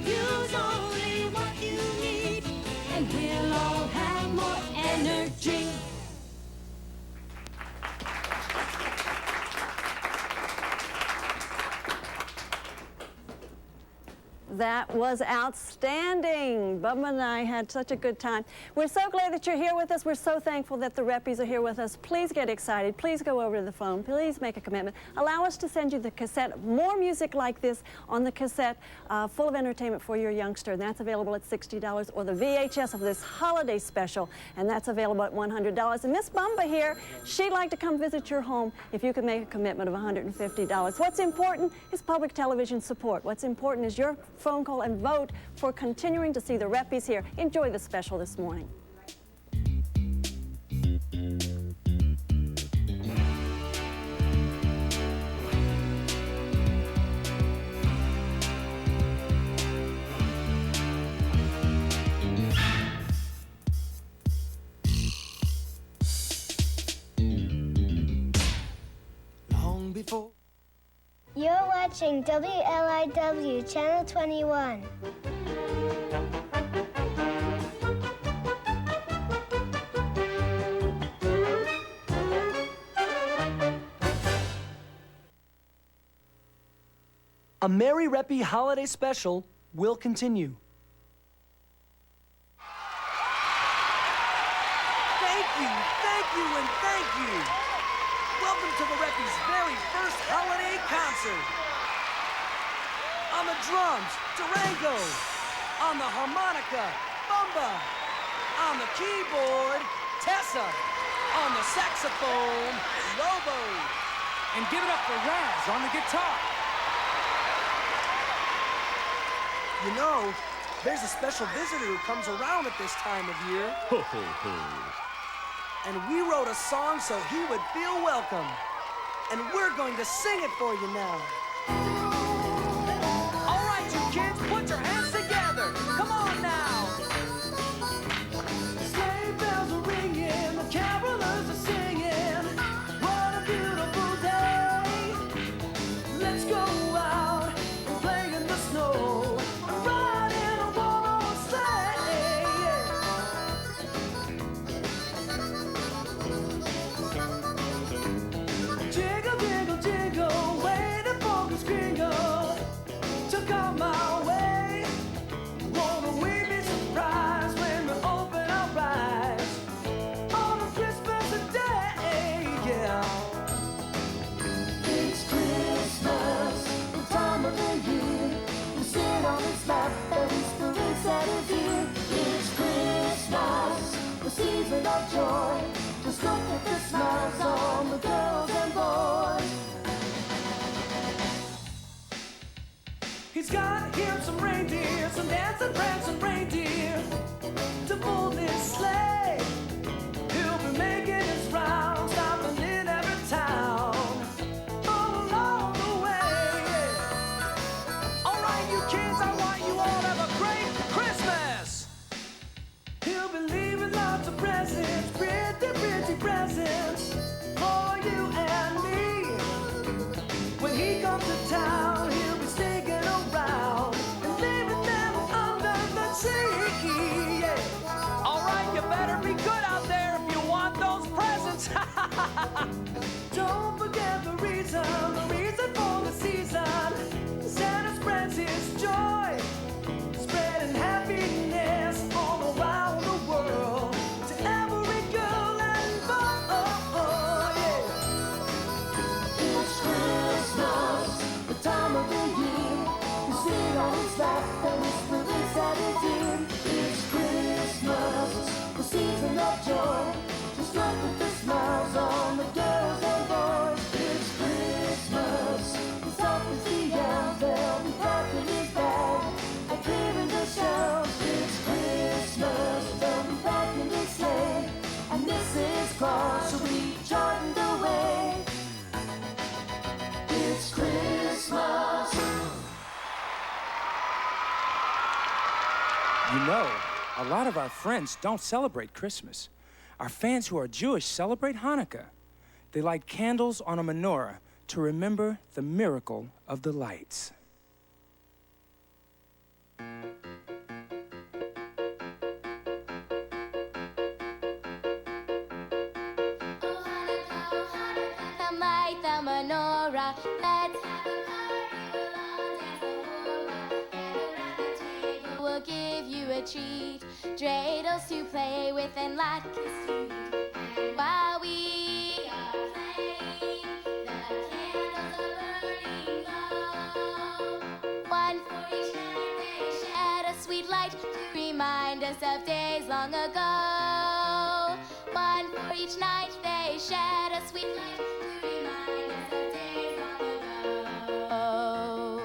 Use only what you need, and we'll all have more energy. That was outstanding. Bubba and I had such a good time. We're so glad that you're here with us. We're so thankful that the Reppies are here with us. Please get excited. Please go over to the phone. Please make a commitment. Allow us to send you the cassette. More music like this on the cassette, full of entertainment for your youngster. And that's available at $60, or the VHS of this holiday special, and that's available at $100. And Miss Bumba here, she'd like to come visit your home if you can make a commitment of $150. What's important is public television support. What's important is your phone call and vote for continuing to see the Reppies here. Enjoy the special this morning. Long before. You're watching WLIW Channel 21. A Merry Reppy holiday special will continue. Thank you, and thank you. Welcome to the Reppies' very first holiday concert. On the drums, Durango. On the harmonica, Bumba. On the keyboard, Tessa. On the saxophone, Lobo. And give it up for Raz on the guitar. You know, there's a special visitor who comes around at this time of year. Ho, ho, ho. And we wrote a song so he would feel welcome. And we're going to sing it for you now. All right, you kids, put your hands together. Come on now. Sleigh bells are ringing, the carolers are singing. What a beautiful day. Let's go out and play in the snow and ride in a one-horse sleigh. Jiggle, jiggle, jiggle, waiting for the gringo to come my way. Won't we be surprised when we open our eyes on a Christmas day? Yeah. It's Christmas, the time of the year. We sit on his lap and whisper inside his ear. It's Christmas, the season of joy. Just look at the smiles on the girls and boys. He's got him some reindeer, some dancing, prancing reindeer to pull this sleigh. He'll be making his rounds, stopping in every town all along the way. All right, you kids, I want you all to have a great Christmas. He'll be leaving lots of presents, pretty, pretty presents for you and me. When he comes to town, he'll be sticking around and leaving them under the tree. Yeah. All right, you better be good out there if you want those presents. Don't forget the reason for the season. Santa spreads his joy, spreading happiness all around the world to every girl and boy. Yeah. It's Christmas, the time of the year. You sit on his lap and whisper inside his ear. It's Christmas, the season of joy. Just look at the smiles on the girls and boys. It's Christmas, it's always the elves. They'll be packing his bag and clearing the shelves. It's Christmas, they'll be packing his sleigh, and Mrs. Claus will be charting the way. It's Christmas. You know, a lot of our friends don't celebrate Christmas. Our fans who are Jewish celebrate Hanukkah. They light candles on a menorah to remember the miracle of the lights. Light the menorah, let's we'll give you a treat, dreidels to play with and latkes to eat. While we are playing, the candles are burning low. One for each night they shed a sweet light to remind us of days long ago. One for each night they shed a sweet light to remind us of days long ago.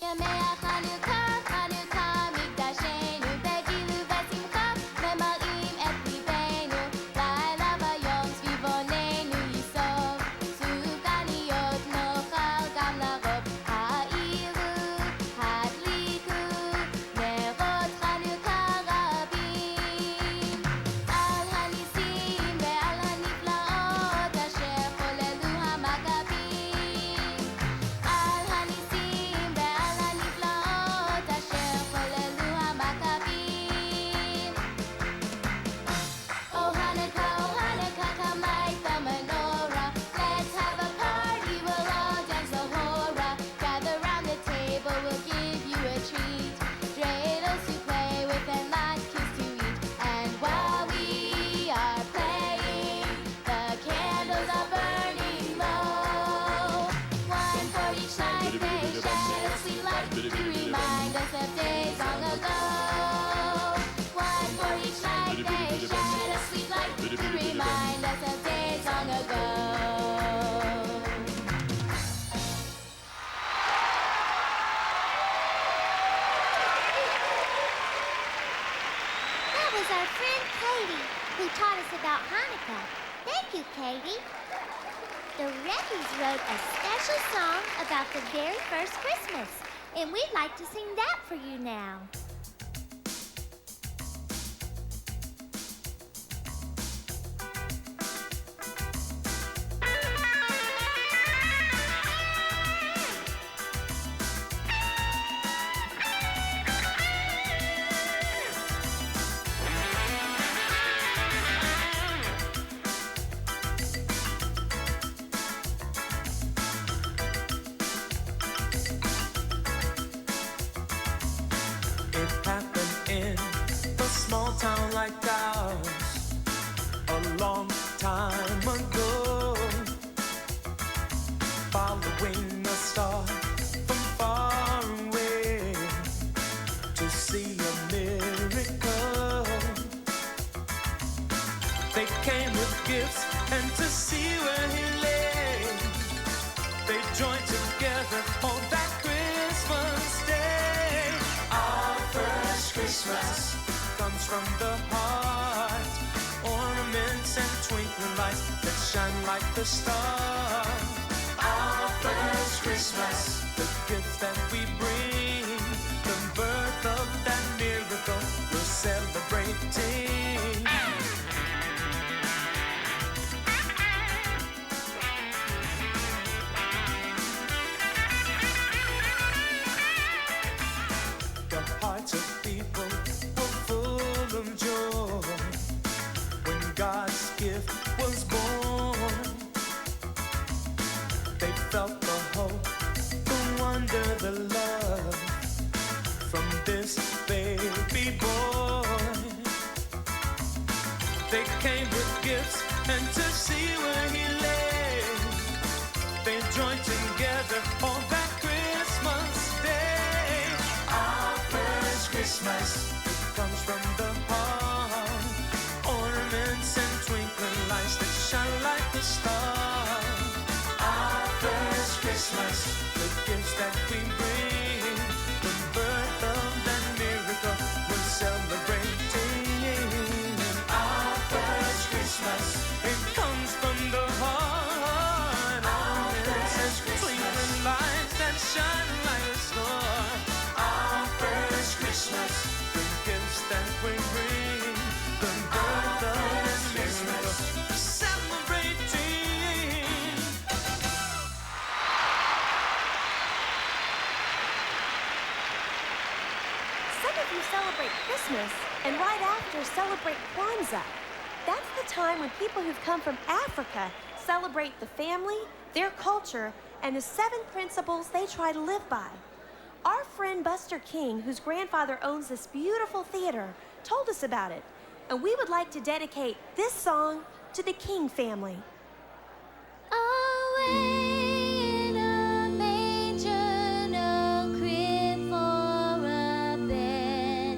Yameach Chanukah, Chanukah, Mikdashenu, Begilu v'simcha, Memalim et libeinu, Laila v'yom svivonenu yisov, Sukaniyot nochal gam larov, Ha'ilu, hadliku, nerot Chanukah rabim, Al hanisim ve'al haniflaot, That was our friend Katie, who taught us about Hanukkah. Thank you, Katie. The Reppies wrote a special song about the very first Christmas, and we'd like to sing that for you now. Town like ours a long time ago, following a star from far away to see a miracle. They came with gifts and to see where he lay, they joined together on that Christmas day. Our first Christmas comes from the heart, ornaments and twinkling lights that shine like the stars. Our first Christmas, the gifts that we bring, the birth of that miracle we're celebrating. The hearts of people of joy when God's gift was born. They felt the hope, the wonder, the love from this baby boy. They came with gifts and to see where he lay, they joined together on that Christmas day. Our first Christmas comes from the heart, ornaments and twinkling lights that shine like the stars. Our first Christmas, the gifts that we bring, the birth of that miracle we're celebrating. Our first Christmas, it comes from the heart, ornaments and twinkling lights that shine like a star. Our first Christmas, that we bring, the birth of this miracle, celebrating. Some of you celebrate Christmas, and right after celebrate Kwanzaa. That's the time when people who've come from Africa celebrate the family, their culture, and the 7 principles they try to live by. Our friend Buster King, whose grandfather owns this beautiful theater, told us about it, and we would like to dedicate this song to the King family. Away in a manger, no crib for a bed,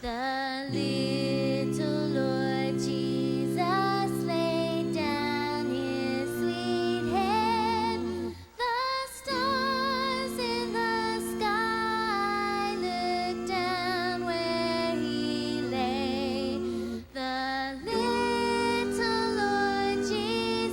the little Lord Jesus laid down his sweet head. The stars in the sky looked down where he lay. The little Lord Jesus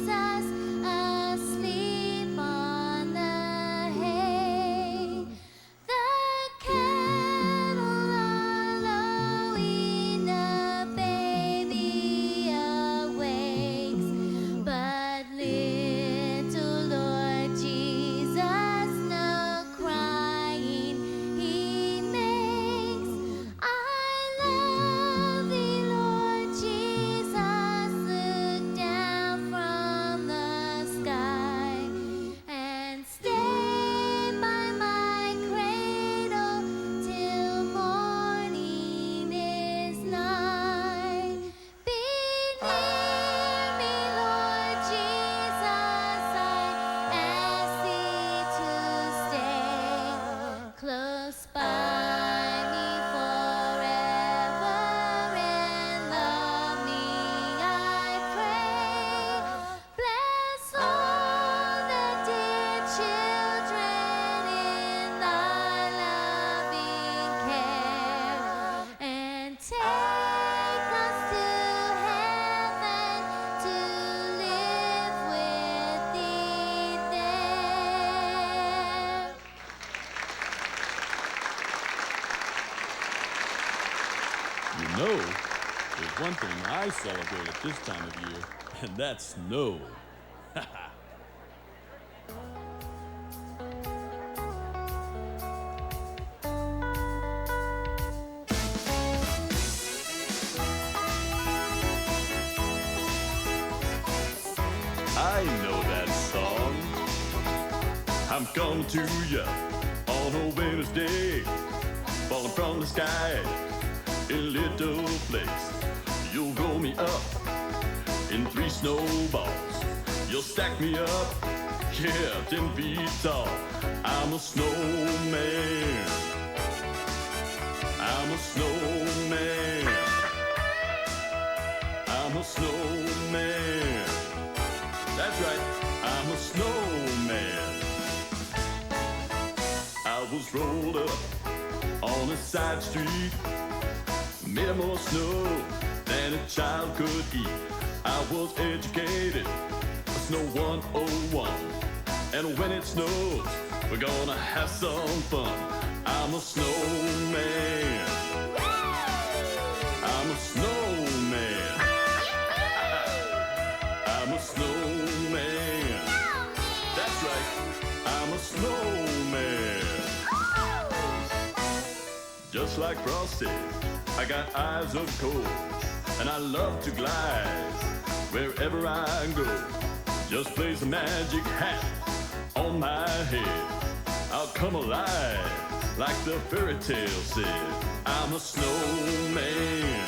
There's one thing I celebrate at this time of year, and that's snow. I know that song. I'm coming to ya on a winter's day, falling from the sky in little flakes. You'll roll me up in 3 snowballs. You'll stack me up, yeah, 10 feet tall. I'm a snowman. I'm a snowman. I'm a snowman. That's right, I'm a snowman. I was rolled up on a side street, made more snow than a child could eat. I was educated, Snow 101, and when it snows, we're gonna have some fun. I'm a snowman. I'm a snowman. I'm a snowman. That's right, I'm a snowman. Just like Frosty, I got eyes of coal, and I love to glide wherever I go. Just place a magic hat on my head, I'll come alive like the fairy tale said. I'm a snowman.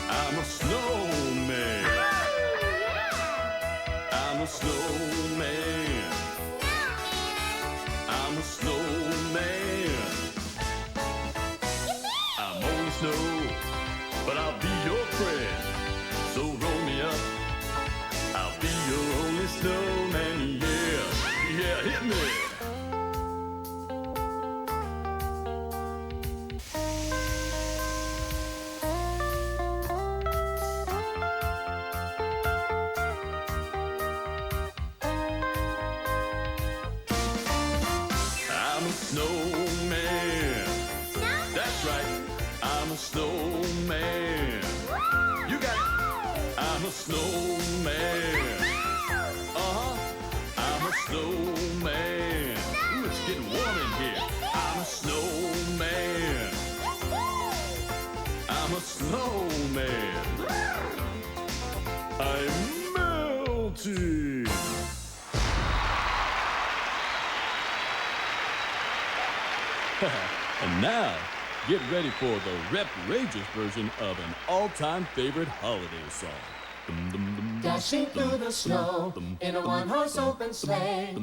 I'm a snowman. I'm a snowman. I'm a snowman. I'm only snow, but I'll be your friend. So roll me up, I'll be your only snowman. Yeah, yeah, hit me. I'm a snowman. That's right, I'm a snowman. You got it. I'm a snowman. I'm a snowman. Ooh, it's getting warm in here. I'm a snowman. I'm a snowman. I'm melting. And now, get ready for the Rep-rageous version of an all-time favorite holiday song. Dashing through the snow in a one-horse open sleigh,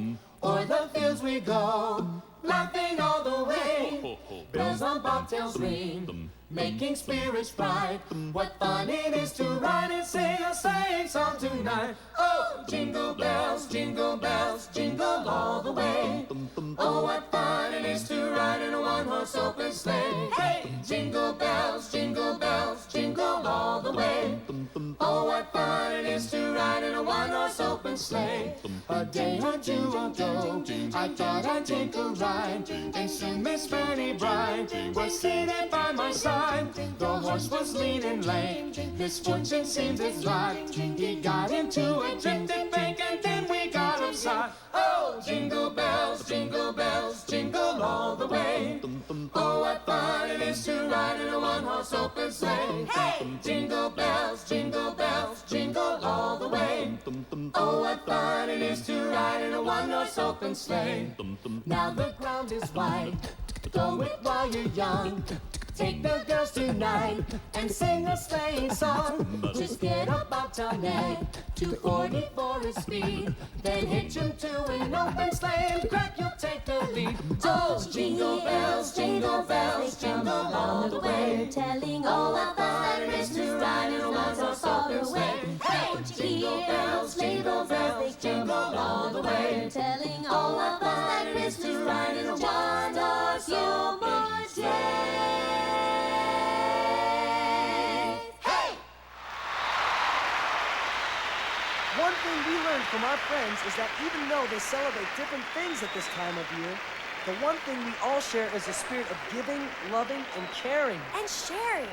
o'er the fields we go, laughing all the way. Bells on bobtails ring, making spirits bright. What fun it is to ride and sing a sleighing song tonight. Oh, jingle bells, jingle all the way. Oh, what fun it is to ride in a one-horse open sleigh. Hey, jingle bells, jingle all the way. Oh, what fun it is to ride in a one-horse open sleigh. A day or two ago, I thought I'd take a ride, and soon Miss Fanny Bright was seated by my side. The horse was lean and lame, misfortune seemed his lot. He got into a drifted bank, and then we got upside. Oh, jingle bells, jingle all the way. Oh, what fun it is to ride in a one-horse open sleigh. Hey, jingle bells, jingle all the way. Oh, what fun it is to ride in a one-horse open sleigh. Now the ground is white, go it while you're young. Take the girls tonight and sing a sleighing song. Just get a bobtail neck to 44 is speed, then hitch him to an open sleigh and crack, you'll take the lead. Oh, jingle bells, jingle all the way. Telling all what fun it is to ride in a one-horse open sleigh. Hey, jingle bells, jingle all the way. Telling all what fun it is to ride in a one-horse open sleigh. One thing we learned from our friends is that even though they celebrate different things at this time of year, the one thing we all share is a spirit of giving, loving, and caring. And sharing.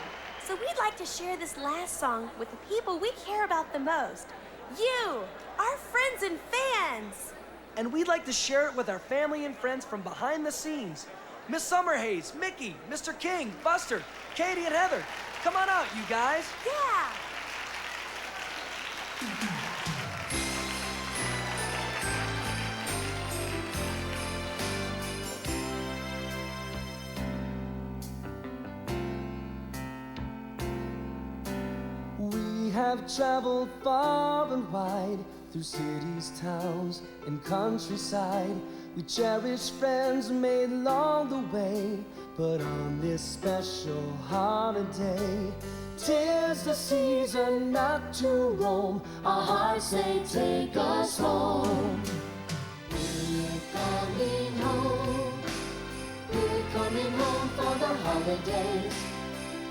So we'd like to share this last song with the people we care about the most. You, our friends and fans. And we'd like to share it with our family and friends from behind the scenes. Miss Summerhays, Mickey, Mr. King, Buster, Katie, and Heather. Come on out, you guys. Yeah. We have traveled far and wide through cities, towns, and countryside. We cherish friends made along the way, but on this special holiday, 'tis the season not to roam. Our hearts say, take us home. We're coming home. We're coming home for the holidays.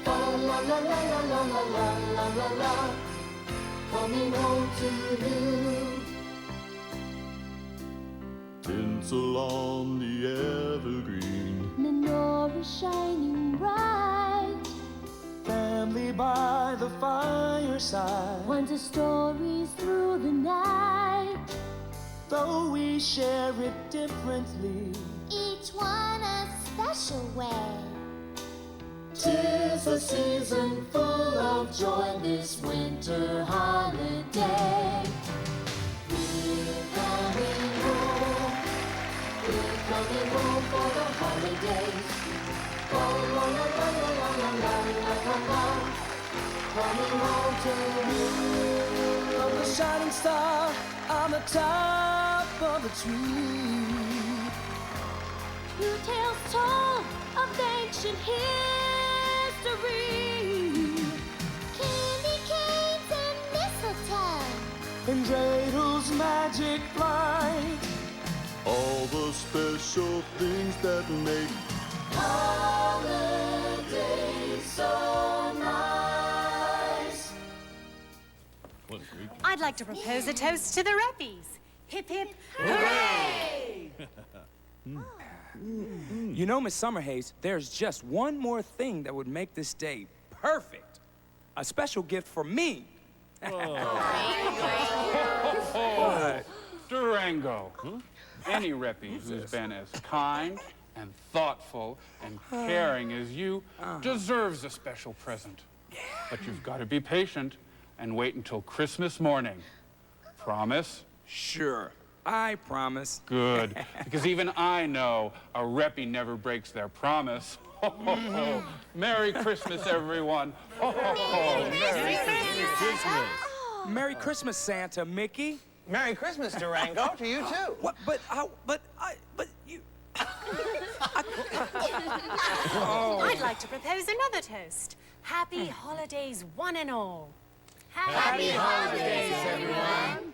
La la la la la la la la la la la. Coming home to you. Tinsel on the evergreen, Menorah shining bright, family by the fireside, wonder stories through the night. Though we share it differently, Each one a special way. 'tis a season full of joy this winter holiday. We're coming home. We're coming home for the holidays. La la la la la la la la la la. Coming home to you. Of the shining star on the top of the tree. New tales told of ancient history. Candy canes and mistletoe. And dreidels magic flight. all the special things that make holidays so nice. What a great game. I'd like to propose a toast to the Reppies. Hip, hip, Hooray! You know, Miss Summerhays, there's just one more thing that would make this day perfect. A special gift for me. Durango. Any Reppie who's been as kind and thoughtful and caring as you deserves a special present. But you've got to be patient and wait until Christmas morning. Promise? Sure, I promise. Good, because even I know a Reppie never breaks their promise. Merry Christmas, everyone. Merry Christmas. Merry Christmas, Santa, Mickey. Merry Christmas, Durango, to you too. What? But you. I'd like to propose another toast. Happy holidays, one and all. Happy holidays, everyone.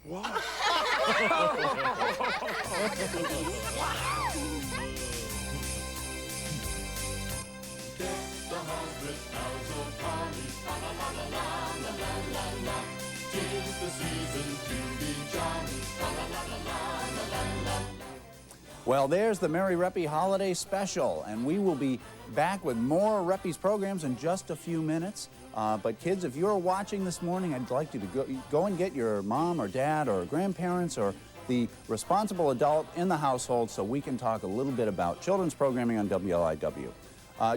Wow. Well, there's the Merry Reppie Holiday Special, and we will be back with more Reppies programs in just a few minutes. But kids, if you're watching this morning, I'd like you to go and get your mom or dad or grandparents or the responsible adult in the household so we can talk a little bit about children's programming on WLIW.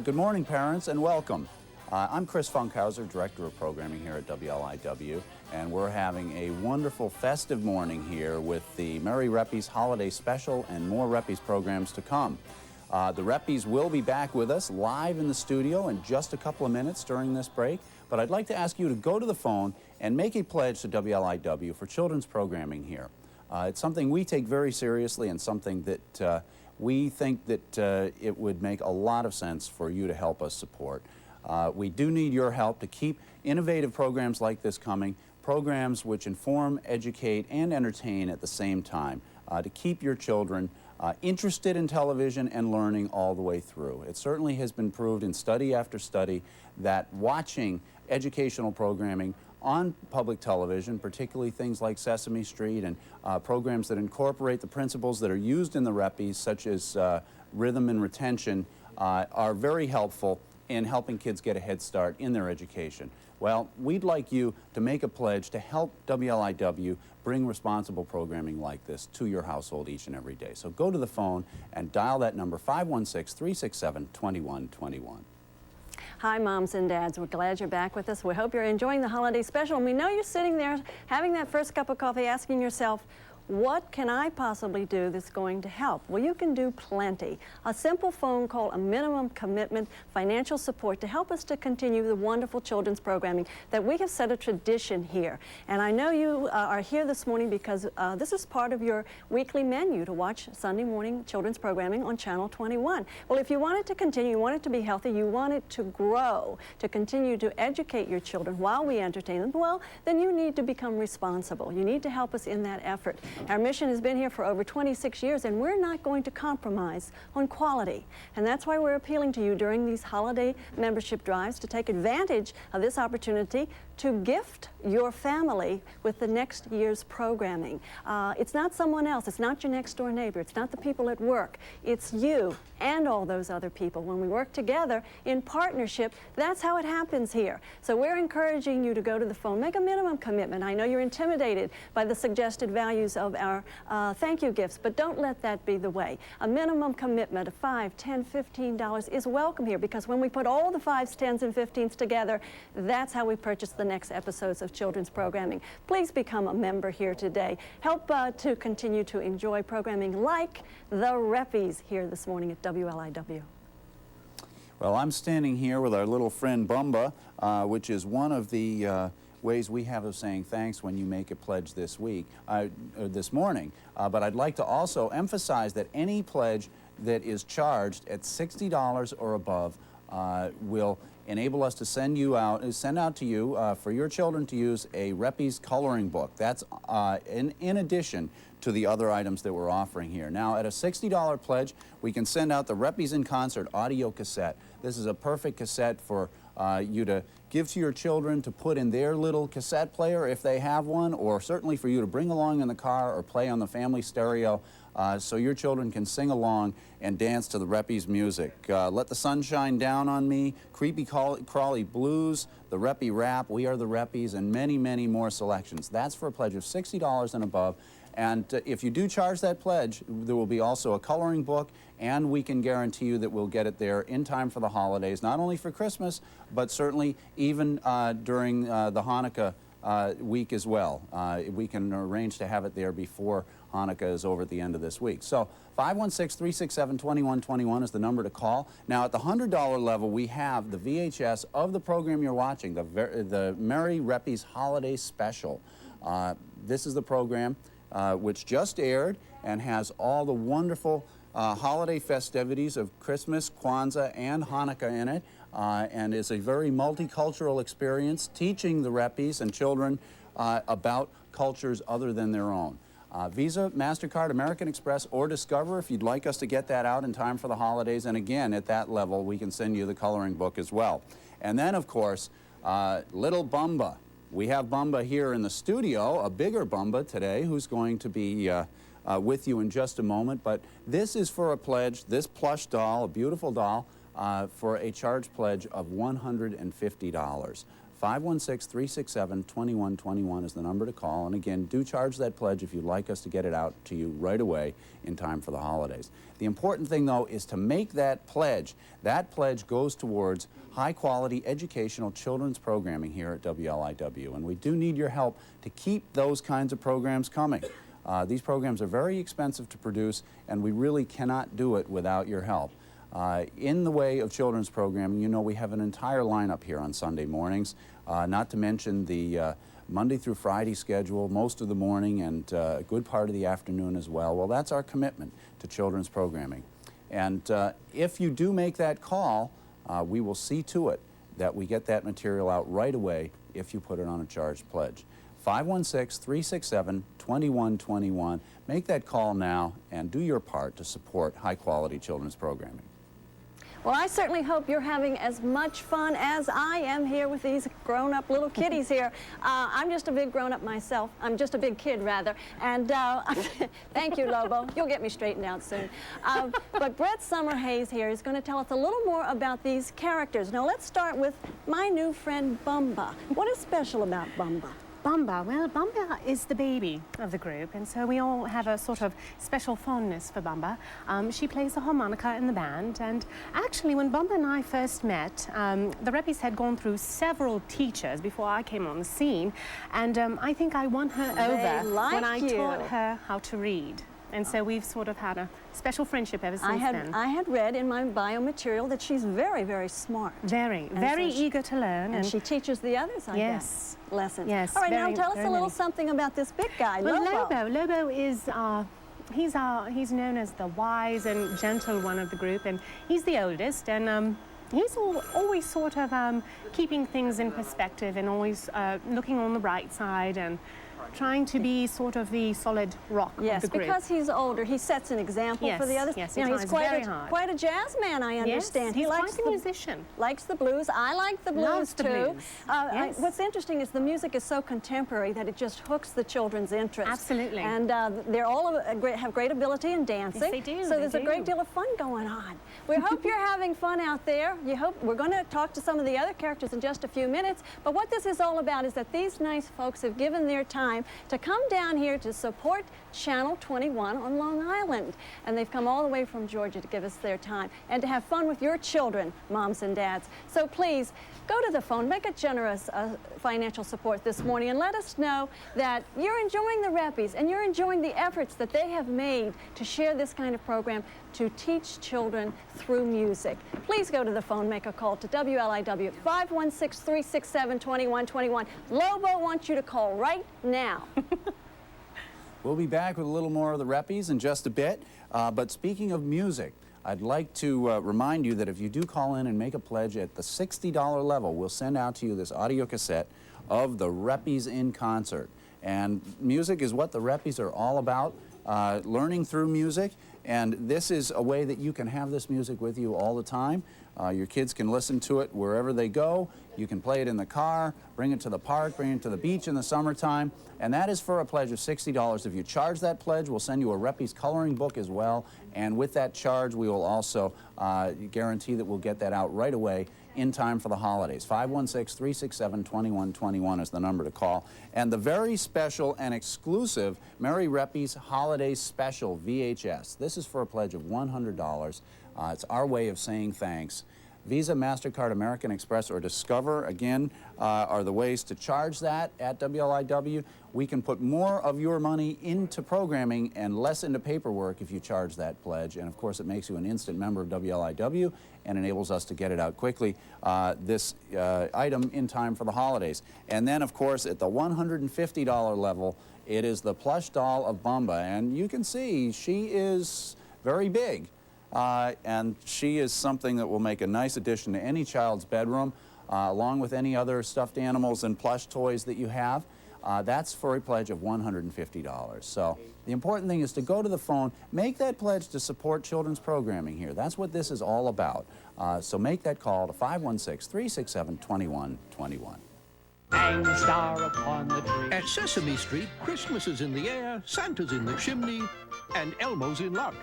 Good morning, parents, and welcome. I'm Chris Funkhauser, Director of Programming here at WLIW, and we're having a wonderful festive morning here with the Merry Reppies Holiday Special and more Reppies programs to come. The Reppies will be back with us live in the studio in just a couple of minutes during this break, but I'd like to ask you to go to the phone and make a pledge to WLIW for children's programming here. It's something we take very seriously and something that we think that it would make a lot of sense for you to help us support. We do need your help to keep innovative programs like this coming, programs which inform, educate, and entertain at the same time, to keep your children interested in television and learning all the way through. It certainly has been proved in study after study that watching educational programming on public television, particularly things like Sesame Street and programs that incorporate the principles that are used in the Reppies, such as rhythm and retention, are very helpful in helping kids get a head start in their education. Well, we'd like you to make a pledge to help WLIW bring responsible programming like this to your household each and every day. So go to the phone and dial that number, 516-367-2121. Hi, moms and dads. We're glad you're back with us. We hope you're enjoying the holiday special. And we know you're sitting there having that first cup of coffee, asking yourself, what can I possibly do that's going to help? Well, you can do plenty. A simple phone call, a minimum commitment, financial support to help us to continue the wonderful children's programming that we have set a tradition here. And I know you are here this morning because this is part of your weekly menu to watch Sunday morning children's programming on Channel 21. Well, if you want it to continue, you want it to be healthy, you want it to grow, to continue to educate your children while we entertain them, well, then you need to become responsible. You need to help us in that effort. Our mission has been here for over 26 years, and we're not going to compromise on quality. And that's why we're appealing to you during these holiday membership drives to take advantage of this opportunity to gift your family with the next year's programming. It's not someone else. It's not your next door neighbor. It's not the people at work. It's you and all those other people. When we work together in partnership, that's how it happens here. So we're encouraging you to go to the phone, make a minimum commitment. I know you're intimidated by the suggested values of our thank you gifts, but don't let that be the way. A minimum commitment of $5, $10, $15 is welcome here, because when we put all the 5s, 10s, and 15s together, that's how we purchase the next episodes of children's programming. Please become a member here today. Help to continue to enjoy programming like the Reppies here this morning at WLIW. Well, I'm standing here with our little friend Bumba, which is one of the ways we have of saying thanks when you make a pledge this week, this morning. But I'd like to also emphasize that any pledge that is charged at $60 or above will enable us to send out to you for your children to use a Reppies coloring book. That's in addition to the other items that we're offering here. Now, at a $60 pledge, we can send out the Reppies in Concert audio cassette. This is a perfect cassette for you to give to your children to put in their little cassette player if they have one, or certainly for you to bring along in the car or play on the family stereo so your children can sing along and dance to the Reppies music. Let the Sun Shine Down on Me, Creepy Crawly Blues, the Reppie Rap, We Are the Reppies, and many, many more selections. That's for a pledge of $60 and above. And if you do charge that pledge, there will be also a coloring book, and we can guarantee you that we'll get it there in time for the holidays, not only for Christmas, but certainly even during the Hanukkah week as well. We can arrange to have it there before Hanukkah is over at the end of this week. So 516-367-2121 is the number to call. Now, at the $100 level, we have the VHS of the program you're watching, the Merry Reppies Holiday Special. This is the program which just aired and has all the wonderful holiday festivities of Christmas, Kwanzaa, and Hanukkah in it, and is a very multicultural experience, teaching the Reppies and children about cultures other than their own. Visa, MasterCard, American Express, or Discover if you'd like us to get that out in time for the holidays. And again, at that level, we can send you the coloring book as well. And then, of course, little Bumba. We have Bumba here in the studio, a bigger Bumba today, who's going to be with you in just a moment. But this is for a pledge, this plush doll, a beautiful doll, for a charge pledge of $150. 516-367-2121 is the number to call. And again, do charge that pledge if you'd like us to get it out to you right away in time for the holidays. The important thing, though, is to make that pledge. That pledge goes towards high-quality educational children's programming here at WLIW. And we do need your help to keep those kinds of programs coming. These programs are very expensive to produce, and we really cannot do it without your help. In the way of children's programming, you know we have an entire lineup here on Sunday mornings, not to mention the Monday through Friday schedule, most of the morning and a good part of the afternoon as well. Well, that's our commitment to children's programming. And if you do make that call, we will see to it that we get that material out right away if you put it on a charged pledge. 516-367-2121. Make that call now and do your part to support high-quality children's programming. Well, I certainly hope you're having as much fun as I am here with these grown-up little kiddies here. I'm just a big grown-up myself. I'm just a big kid, rather. And thank you, Lobo. You'll get me straightened out soon. But Brett Summerhays here is going to tell us a little more about these characters. Now, let's start with my new friend, Bumba. What is special about Bumba? Bumba, well, Bumba is the baby of the group, and so we all have a sort of special fondness for Bumba. She plays the harmonica in the band, and actually when Bumba and I first met, the Reppies had gone through several teachers before I came on the scene, and I think I won her over when I taught her how to read. And so we've sort of had a special friendship ever since then. I had read in my bio material that she's very, very smart. Very eager to learn. And she teaches the others, I guess, lessons. Yes. All right, now tell us a little something about this big guy, Lobo. Lobo is he's known as the wise and gentle one of the group, and he's the oldest, and he's always sort of keeping things in perspective and always looking on the bright side and trying to be sort of the solid rock of the group. Yes, because he's older, he sets an example for the others. Yes, he's quite a jazz man, I understand. Yes, he likes quite a musician. Likes the blues. I like the blues too. Yes. What's interesting is the music is so contemporary that it just hooks the children's interest. Absolutely. And they're all have great ability in dancing. Yes, they do. So there's a great deal of fun going on. We hope you're having fun out there. We're going to talk to some of the other characters in just a few minutes. But what this is all about is that these nice folks have given their time to come down here to support Channel 21 on Long Island. And they've come all the way from Georgia to give us their time and to have fun with your children, moms and dads. So please, go to the phone, make a generous financial support this morning, and let us know that you're enjoying the Reppies and you're enjoying the efforts that they have made to share this kind of program to teach children through music. Please go to the phone, make a call to WLIW 516-367-2121. Lobo wants you to call right now. We'll be back with a little more of the Reppies in just a bit. But speaking of music, I'd like to remind you that if you do call in and make a pledge at the $60 level, we'll send out to you this audio cassette of the Reppies in concert. And music is what the Reppies are all about, learning through music. And this is a way that you can have this music with you all the time. Your kids can listen to it wherever they go. You can play it in the car, bring it to the park, bring it to the beach in the summertime. And that is for a pledge of $60. If you charge that pledge, we'll send you a Reppies coloring book as well. And with that charge, we will also guarantee that we'll get that out right away in time for the holidays. 516-367-2121 is the number to call. And the very special and exclusive Merry Reppies Holiday Special VHS. This is for a pledge of $100. It's our way of saying thanks. Visa, MasterCard, American Express, or Discover, again, are the ways to charge that at WLIW. We can put more of your money into programming and less into paperwork if you charge that pledge. And, of course, it makes you an instant member of WLIW and enables us to get it out quickly, this item in time for the holidays. And then, of course, at the $150 level, it is the plush doll of Bumba. And you can see she is very big. And she is something that will make a nice addition to any child's bedroom, along with any other stuffed animals and plush toys that you have. That's for a pledge of $150. So the important thing is to go to the phone, make that pledge to support children's programming here. That's what this is all about. So make that call to 516-367-2121. Hang the star upon the tree. At Sesame Street, Christmas is in the air, Santa's in the chimney, and Elmo's in luck.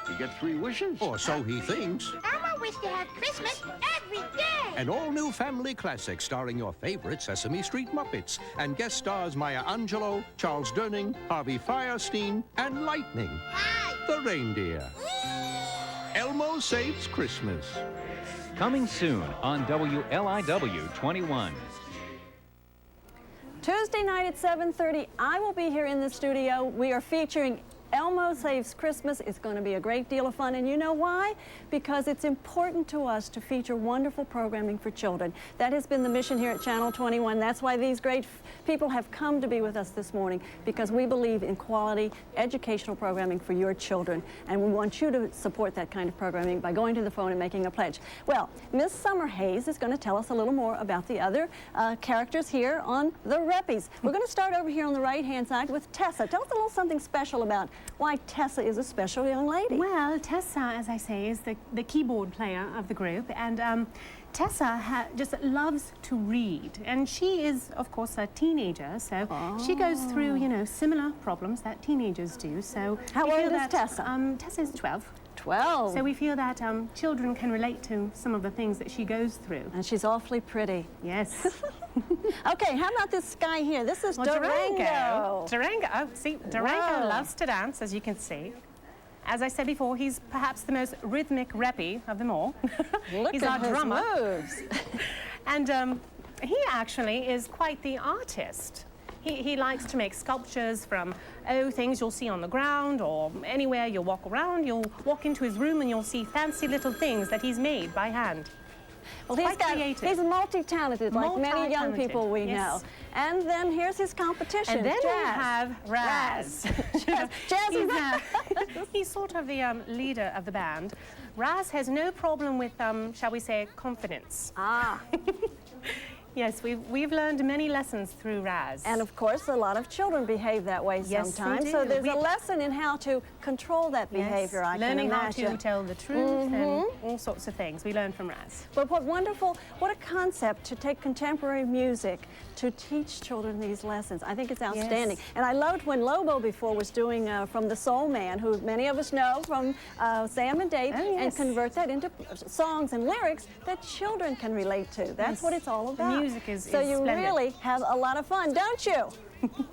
You get 3 wishes. Or so he thinks. Elmo wishes to have Christmas every day. An all-new family classic starring your favorite Sesame Street Muppets and guest stars Maya Angelou, Charles Durning, Harvey Firestein, and Lightning, the reindeer. Elmo Saves Christmas. Coming soon on WLIW 21. Tuesday night at 7:30, I will be here in the studio. We are featuring Elmo Saves Christmas. It's going to be a great deal of fun, and you know why? Because it's important to us to feature wonderful programming for children. That has been the mission here at Channel 21. That's why these great people have come to be with us this morning, because we believe in quality educational programming for your children, and we want you to support that kind of programming by going to the phone and making a pledge. Well, Miss Summerhays is going to tell us a little more about the other characters here on the Reppies. We're going to start over here on the right-hand side with Tessa. Tell us a little something special about why Tessa is a special young lady. Well, Tessa, as I say, is the keyboard player of the group, and Tessa just loves to read, and she is, of course, a teenager, so she goes through, you know, similar problems that teenagers do. So how old is Tessa? Tessa is 12. 12. So we feel that children can relate to some of the things that she goes through. And she's awfully pretty. Yes. Okay, how about this guy here? This is Durango. Durango. Oh, see, Durango loves to dance, as you can see. As I said before, he's perhaps the most rhythmic Reppie of them all. He's our drummer. Moves. And he actually is quite the artist. He likes to make sculptures from, things you'll see on the ground or anywhere you'll walk around. You'll walk into his room and you'll see fancy little things that he's made by hand. Well, he's multi-talented, like many young people we know. And then here's his competition, And then Jazz. we have Raz. Jazz he's sort of the leader of the band. Raz has no problem with, shall we say, confidence. Ah. Yes, we've learned many lessons through Raz. And of course, a lot of children behave that way sometimes. They do. So there's a lesson in how to control that behavior, I can imagine. Learning how to tell the truth and all sorts of things we learn from Raz. But what a concept to take contemporary music to teach children these lessons. I think it's outstanding. Yes. And I loved when Lobo before was doing from the Soul Man, who many of us know from Sam and Dave, and convert that into songs and lyrics that children can relate to. That's what it's all about. Music is so you splendid. really have a lot of fun, don't you?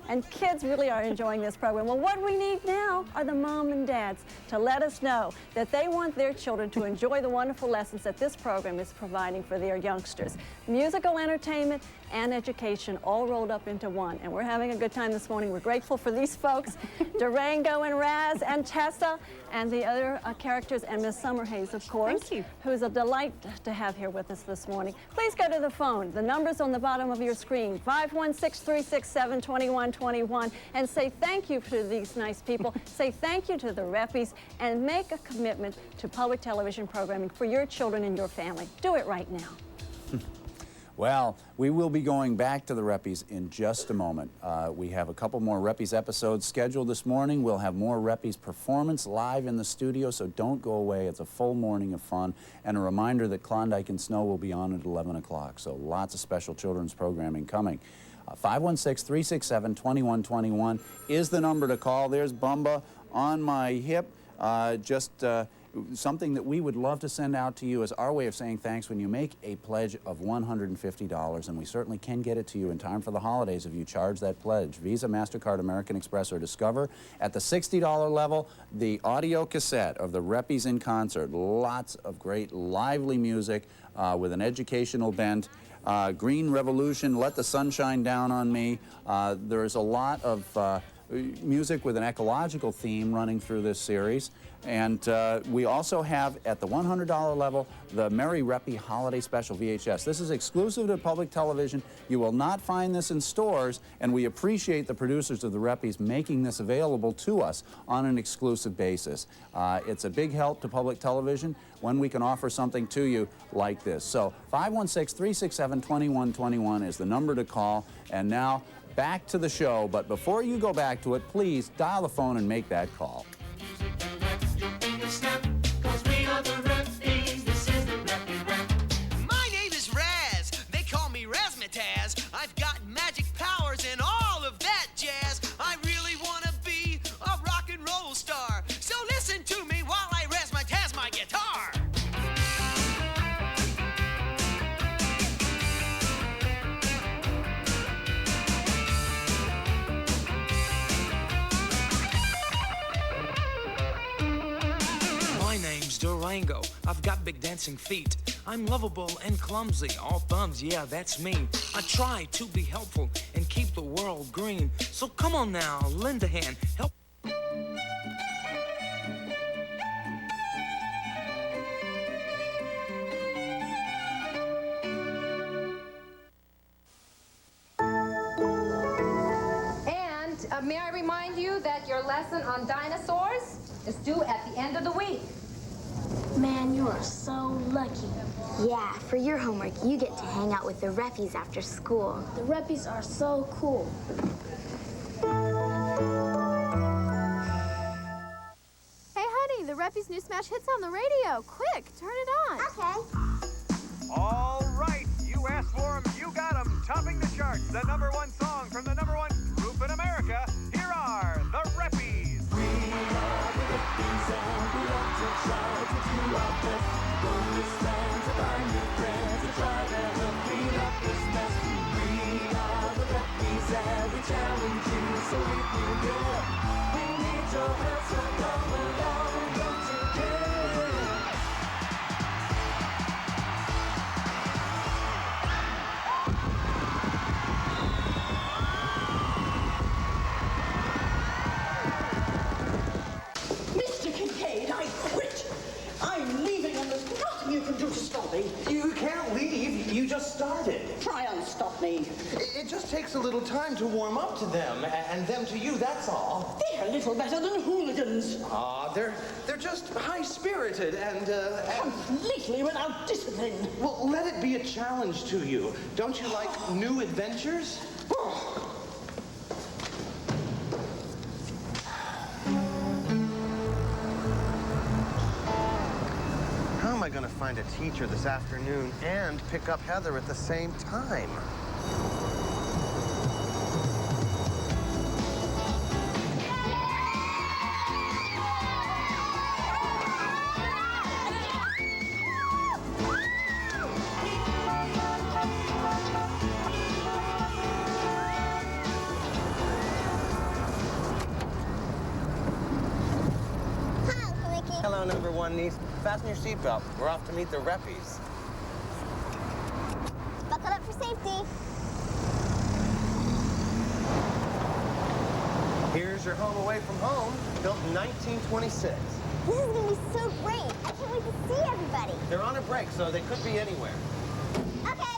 And kids really are enjoying this program. Well, what we need now are the mom and dads to let us know that they want their children to enjoy the wonderful lessons that this program is providing for their youngsters. Musical entertainment and education all rolled up into one. And we're having a good time this morning. We're grateful for these folks, Durango and Raz and Tessa and the other characters, and Miss Summerhays, of course. Thank you. Who's a delight to have here with us this morning. Please go to the phone. The number's on the bottom of your screen, 516-367-2121, and say thank you to these nice people. Say thank you to the Reppies, and make a commitment to public television programming for your children and your family. Do it right now. Well, we will be going back to the Reppies in just a moment. We have a couple more Reppies episodes scheduled this morning. We'll have more Reppies performance live in the studio, so don't go away. It's a full morning of fun. And a reminder that Klondike and Snow will be on at 11 o'clock, so lots of special children's programming coming. 516-367-2121 is the number to call. There's Bumba on my hip. Something that we would love to send out to you as our way of saying thanks when you make a pledge of $150, and we certainly can get it to you in time for the holidays if you charge that pledge. Visa, MasterCard, American Express, or Discover. At the $60 level, the audio cassette of the Reppies in concert. Lots of great lively music with an educational bent. Green Revolution, Let the Sun Shine Down on Me. There's a lot of music with an ecological theme running through this series. And we also have, at the $100 level, the Merry Reppie Holiday Special VHS. This is exclusive to public television. You will not find this in stores, and we appreciate the producers of the Reppies making this available to us on an exclusive basis. It's a big help to public television when we can offer something to you like this. So 516-367-2121 is the number to call. And now, back to the show. But before you go back to it, please dial the phone and make that call. My name is Raz. They call me Razzmatazz. I've got magic powers and all of that jazz. I really want to be a rock and roll star. So listen to me while I razzmatazz my guitar. My name's Durango. I've got big dancing feet. I'm lovable and clumsy. All thumbs, yeah, that's me. I try to be helpful and keep the world green. So come on now, lend a hand. Help. And may I remind you that your lesson on dinosaurs is due at the end of the week. Man, you are so lucky. Yeah, for your homework, you get to hang out with the Reppies after school. The Reppies are so cool. new smash hits on the radio. Quick, turn it on. Okay. All right, you asked for them, you got them. Topping the charts, the #1 song from the #1 group in America. Here are the Reppies. We are the Reppies and we love to shout to do our best. Go this land to find new friends to try to help clean up this mess. We are the Reppies and we challenge you, so if you get up, we need your help, so come along, don't you dare. Mr. Kincaid, I quit. I'm leaving and there's nothing you can do to stop me. You can't leave. You just started. Try and stop me. It just takes a little time to warm up to them, and them to you, that's all. They're little better than hooligans. Ah, they're just high-spirited and completely without discipline. Well, let it be a challenge to you. Don't you like new adventures? How am I going to find a teacher this afternoon and pick up Heather at the same time? Hello, #1 niece. Fasten your seatbelt. We're off to meet the Reppies. Buckle up for safety. Here's your home away from home, built in 1926. This is gonna be so great. I can't wait to see everybody. They're on a break, so they could be anywhere. Okay.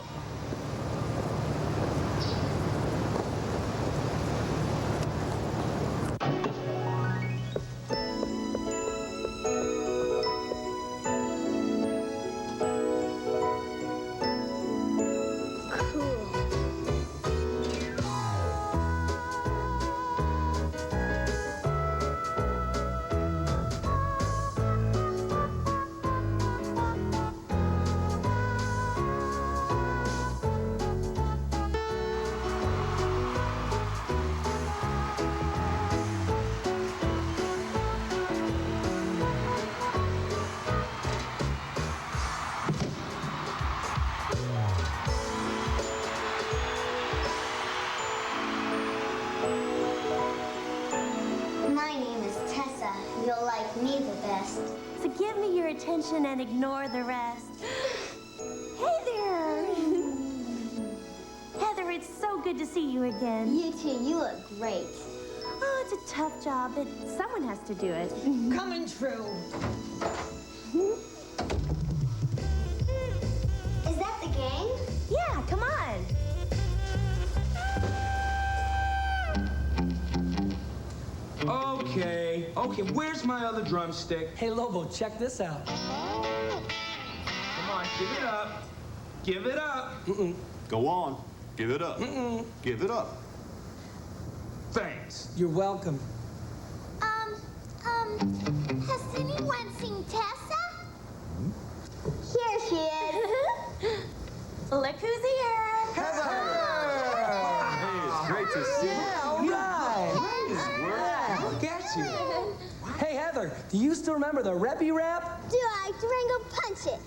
My name is Tessa. You'll like me the best. So give me your attention and ignore the rest. Hey there! Heather, it's so good to see you again. You too. You look great. Oh, it's a tough job, but someone has to do it. Coming true. Is that the gang? Yeah, come on. Okay, where's my other drumstick? Hey, Lobo, check this out. Come on, give it up. Give it up. Go on. Give it up. Give it up. Thanks. You're welcome. Has anyone seen Tessa? Here she is. Look who's here. Hey, it's great to see you. Look at you. Hey, Heather, do you still remember the Reppie rap? Do I? Durango, punch it.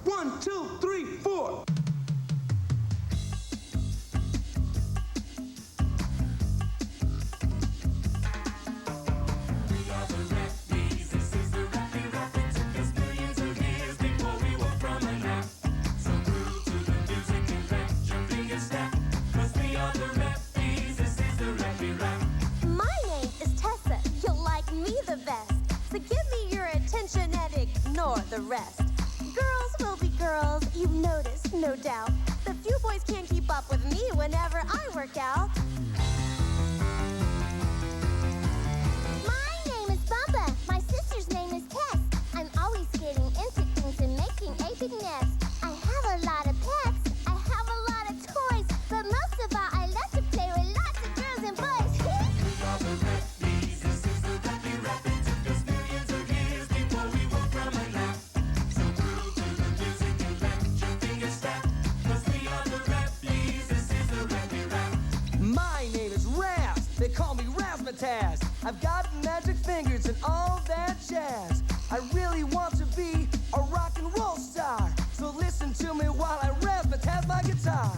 1, 2, 3, 4. My name is Tessa. You'll like me the best. So give me your attention and ignore the rest. Girls will be girls, you've noticed, no doubt. The few boys can't keep up with me whenever I work out. My name is Bubba. My sister's name is Tess. I'm always getting into things and making a big mess. I have a lot of pets. I have a lot of toys. But most of all, I love to play with lots of girls and boys. We are the Reppies. This is the Reppie rap. It took us millions of years before we were I've got magic fingers and all that jazz. I really want to be a rock and roll star. So listen to me while I razzmatazz my guitar.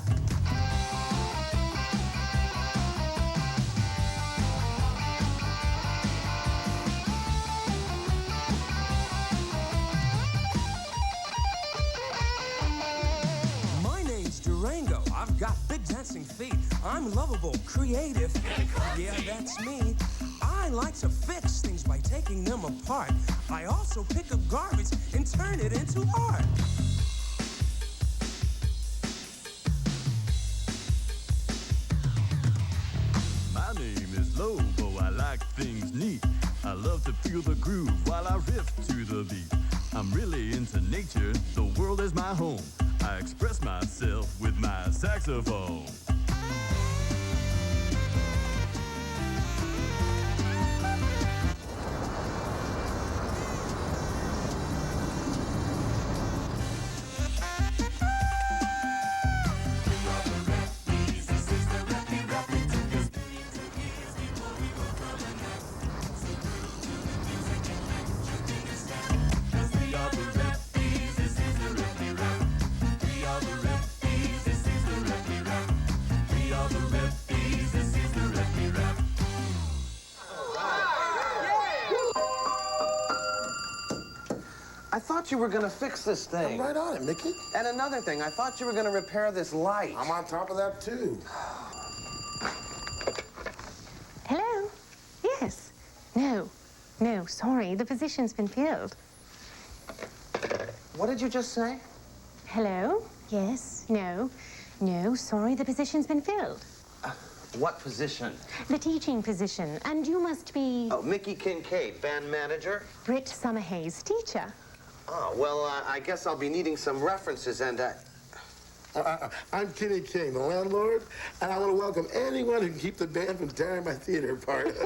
My name's Durango. I've got big dancing feet. I'm lovable, creative. Yeah, that's me. I like to fix things by taking them apart. I also pick up garbage and turn it into art. My name is Lobo, I like things neat. I love to feel the groove while I riff to the beat. I'm really into nature, the world is my home. I express myself with my saxophone. I thought you were gonna fix this thing. I'm right on it, Mickey. And another thing, I thought you were gonna repair this light. I'm on top of that, too. Hello? Yes. No. No, sorry. The position's been filled. What did you just say? Hello? Yes. No. No, sorry. The position's been filled. What position? The teaching position. And you must be... Oh, Mickey Kincaid, band manager. Britt Summerhays, teacher. Oh, well, I guess I'll be needing some references and, I'm Kenny King, the landlord, and I want to welcome anyone who can keep the band from tearing my theater apart.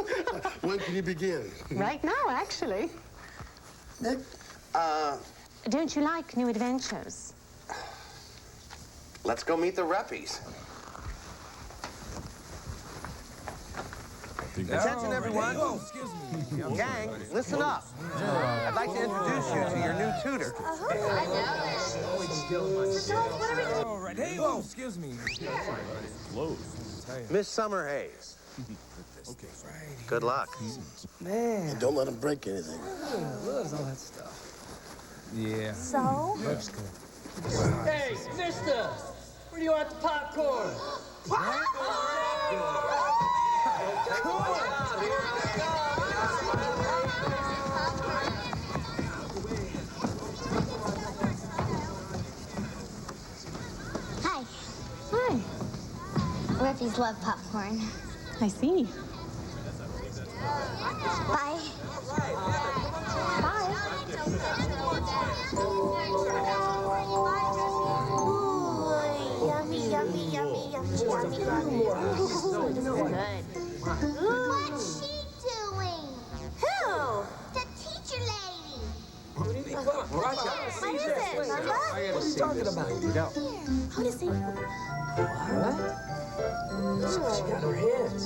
When can you begin? Right now, actually. Nick? Don't you like new adventures? Let's go meet the Reppies. Attention, everyone. Oh, excuse me. Gang, listen up. I'd like to introduce you to your new tutor. All right. Hey, oh, excuse me. Close. Miss Summerhays. Okay. Good luck. Man. And don't let him break anything. Loves all that stuff. Yeah. So? Looks good. Hey, mister! Where do you want the popcorn? Hi. Hi. Reppies love popcorn. I see. Bye. Ooh, yummy, yummy, yummy, yummy, yummy, yummy. Good. What's she doing? Who? The teacher lady. What do you mean? Come on, watch out. What is it, Mama? What are you talking about? I want to see. What? She got her hands.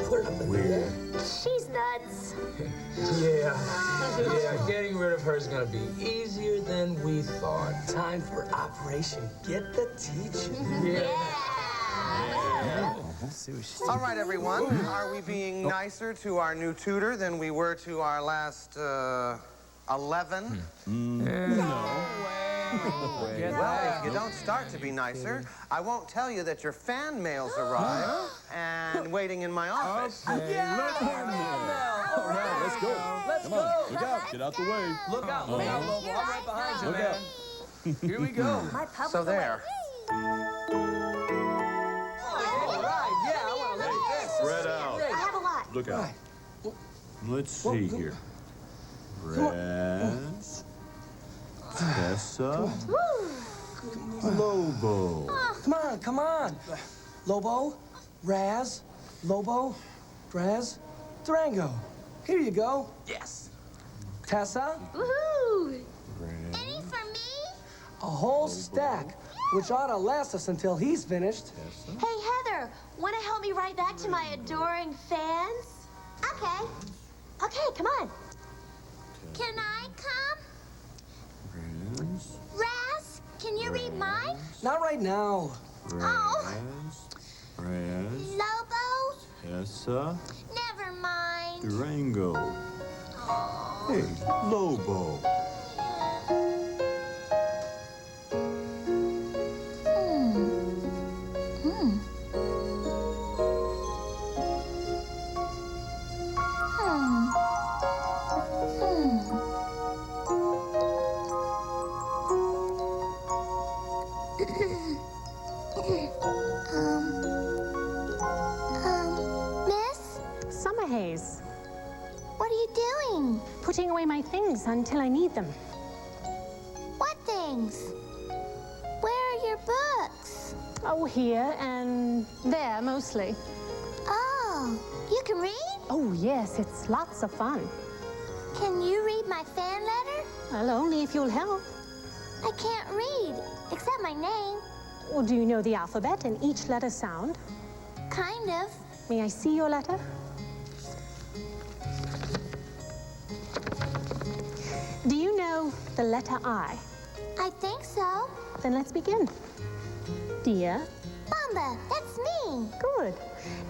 Put it up in there. She's nuts. Yeah, getting rid of her is gonna be easier than we thought. Time for Operation Get the Teacher. All right, everyone. Are we being nicer to our new tutor than we were to our last 11? No. Well, if you don't start to be nicer, I won't tell you that your fan mail's arrived and waiting in my office. All right, let's go. Come on, look out. Get out the way. Look out, Lobo. I'm right behind you, Look man. out. Here we go. So there. All right, yeah, I want to look at this. Spread out. I have a lot. Look out. Let's see here. Raz, Tessa, Lobo. Come on. Lobo, Raz, Lobo, Raz, Durango. Here you go. Yes. Tessa, Woohoo! Any for me? a whole stack, which ought to last us until he's finished. Hey, Heather, want to help me write back to my adoring fans? Okay. Okay, come on. Can I come? Raz, can you read mine? Not right now. Oh. Lobo? Tessa? Never mind. Durango. Hey, Lobo. Miss? Summer Haze. What are you doing? Putting away my things until I need them. What things? Where are your books? Oh, here and there, mostly. Oh, you can read? Oh, yes, it's lots of fun. Can you read my fan letter? Well, only if you'll help. I can't read, except my name. Well, do you know the alphabet and each letter sound? Kind of. May I see your letter? Do you know the letter I? I think so. Then let's begin. Dear. Bamba, that's me. Good.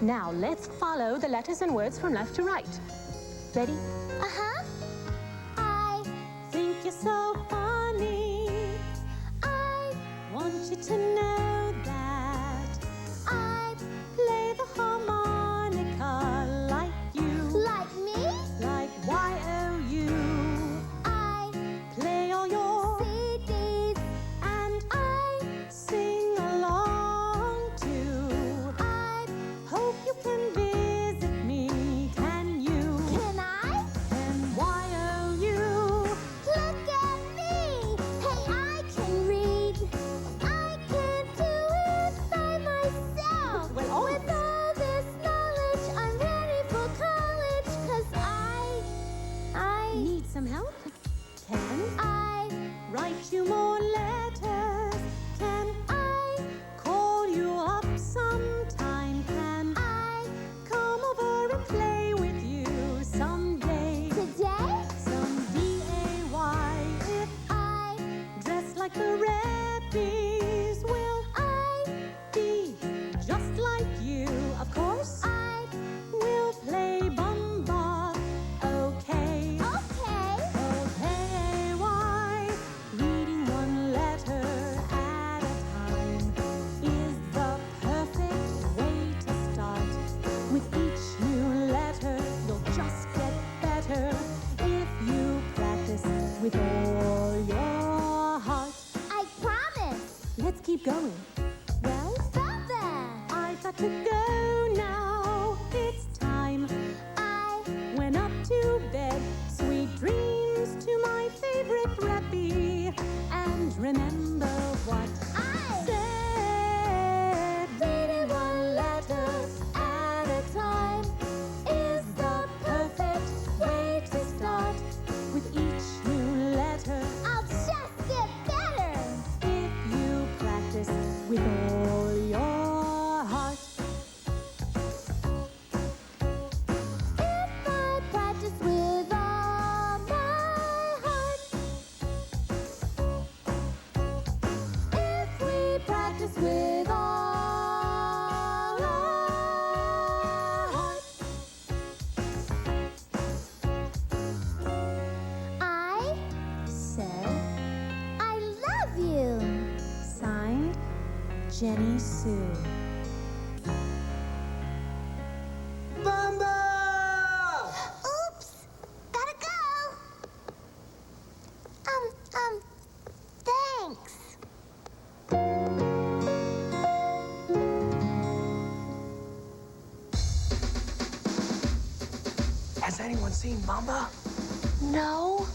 Now let's follow the letters and words from left to right. Ready? Uh-huh. I think you're so funny. I want you to know that I play the harmonica like you. Like me? Like Y-O-U. I play all your CDs. and I sing along too. I hope you can visit me. Can you? Can I? And Y-O-U. Look at me. Hey, I can read. I can do it by myself. Well, all With all this knowledge, I'm ready for college. 'Cause I Need some help? Can I write you more letters? Can I call you up sometime? Can I come over and play with you someday? today? Some D-A-Y. If I dress like the Reppies, will I be just like you? Of course. I We'll play Bumba. Okay. okay. Okay, why? Reading one letter at a time is the perfect way to start. With each new letter, you'll just get better if you practice with all your heart. I promise. Let's keep going. Well, Bamba. I've got to go now. It's time. I Went up to bed, sweet dreams to my favorite Reppie. And remember what I said. Reading one letter at a time is the perfect way to start. With each new letter, I'll just get better. if you practice with all your heart. If I practice with all my heart. If we practice with all our heart. I Said, I love you. signed, Jenny Sue. Oops. Gotta go. Thanks. Has anyone seen Mama? No.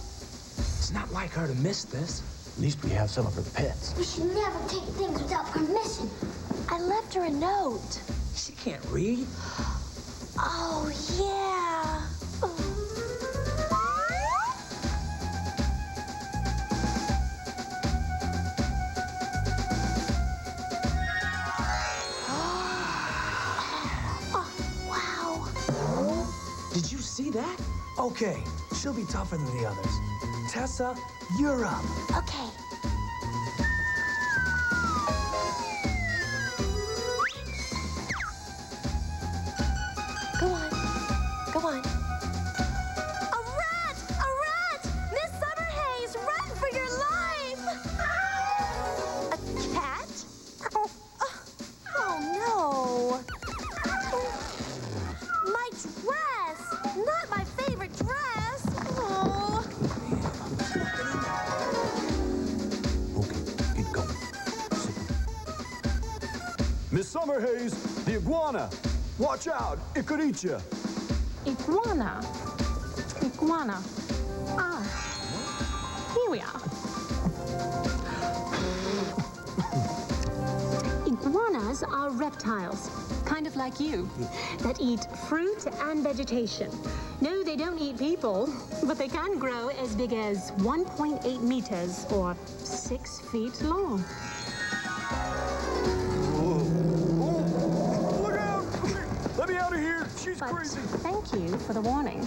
It's not like her to miss this. At least we have some of her pets. We should never take things without permission. I left her a note. She can't read. Oh, yeah. Did you Okay, she'll be tougher than the others. Tessa, you're up. Okay. Go on. Go on. A rat! A rat! Miss Summerhays, run for your life! A cat? Oh no! My dress! Not my favorite dress! Oh. Keep going. Miss Summerhays, the iguana. Watch out, it could eat you. Iguana. Iguana. Ah. Here we are. Iguanas are reptiles, kind of like you, that eat fruit and vegetation. No, they don't eat people, but they can grow as big as 1.8 meters or 6 feet long. Look out! Let me out of here. She's But crazy. thank you for the warning.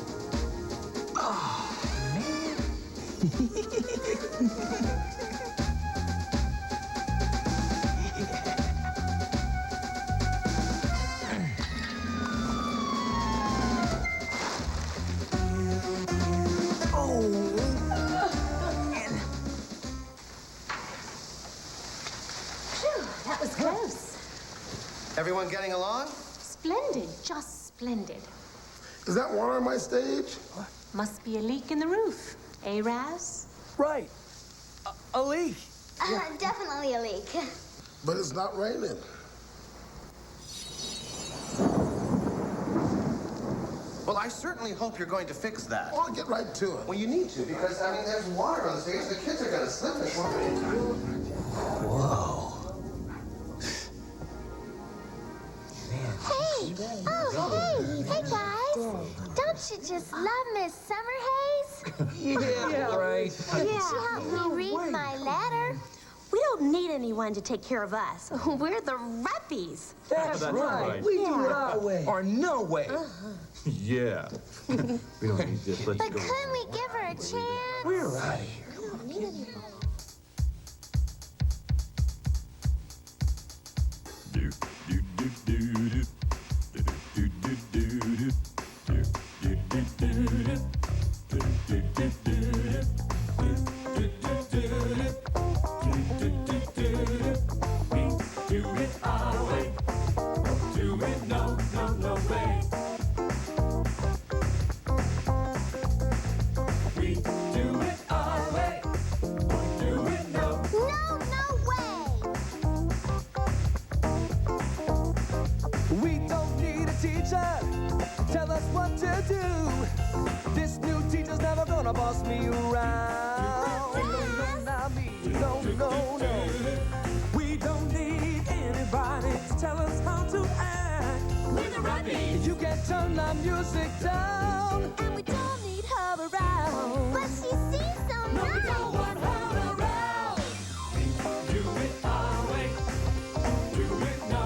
Phew, that was close. Everyone getting along? Splendid, just splendid. Is that water on my stage? Must be a leak in the roof. Eh, Raz? Right. A leak. Definitely a leak. But it's not raining. Well, I certainly hope you're going to fix that. Well, I'll get right to it. Well, you need to, because, I mean, there's water on the stage. The kids are going to slip and slip. Whoa. Hey! Oh, hey! Hey, guys! Don't you just love Miss Summerhays? Yeah, right. She helped me read my letter. We don't need anyone to take care of us. We're the Reppies. That's right. We do it our way. Or no way. Yeah. We don't need this. Let's But go. couldn't we give her a chance? We're out of here. We don't need anyone. We don't need a teacher to tell us what to do. This new teacher's never gonna boss me around. No, not me. No, no, no. We don't need anybody to tell us how to act. We're the Reppies. You can turn the music down. And we don't need her around. But she seems so nice. No, we don't want her around. Do it our way. Do it no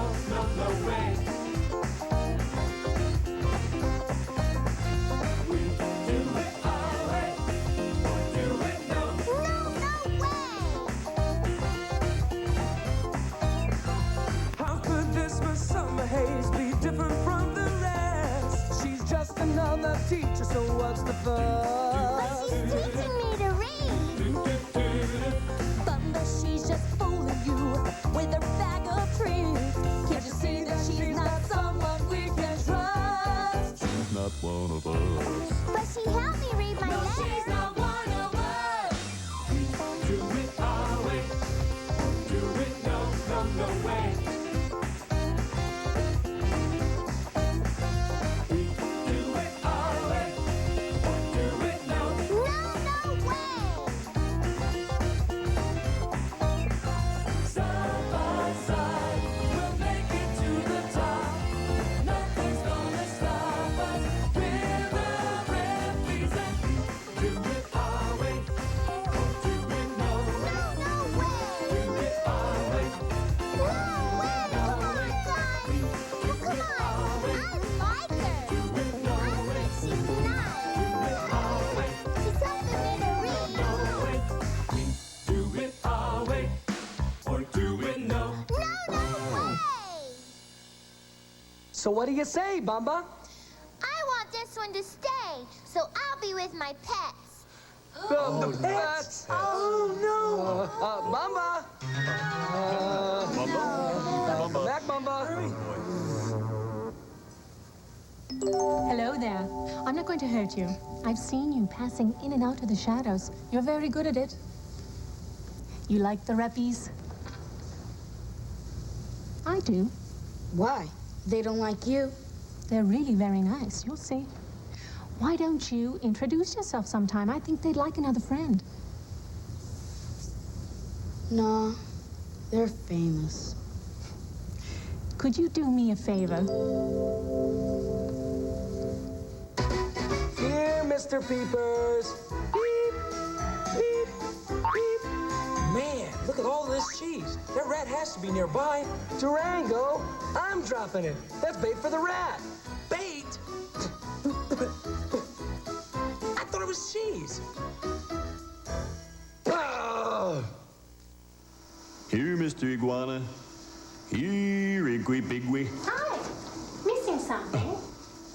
way. Summerhays be different from the rest. She's just another teacher, so what's the fuss? But she's teaching me to read. But she's just fooling you with her bag of tricks. Can't you see that she's not someone we can trust? She's not one of us. But she helped me read my letter. She's not one of us. Do it our way. Do it no way. Whoa! So what do you say, Bamba? I want this one to stay, so I'll be with my pets. The pets? Oh, no. Bamba. Bamba. Back, Bamba. Hello there. I'm not going to hurt you. I've seen you passing in and out of the shadows. You're very good at it. You like the Reppies? I do. Why? They don't like you? They're really very nice. You'll see. Why don't you introduce yourself sometime? I think they'd like another friend. Nah, they're famous. Could you do me a favor? Here, Mr. Peepers. Beep, beep, beep. Man, look at all this cheese. That rat has to be nearby. Durango, I'm dropping it. That's bait for the rat. Bait? I thought it was cheese. Oh. Here, Mr. Iguana. Here, Iggy Biggy. Hi. Missing something?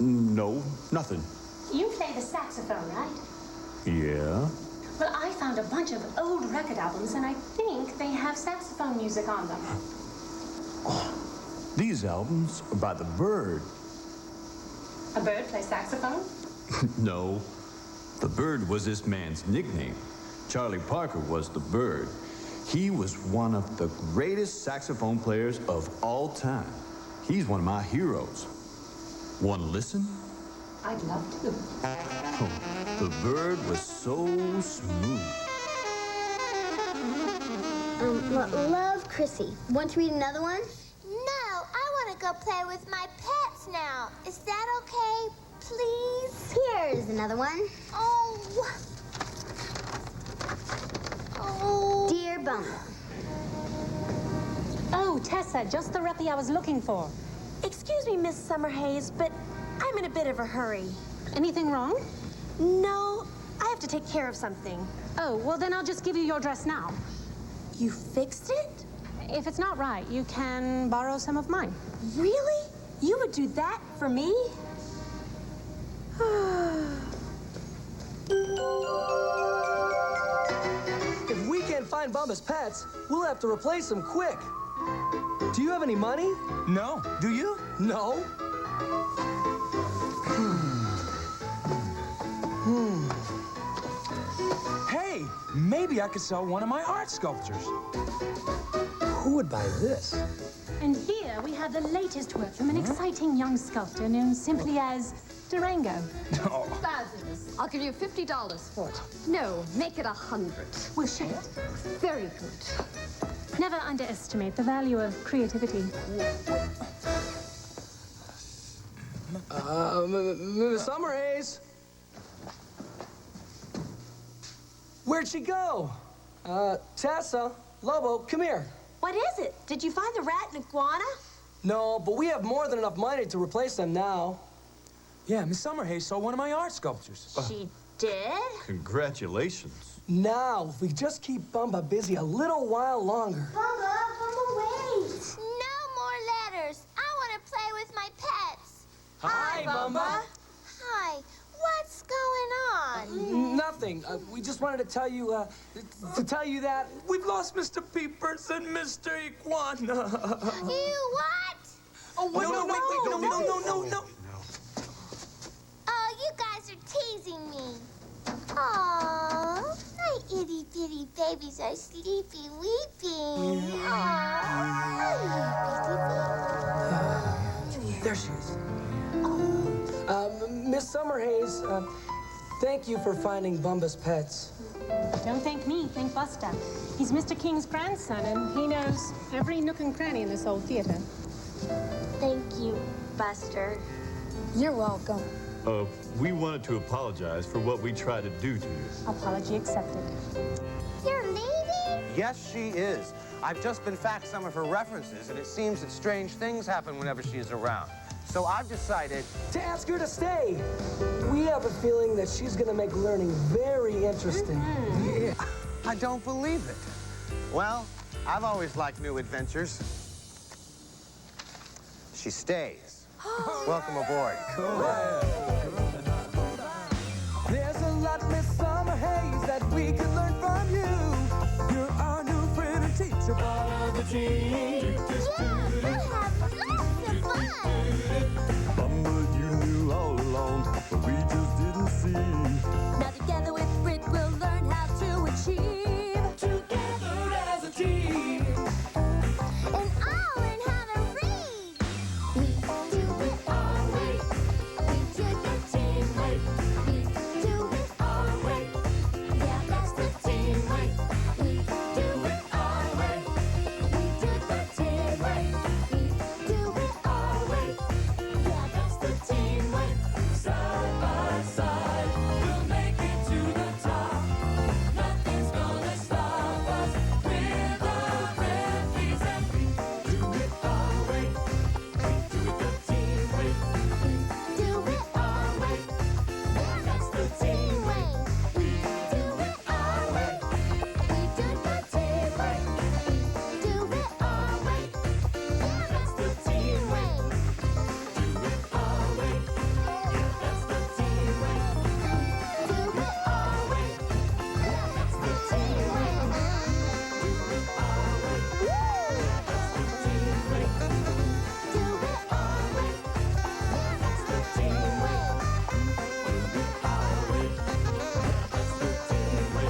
No, nothing. You play the saxophone, right? Yeah? Well, I found a bunch of old record albums, and I think they have saxophone music on them. These albums are by the Bird. A bird plays saxophone? No, the Bird was this man's nickname. Charlie Parker was the Bird. He was one of the greatest saxophone players of all time. He's one of my heroes. Want to listen? I'd love to. Oh, the Bird was so smooth. Love, Chrissy. Want to read another one? No, I want to go play with my pets now. Is that okay, please? Here's another one. Oh. Oh. Dear Bumble. Oh, Tessa, just the Reppie I was looking for. Excuse me, Miss Summerhays, but I'm in a bit of a hurry. Anything wrong? No, I have to take care of something. Oh, well, then I'll just give you your dress now. You fixed it? If it's not right, you can borrow some of mine. Really? You would do that for me? If we can't find Bumba's pets, we'll have to replace them quick. Do you have any money? No. Do you? No. Hey, maybe I could sell one of my art sculptures. Who would buy this? And here we have the latest work from an exciting young sculptor known simply as Durango. Fabulous. I'll give you $50 for it. No, make it 100. We'll ship it. Very good. Never underestimate the value of creativity. Miss Summerhays. Where'd she go? Tessa, Lobo, come here. What is it? Did you find the rat and iguana? No, but we have more than enough money to replace them now. Yeah, Miss Summerhays saw one of my art sculptures. She did? Congratulations. Now, if we just keep Bumba busy a little while longer. Bumba, wait. No more letters. I want to play with my pets. Hi, Bumba. Hi. What's going on? Nothing. We just wanted to tell you that we've lost Mr. Peepers and Mr. Iguana. You what? Oh, wait, no. Oh, you guys are teasing me. Aww, my itty bitty babies are sleepy weeping. Aww. There she is. Miss Summerhays, thank you for finding Bumba's pets. Don't thank me, thank Buster. He's Mr. King's grandson, and he knows every nook and cranny in this old theater. Thank you, Buster. You're welcome. We wanted to apologize for what we tried to do to you. Apology accepted. You're leaving? Yes, she is. I've just been faxed some of her references, and it seems that strange things happen whenever she's around. So I've decided to ask her to stay. We have a feeling that she's going to make learning very interesting. Yeah. I don't believe it. Well, I've always liked new adventures. She stays. Welcome aboard. There's a lot, Miss Summer Hayes, that we can learn from you. You're our new friend and teacher, part of the team. Bumba, you knew all along, but we just didn't see. Now together with Brit, we'll learn how to achieve. Together as a team. And I'll learn how to read. We do it our way. We do the team way. We do it our way. Yeah, that's the team way. We do it our way. We do the team way. We do it our way. Yeah, that's the team way. Side by side, we'll make it to the top. Nothing's gonna stop us. We're the Reppies and we do it our way. We do it the team way. We do it our way. Yeah, that's the team way. We do it our way. We do the team way. We do it our way. Yeah, that's the team way. Do it our way. Yeah, that's the team way. Do it our way. Yeah, that's the team way. Do it our way. That's the team way. Do it our way. Yeah, that's the team way. Do it our way. That's the team way.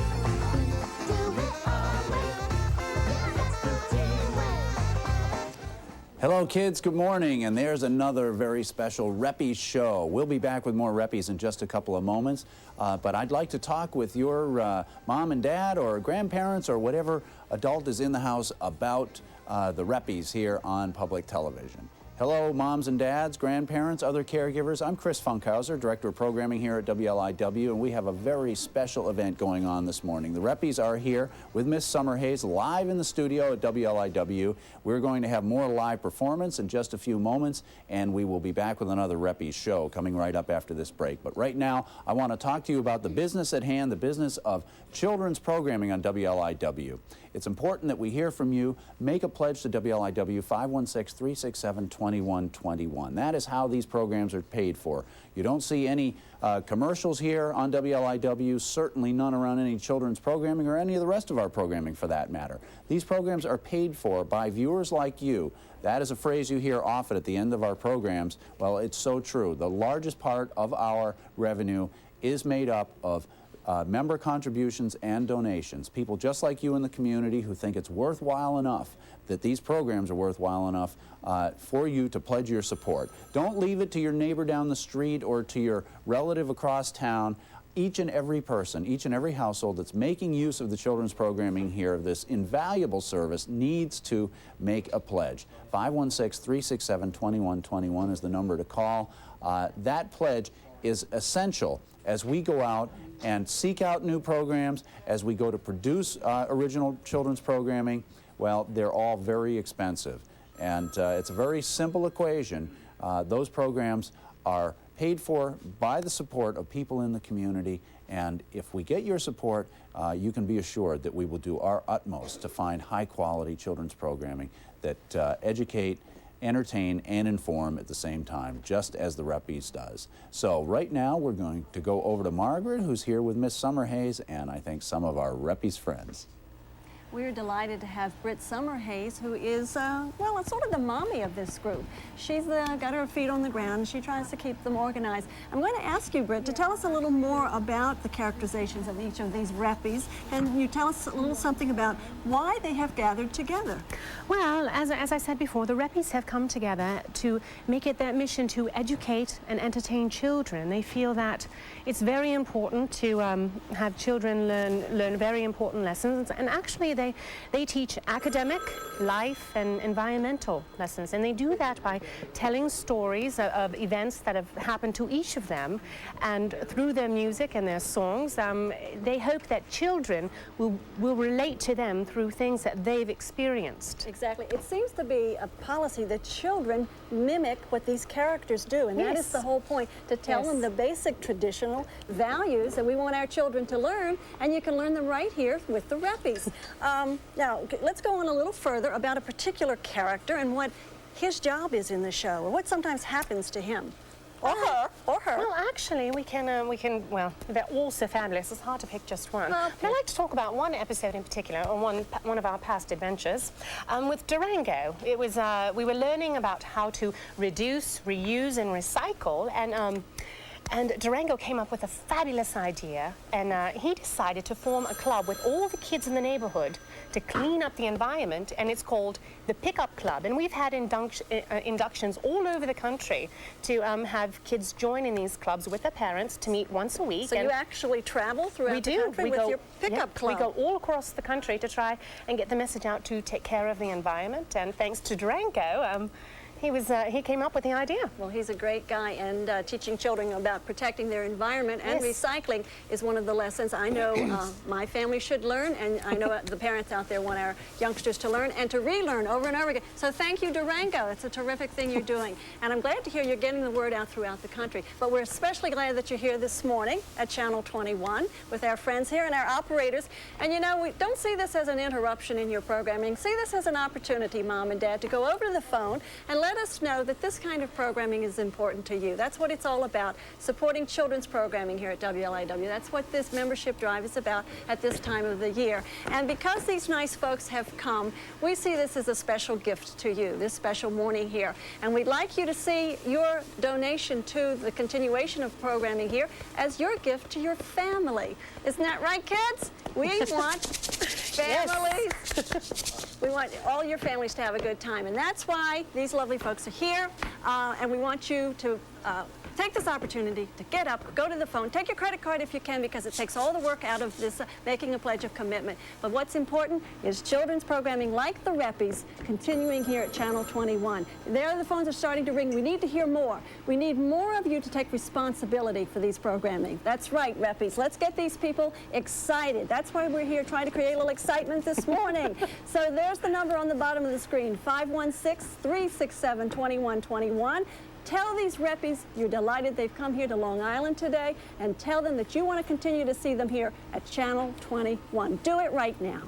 Do it our way. Yeah, that's the team way. Hello kids, good morning, and there's another very special Reppies show. We'll be back with more Reppies in just a couple of moments, but I'd like to talk with your mom and dad or grandparents or whatever adult is in the house about the Reppies here on public television. Hello, moms and dads, grandparents, other caregivers. I'm Chris Funkhauser, Director of Programming here at WLIW, and we have a very special event going on this morning. The Reppies are here with Miss Summer Hayes live in the studio at WLIW. We're going to have more live performance in just a few moments, and we will be back with another Reppies show coming right up after this break. But right now, I want to talk to you about the business at hand, the business of children's programming on WLIW. It's important that we hear from you. Make a pledge to WLIW 516-367-2121. That is how these programs are paid for. You don't see any commercials here on WLIW, certainly none around any children's programming or any of the rest of our programming for that matter. These programs are paid for by viewers like you. That is a phrase you hear often at the end of our programs. Well, it's so true. The largest part of our revenue is made up of member contributions and donations. People just like you in the community who think it's worthwhile enough, that these programs are worthwhile enough for you to pledge your support. Don't leave it to your neighbor down the street or to your relative across town. Each and every person, each and every household that's making use of the children's programming here, of this invaluable service, needs to make a pledge. 516-367-2121 is the number to call. That pledge is essential as we go out and seek out new programs, as we go to produce original children's programming. Well, they're all very expensive. And it's a very simple equation. Those programs are paid for by the support of people in the community. And if we get your support, you can be assured that we will do our utmost to find high-quality children's programming that educate, entertain, and inform at the same time, just as the Reppies does. So right now we're going to go over to Margaret, who's here with Miss Summer Hayes, and I think some of our Reppies friends. We're delighted to have Britt Summer Hayes, who is, well, it's sort of the mommy of this group. She's got her feet on the ground, and she tries to keep them organized. I'm going to ask you, Britt, to tell us a little more about the characterizations of each of these Reppies, and you tell us a little something about why they have gathered together. Well, as I said before, the Reppies have come together to make it their mission to educate and entertain children. They feel that it's very important to have children learn very important lessons, and actually they teach academic, life, and environmental lessons, and they do that by telling stories of events that have happened to each of them, and through their music and their songs, they hope that children will relate to them through things that they've experienced. Exactly. It seems to be a policy that children mimic what these characters do, and that is the whole point, to tell them the basic traditional values that we want our children to learn, and you can learn them right here with the Reppies. Now, let's go on a little further about a particular character and what his job is in the show, or what sometimes happens to him. Or her, or her. Well, actually, well, they're all so fabulous. It's hard to pick just one. Okay. I'd like to talk about one episode in particular, or one of our past adventures. With Durango, it was, we were learning about how to reduce, reuse, and recycle, and Durango came up with a fabulous idea, and he decided to form a club with all the kids in the neighborhood to clean up the environment, and it's called the Pickup Club. And we've had inductions all over the country to have kids join in these clubs with their parents to meet once a week. So you actually travel throughout the country with your pickup club? We go all across the country to try and get the message out to take care of the environment, and thanks to Durango, he came up with the idea. Well, he's a great guy, and teaching children about protecting their environment and recycling is one of the lessons I know my family should learn, and I know the parents out there want our youngsters to learn and to relearn over and over again. So thank you, Durango. It's a terrific thing you're doing. And I'm glad to hear you're getting the word out throughout the country. But we're especially glad that you're here this morning at Channel 21 with our friends here and our operators. And you know, we don't see this as an interruption in your programming. See this as an opportunity, Mom and Dad, to go over to the phone and let us know that this kind of programming is important to you. That's what it's all about, supporting children's programming here at WLIW. That's what this membership drive is about at this time of the year. And because these nice folks have come, we see this as a special gift to you, this special morning here. And we'd like you to see your donation to the continuation of programming here as your gift to your family. Isn't that right, kids? We want families. We want all your families to have a good time, and that's why these lovely folks are here, and we want you to take this opportunity to get up, go to the phone, take your credit card if you can, because it takes all the work out of this making a pledge of commitment. But what's important is children's programming like the Reppies continuing here at Channel 21. There the phones are starting to ring. We need to hear more. We need more of you to take responsibility for these programming. That's right, Reppies. Let's get these people excited. That's why we're here trying to create a little excitement this morning. So there's the number on the bottom of the screen, 516-367-2121. Tell these Reppies you're delighted they've come here to Long Island today, and tell them that you want to continue to see them here at Channel 21. Do it right now.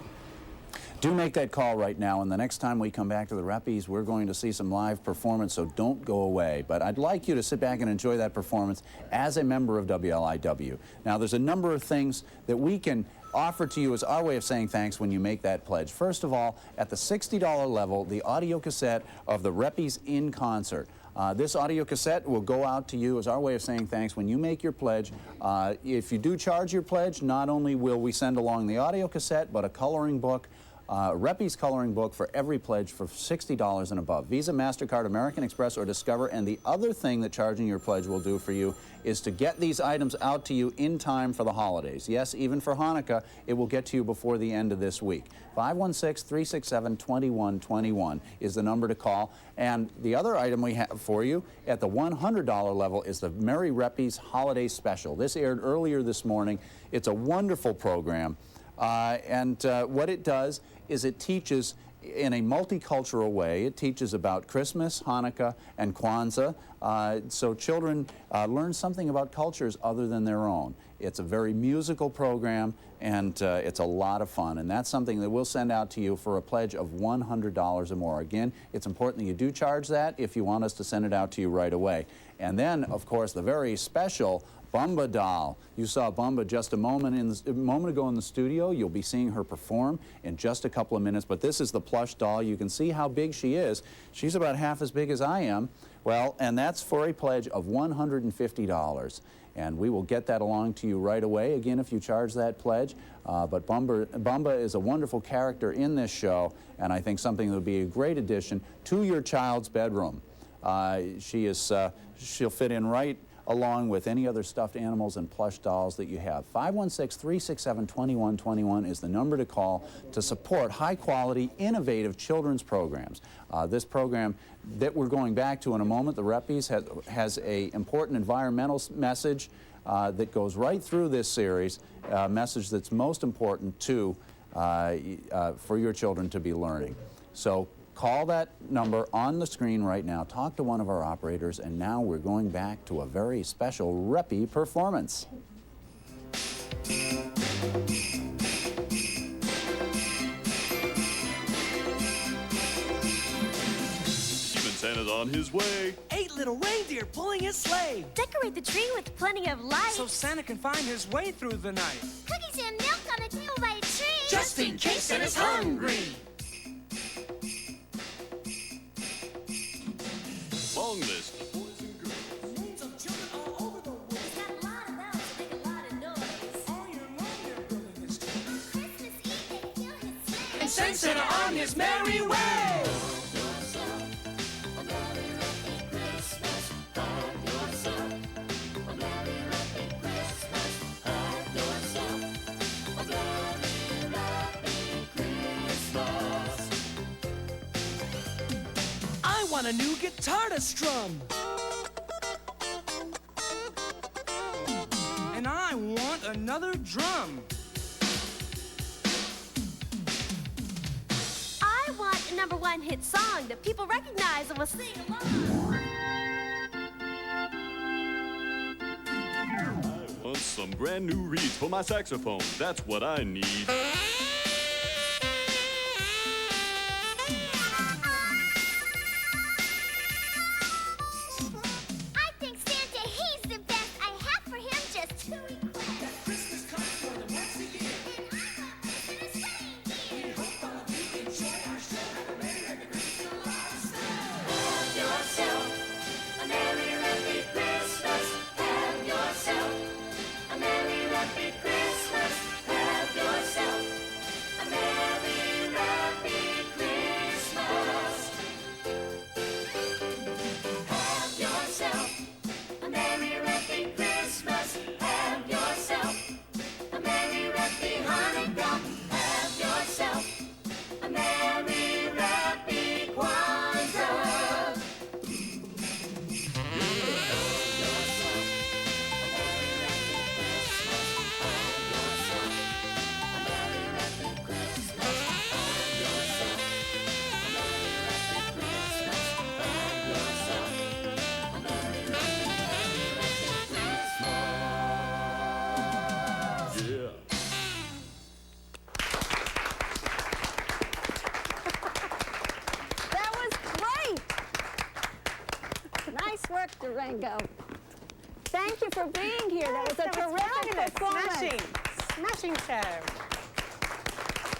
Do make that call right now, and the next time we come back to the Reppies, we're going to see some live performance, so don't go away. But I'd like you to sit back and enjoy that performance as a member of WLIW. Now, there's a number of things that we can offer to you as our way of saying thanks when you make that pledge. First of all, at the $60 level, the audio cassette of the Reppies in concert. This audio cassette will go out to you as our way of saying thanks when you make your pledge. If you do charge your pledge, not only will we send along the audio cassette, but a coloring book, Reppies coloring book for every pledge for $60 and above. Visa, MasterCard, American Express, or Discover. And the other thing that charging your pledge will do for you is to get these items out to you in time for the holidays. Yes, even for Hanukkah, it will get to you before the end of this week. 516-367-2121 is the number to call. And the other item we have for you at the $100 level is the Merry Reppies Holiday Special. This aired earlier this morning. It's a wonderful program. What it does is it teaches in a multicultural way. It teaches about Christmas, Hanukkah, and Kwanzaa, so children learn something about cultures other than their own. It's a very musical program, and it's a lot of fun, and that's something that we'll send out to you for a pledge of $100 or more. Again, it's important that you do charge that if you want us to send it out to you right away. And then, of course, the very special Bumba doll. You saw Bumba just a moment ago in the studio. You'll be seeing her perform in just a couple of minutes, but this is the plush doll. You can see how big she is. She's about half as big as I am. Well, and that's for a pledge of $150. And we will get that along to you right away, again, if you charge that pledge. But Bumba is a wonderful character in this show, and I think something that would be a great addition to your child's bedroom. She'll fit in right along with any other stuffed animals and plush dolls that you have. 516-367-2121 is the number to call to support high-quality, innovative children's programs. This program that we're going back to in a moment, the Reppies, has an important environmental message that goes right through this series, a message that's most important for your children to be learning. So call that number on the screen right now. Talk to one of our operators, and now we're going back to a very special Reppie performance. You've been Santa's on his way. 8 little reindeer pulling his sleigh. Decorate the tree with plenty of light. So Santa can find his way through the night. Cookies and milk on a table by a tree. Just in case Santa's hungry. Long list. Boys and girls. Names of children all over the world. It's got a lot of bells to make a lot of noise. All year long they're building this tree. On Christmas Eve they fill his sleigh. And send Santa on his merry way. I want a new guitar to strum. And I want another drum. I want a #1 hit song that people recognize and will sing along. I want some brand new reeds for my saxophone. That's what I need. I think Santa, he's the best. I have for him just 2 requests. That Christmas comes more than once a year. And I want Christmas reindeer. We hope all of you enjoy our show. Have a merry, merry Christmas, a lot of style. Have yourself a merry, happy Christmas. Have yourself a merry, happy Christmas. Have yourself a merry, happy Christmas. Have yourself a merry, happy Christmas. Have yourself a merry, happy Hanukkah. Have yourself a merry, happy Kwanzaa. Yeah. That was great. Nice work, Durango. Thank you for being here. That was a terrific performance. Smashing show.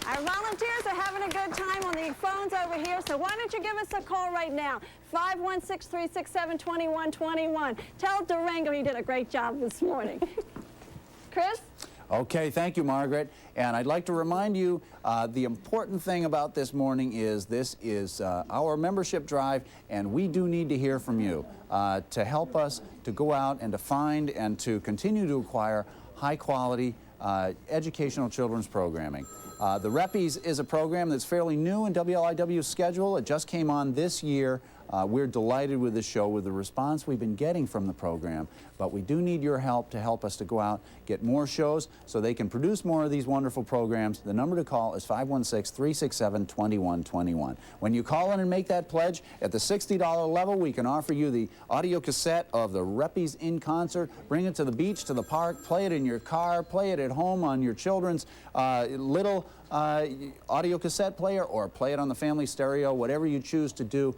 Our volunteers are having a good time on the phones over here, so why don't you give us a call right now, 516-367-2121. Tell Durango he did a great job this morning. Chris? Okay, thank you, Margaret. And I'd like to remind you, the important thing about this morning is this is our membership drive, and we do need to hear from you to help us to go out and to find and to continue to acquire high-quality educational children's programming. The Reppies is a program that's fairly new in WLIW's schedule. It just came on this year. We're delighted with the show, with the response we've been getting from the program, but we do need your help to help us to go out, get more shows so they can produce more of these wonderful programs. The number to call is 516-367-2121. When you call in and make that pledge, at the $60 level, we can offer you the audio cassette of the Reppies in concert. Bring it to the beach, to the park, play it in your car, play it at home on your children's little audio cassette player, or play it on the family stereo, whatever you choose to do.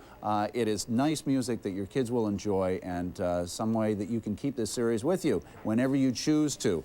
It is nice music that your kids will enjoy, and some way that you can keep this series with you whenever you choose to.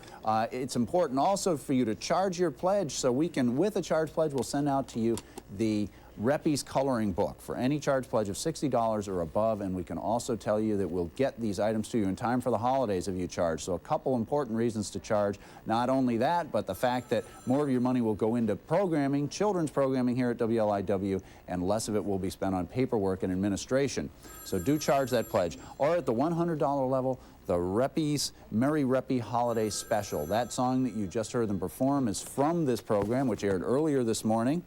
It's important also for you to charge your pledge, so we can, with a charge pledge, we'll send out to you the Reppies coloring book for any charge pledge of $60 or above, and we can also tell you that we'll get these items to you in time for the holidays if you charge. So a couple important reasons to charge. Not only that, but the fact that more of your money will go into programming, children's programming here at WLIW, and less of it will be spent on paperwork and administration. So do charge that pledge. Or at the $100 level, the Reppies Merry Reppie Holiday Special. That song that you just heard them perform is from this program, which aired earlier this morning.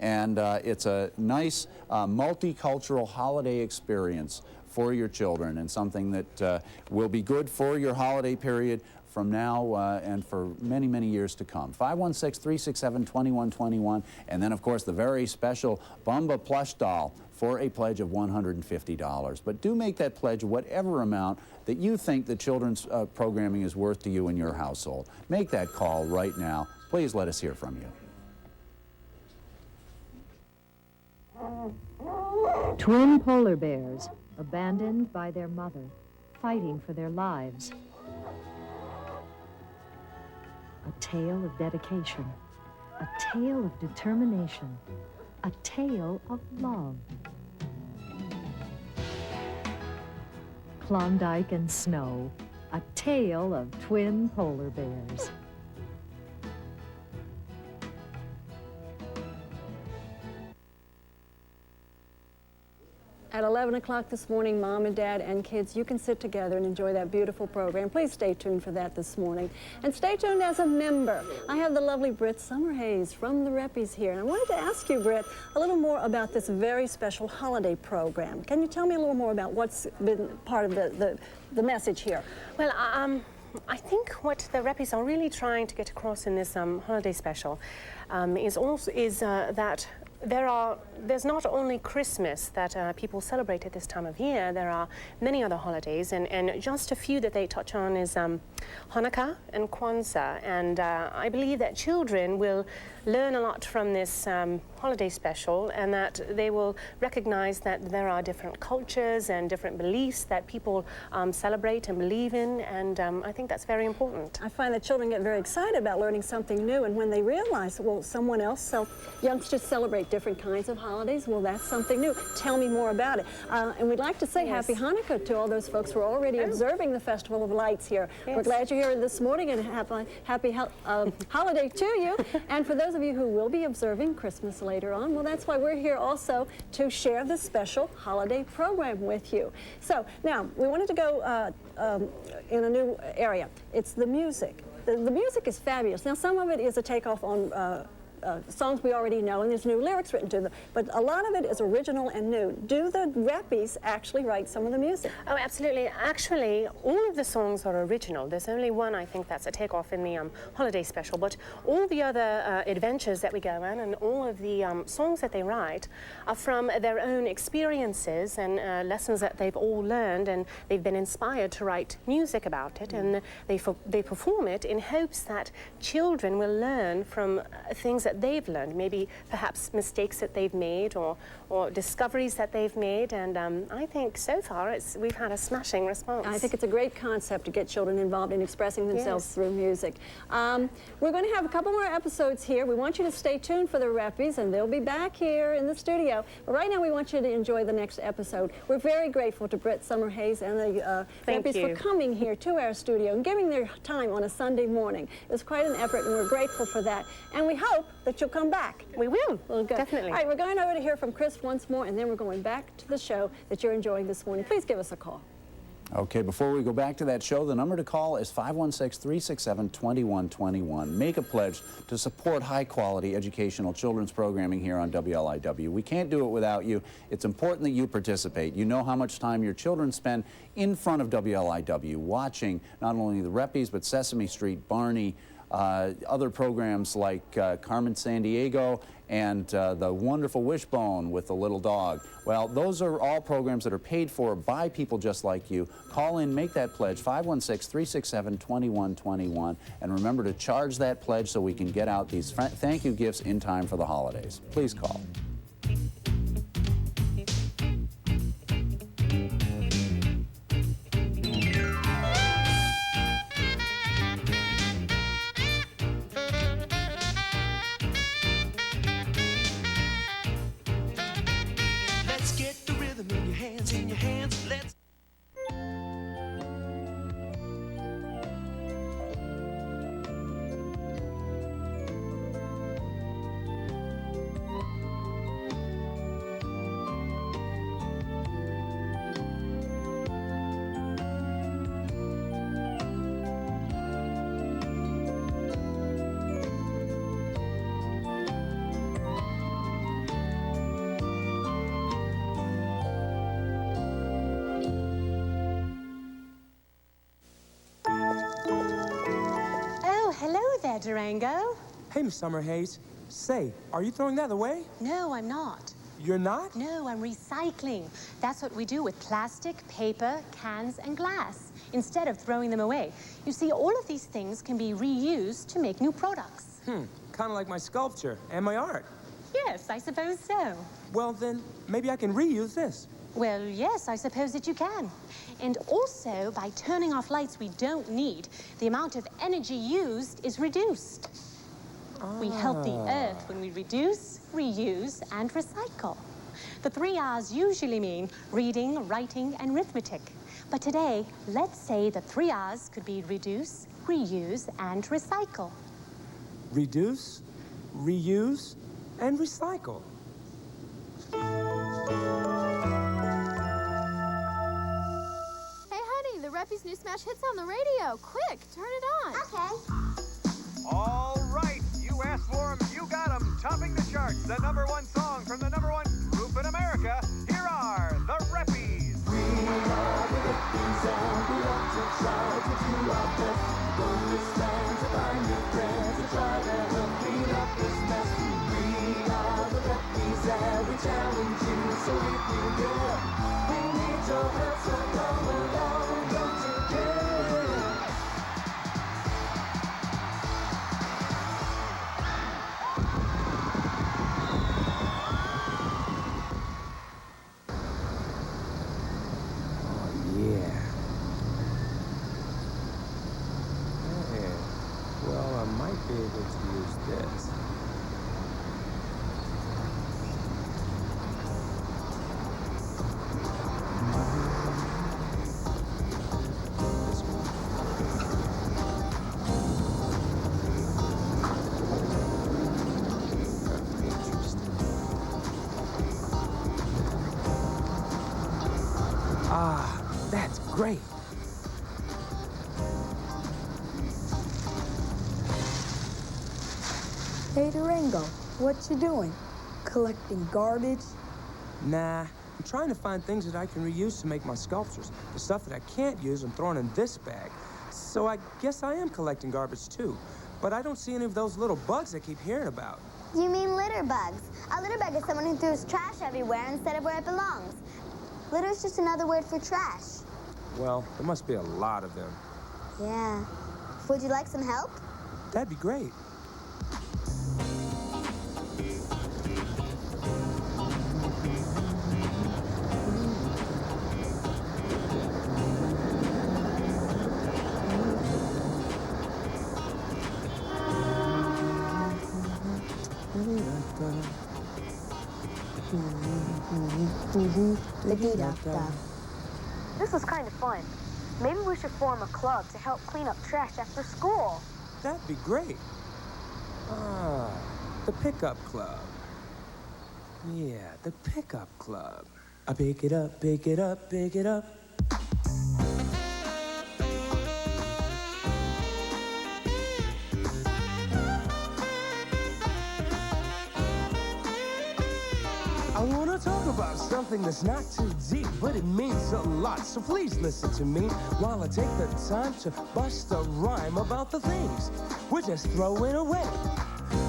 And it's a nice multicultural holiday experience for your children, and something that will be good for your holiday period from now and for many, many years to come. 516-367-2121, and then, of course, the very special Bumba plush doll for a pledge of $150. But do make that pledge whatever amount that you think the children's programming is worth to you in your household. Make that call right now. Please let us hear from you. Twin polar bears, abandoned by their mother, fighting for their lives. A tale of dedication, a tale of determination, a tale of love. Klondike and snow, a tale of twin polar bears. At 11 o'clock this morning, Mom and Dad and kids, you can sit together and enjoy that beautiful program. Please stay tuned for that this morning. And stay tuned as a member. I have the lovely Britt Summerhays from the Reppies here. And I wanted to ask you, Britt, a little more about this very special holiday program. Can you tell me a little more about what's been part of the message here? Well, I think what the Reppies are really trying to get across in this holiday special is that there's not only Christmas that people celebrate at this time of year. There are many other holidays, and just a few that they touch on is Hanukkah and Kwanzaa. And I believe that children will learn a lot from this holiday special, and that they will recognize that there are different cultures and different beliefs that people celebrate and believe in, and I think that's very important. I find that children get very excited about learning something new, and when they realize, well, someone else, youngsters celebrate different kinds of holidays, well, that's something new. Tell me more about it. And we'd like to say Yes. Happy Hanukkah to all those folks who are already observing the Festival of Lights here. Yes. We're glad you're here this morning, and happy holiday to you. And for those of you who will be observing Christmas later on, well, that's why we're here also to share this special holiday program with you. So now, we wanted to go in a new area. It's the music. The music is fabulous. Now, some of it is a takeoff on songs we already know, and there's new lyrics written to them, but a lot of it is original and new. Do the Reppies actually write some of the music? Oh, absolutely. Actually, all of the songs are original. There's only one, I think, that's a takeoff in the holiday special, but all the other adventures that we go on and all of the songs that they write are from their own experiences and lessons that they've all learned, and they've been inspired to write music about it, and they perform it in hopes that children will learn from things that they've learned, maybe perhaps mistakes that they've made or discoveries that they've made, and I think so far we've had a smashing response. I think it's a great concept to get children involved in expressing themselves through music. We're going to have a couple more episodes here. We want you to stay tuned for the Reppies, and they'll be back here in the studio. But right now we want you to enjoy the next episode. We're very grateful to Britt Summerhays and the Reppies for coming here to our studio and giving their time on a Sunday morning. It was quite an effort, and we're grateful for that. And we hope that you'll come back. We will. Well, good. Definitely. All right, we're going over to hear from Chris once more, and then we're going back to the show that you're enjoying this morning. Please give us a call. Okay, before we go back to that show, the number to call is 516-367-2121. Make a pledge to support high-quality educational children's programming here on WLIW. We can't do it without you. It's important that you participate. You know how much time your children spend in front of WLIW, watching not only the Reppies, but Sesame Street, Barney, other programs like Carmen Sandiego and the wonderful Wishbone with the little dog. Well, those are all programs that are paid for by people just like you. Call in, make that pledge, 516-367-2121, and remember to charge that pledge so we can get out these thank you gifts in time for the holidays. Please call. Durango. Hey, Miss Summerhays. Say, are you throwing that away? No, I'm not. You're not? No, I'm recycling. That's what we do with plastic, paper, cans, and glass, instead of throwing them away. You see, all of these things can be reused to make new products. Kind of like my sculpture and my art. Yeah, yes, I suppose so. Well, then, maybe I can reuse this. Well, yes, I suppose that you can. And also, by turning off lights we don't need, the amount of energy used is reduced. We help the Earth when we reduce, reuse, and recycle. The 3 R's usually mean reading, writing, and arithmetic. But today, let's say the 3 R's could be reduce, reuse, and recycle. Reduce, reuse, and recycle. Hey, honey, the Reppies' new smash hits on the radio. Quick, turn it on. Okay. All right, you asked for them, you got them. Topping the charts, the #1 song from the #1 group in America. Here are the Reppies. We are the Reppies and we love to try to do our best. Go to this land to find your friends and try to help clean up this mess. We are the Reppies and we challenge you, so if you dare, we need your help, so come along, don't you dare. Yeah. Hey, well, I might be able to use this. Ah, that's great. Hey, Durango, what you doing? Collecting garbage? Nah, I'm trying to find things that I can reuse to make my sculptures. The stuff that I can't use, I'm throwing in this bag. So I guess I am collecting garbage too. But I don't see any of those little bugs I keep hearing about. You mean litter bugs? A litter bug is someone who throws trash everywhere instead of where it belongs. Litter is just another word for trash. Well, there must be a lot of them. Yeah. Would you like some help? That'd be great. This was kind of fun. Maybe we should form a club to help clean up trash after school. That'd be great. Ah, the pickup club. Yeah, the pickup club. I pick it up, pick it up, pick it up. I want to talk about something that's not too deep, but it means a lot. So please listen to me while I take the time to bust a rhyme about the things we're just throwing away.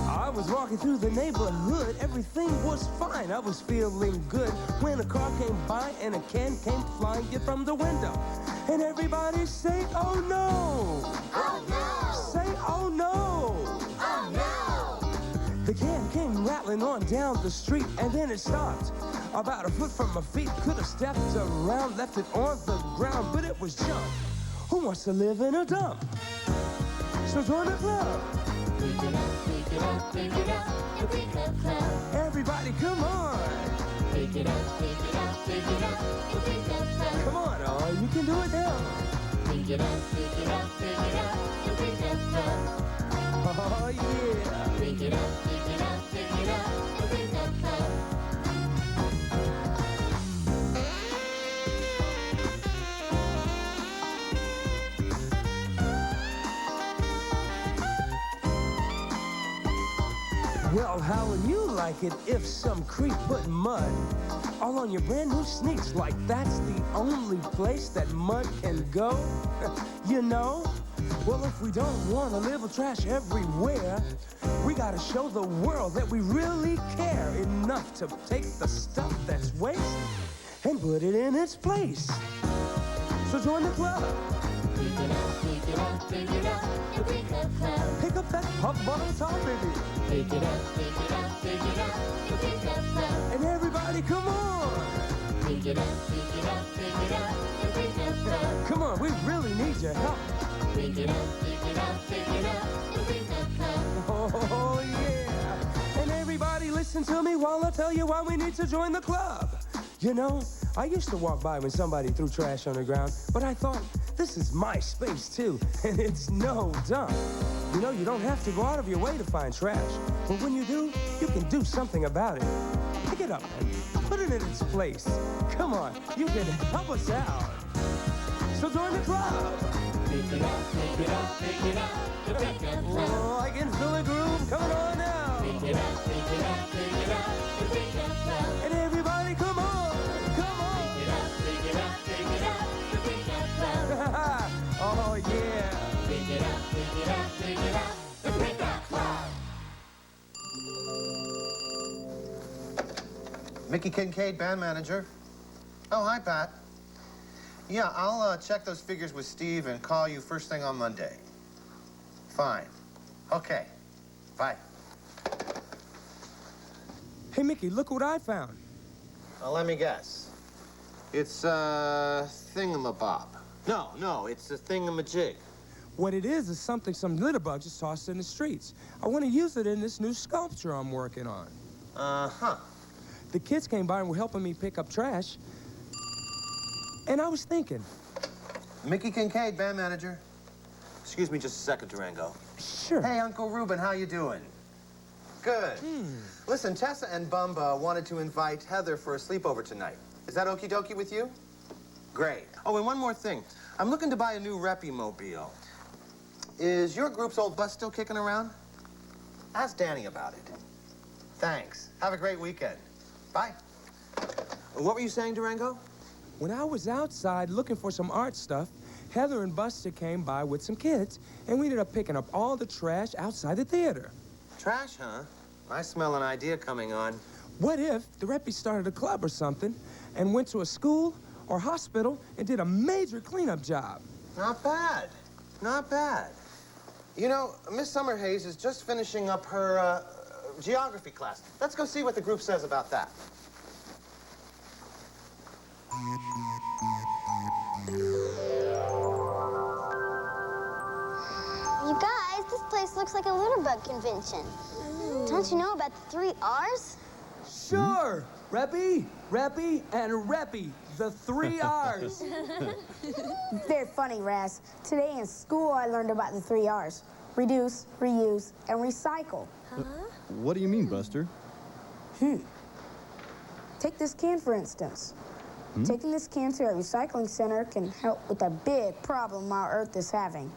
I was walking through the neighborhood, everything was fine. I was feeling good when a car came by and a can came flying in from the window. And everybody say, oh no! Oh no! Say, oh no! Oh no! The can came rattling on down the street and then it stopped. About a foot from my feet, could have stepped around, left it on the ground, but it was junk. Who wants to live in a dump? So join the club. Pick it up, pick it up, pick it up, the pickup club. Everybody, come on. Pick it up, pick it up, pick it up, the pickup club. Come on, oh, you can do it now. Pick it up, pick it up, pick it up, the pickup club. Oh, yeah. Pick it up, pick it up, pick it up, the pickup club. Well, how would you like it if some creep put mud all on your brand new sneaks? Like that's the only place that mud can go? You know? Well, if we don't want to live with trash everywhere, we gotta show the world that we really care enough to take the stuff that's waste and put it in its place. So join the club. Pick up that pop bottom top, baby. Pick it up, pick it up, pick it up, pick it up now. And everybody, come on. Pick it up, pick it up, pick it up, pick it up now. Come on, we really need your help. Pick it up, pick it up, pick it up, pick it up now. Oh, yeah. And everybody listen to me while I tell you why we need to join the club. You know, I used to walk by when somebody threw trash on the ground, but I thought, this is my space too, and it's no dump. You know, you don't have to go out of your way to find trash, but when you do, you can do something about it. Pick it up and put it in its place. Come on, you can help us out. So join the club. Pick it up, pick it up, pick it up, pick it up now. Oh, I can feel the groove coming on now. Pick it up, pick it up, pick it up, pick it up now. And everybody, come on. Pick it up, pick it up, pick it up, pick it up now. Oh, yeah. Pick it up, pick it up, pick it up, the Pick Up Club. Mickey Kincaid, band manager. Oh, hi, Pat. Yeah, I'll check those figures with Steve and call you first thing on Monday. Fine. Okay. Bye. Hey, Mickey, look what I found. Let me guess. It's a thingamabob. No, it's a thingamajig. What it is something some litterbugs just tossed in the streets. I want to use it in this new sculpture I'm working on. Uh-huh. The kids came by and were helping me pick up trash. And I was thinking. Mickey Kincaid, band manager. Excuse me just a second, Durango. Sure. Hey, Uncle Reuben, how you doing? Good. Listen, Tessa and Bumba wanted to invite Heather for a sleepover tonight. Is that okie dokie with you? Great. Oh, and one more thing. I'm looking to buy a new Reppie mobile. Is your group's old bus still kicking around? Ask Danny about it. Thanks. Have a great weekend. Bye. What were you saying, Durango? When I was outside looking for some art stuff, Heather and Buster came by with some kids, and we ended up picking up all the trash outside the theater. Trash, huh? I smell an idea coming on. What if the Reppies started a club or something and went to a school or hospital and did a major cleanup job? Not bad. Not bad. You know, Miss Summerhays is just finishing up her geography class. Let's go see what the group says about that. You guys, this place looks like a litterbug convention. Don't you know about the 3 R's? Sure. Reppie, Reppie, and Reppie. The 3 R's. Very funny, Raz. Today in school, I learned about the 3 R's. Reduce, reuse, and recycle. What do you mean, Buster? Take this can, for instance. Taking this can to a recycling center can help with a big problem our Earth is having.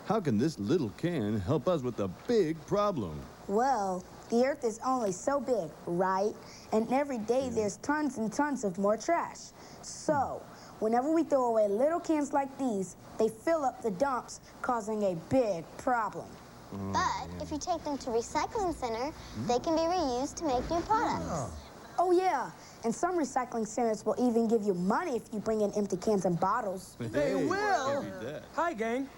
How can this little can help us with a big problem? Well, the Earth is only so big, right? And every day there's tons and tons of more trash. So, whenever we throw away little cans like these, they fill up the dumps, causing a big problem. But if you take them to a recycling center, they can be reused to make new products. Oh, yeah. And some recycling centers will even give you money if you bring in empty cans and bottles. They will? Hi, gang.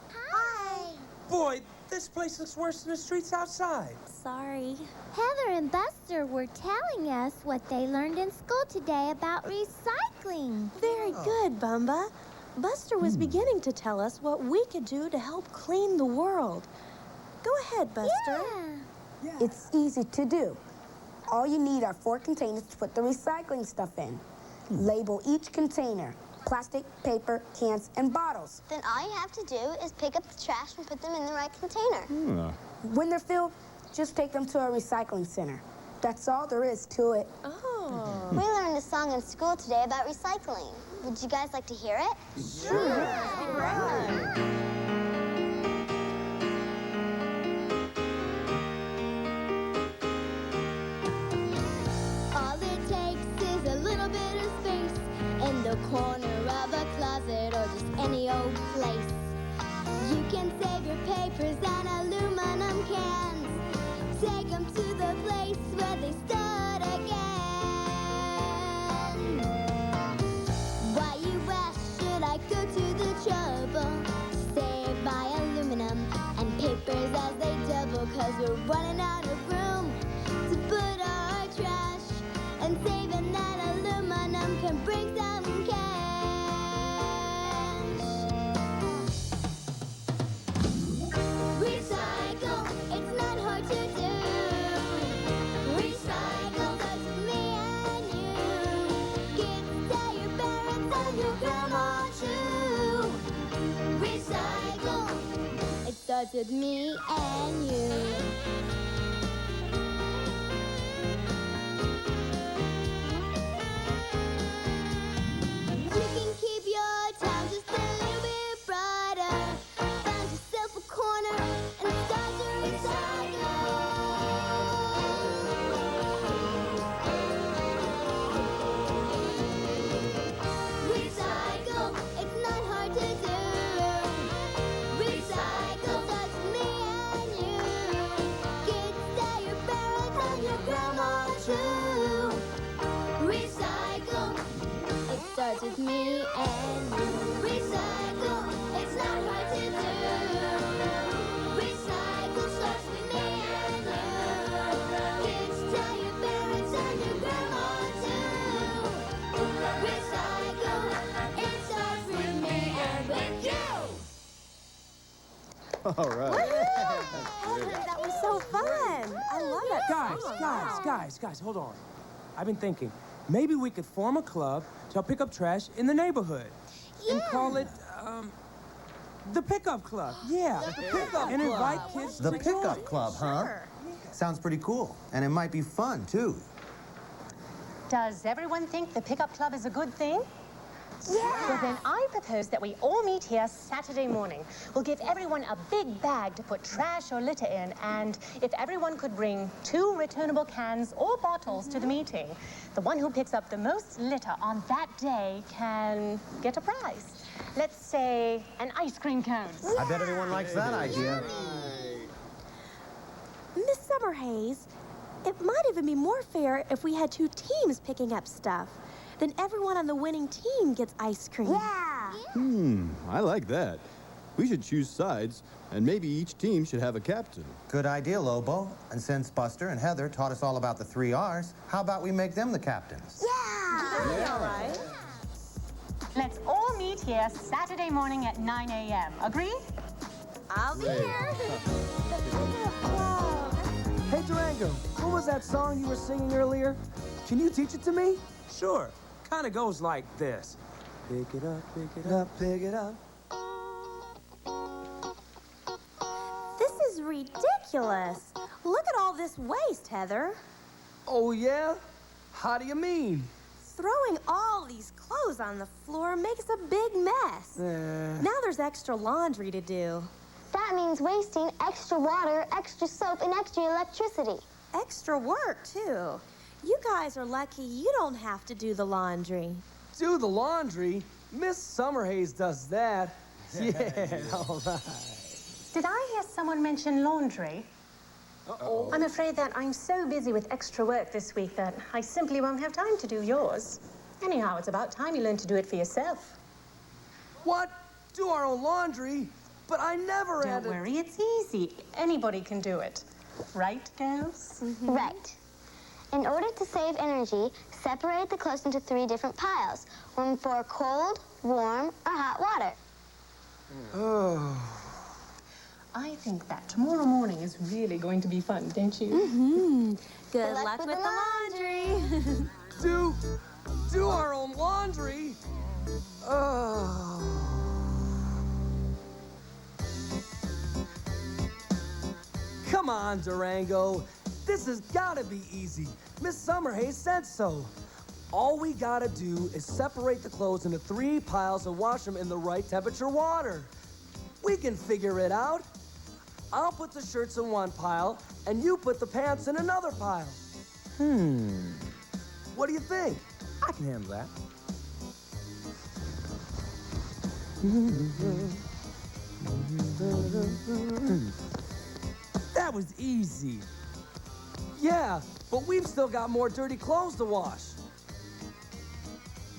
Hi. Boy, this place looks worse than the streets outside. Sorry. Heather and Buster were telling us what they learned in school today about recycling. Very good, Bumba. Buster was beginning to tell us what we could do to help clean the world. Go ahead, Buster. It's easy to do. All you need are 4 containers to put the recycling stuff in. Label each container: plastic, paper, cans, and bottles. Then all you have to do is pick up the trash and put them in the right container. When they're filled, just take them to a recycling center. That's all there is to it. Oh. We learned a song in school today about recycling. Would you guys like to hear it? Sure. All it takes is a little bit of space in the corner of a closet or just any old place. You can save your papers and aluminum cans. Take them to the place where they start again. Why, you ask, should I go starts with me and you. You can keep your town just a little bit brighter. Find yourself a corner and start to recycle. Recycle, it's not hard to do. Recycle, that's me and you. Kids, tell your parents and your grandma too. Recycle, it starts with me and you. Recycle, it's not hard to do. Recycle starts with me and you. Kids, tell your parents and your grandma too. Recycle, it starts with me and with you. All right. That was so fun. I love that Guys, hold on. I've been thinking, maybe we could form a club to help pick up trash in the neighborhood. And call it, the Pickup Club. Yeah, the Pickup And Club. Invite kids The to Pickup join. Club, huh? Sounds pretty cool. And it might be fun, too. Does everyone think the pickup club is a good thing? Yeah! Well, then I propose that we all meet here Saturday morning. We'll give everyone a big bag to put trash or litter in, and if everyone could bring 2 returnable cans or bottles to the meeting, the one who picks up the most litter on that day can get a prize. Let's say an ice cream cone. I bet everyone likes that idea. Miss Summerhays, it might even be more fair if we had 2 teams picking up stuff. Then everyone on the winning team gets ice cream. Yeah. I like that. We should choose sides, and maybe each team should have a captain. Good idea, Lobo. And since Buster and Heather taught us all about the 3 R's, how about we make them the captains? Yeah. All right. Let's all meet here Saturday morning at 9 a.m. Agree? I'll be here. Hey, Durango, what was that song you were singing earlier? Can you teach it to me? Sure. Kind of goes like this. Pick it up, pick it up, pick it up. This is ridiculous. Look at all this waste, Heather. Oh, yeah? How do you mean? Throwing all these clothes on the floor makes a big mess. Now there's extra laundry to do. That means wasting extra water, extra soap, and extra electricity. Extra work, too. You guys are lucky you don't have to do the laundry. Do the laundry? Miss Summerhays does that. Yeah, all right. Did I hear someone mention laundry? Uh-oh. I'm afraid that I'm so busy with extra work this week that I simply won't have time to do yours. Anyhow, it's about time you learned to do it for yourself. What? Do our own laundry? But I never had to... Don't worry, it's easy. Anybody can do it. Right, girls? Right. In order to save energy, separate the clothes into 3 different piles. One for cold, warm, or hot water. I think that tomorrow morning is really going to be fun, don't you? Good luck with the laundry. Do our own laundry? Come on, Durango. This has got to be easy. Miss Summerhays said so. All we gotta do is separate the clothes into 3 piles and wash them in the right temperature water. We can figure it out. I'll put the shirts in one pile, and you put the pants in another pile. What do you think? I can handle that. That was easy. Yeah, but we've still got more dirty clothes to wash.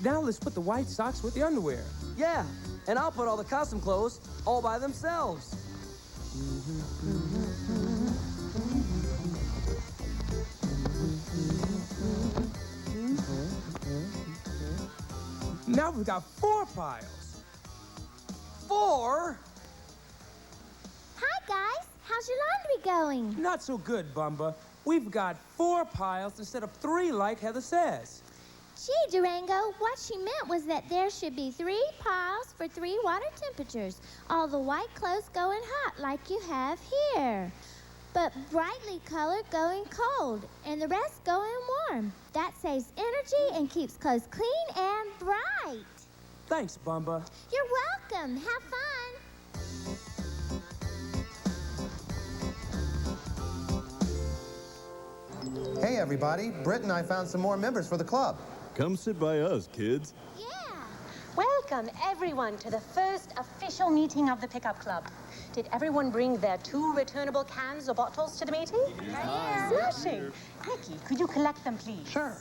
Now let's put the white socks with the underwear. Yeah, and I'll put all the custom clothes all by themselves. Now we've got 4 piles. 4? Hi, guys. How's your laundry going? Not so good, Bumba. We've got 4 piles instead of 3 like Heather says. Gee, Durango, what she meant was that there should be 3 piles for 3 water temperatures. All the white clothes going hot like you have here. But brightly colored going cold, and the rest going warm. That saves energy and keeps clothes clean and bright. Thanks, Bumba. You're welcome. Have fun. Hey, everybody. Britt and I found some more members for the club. Come sit by us, kids. Welcome, everyone, to the first official meeting of the Pickup Club. Did everyone bring their 2 returnable cans or bottles to the meeting? Right here. Smashing. Nikki, could you collect them, please? Sure.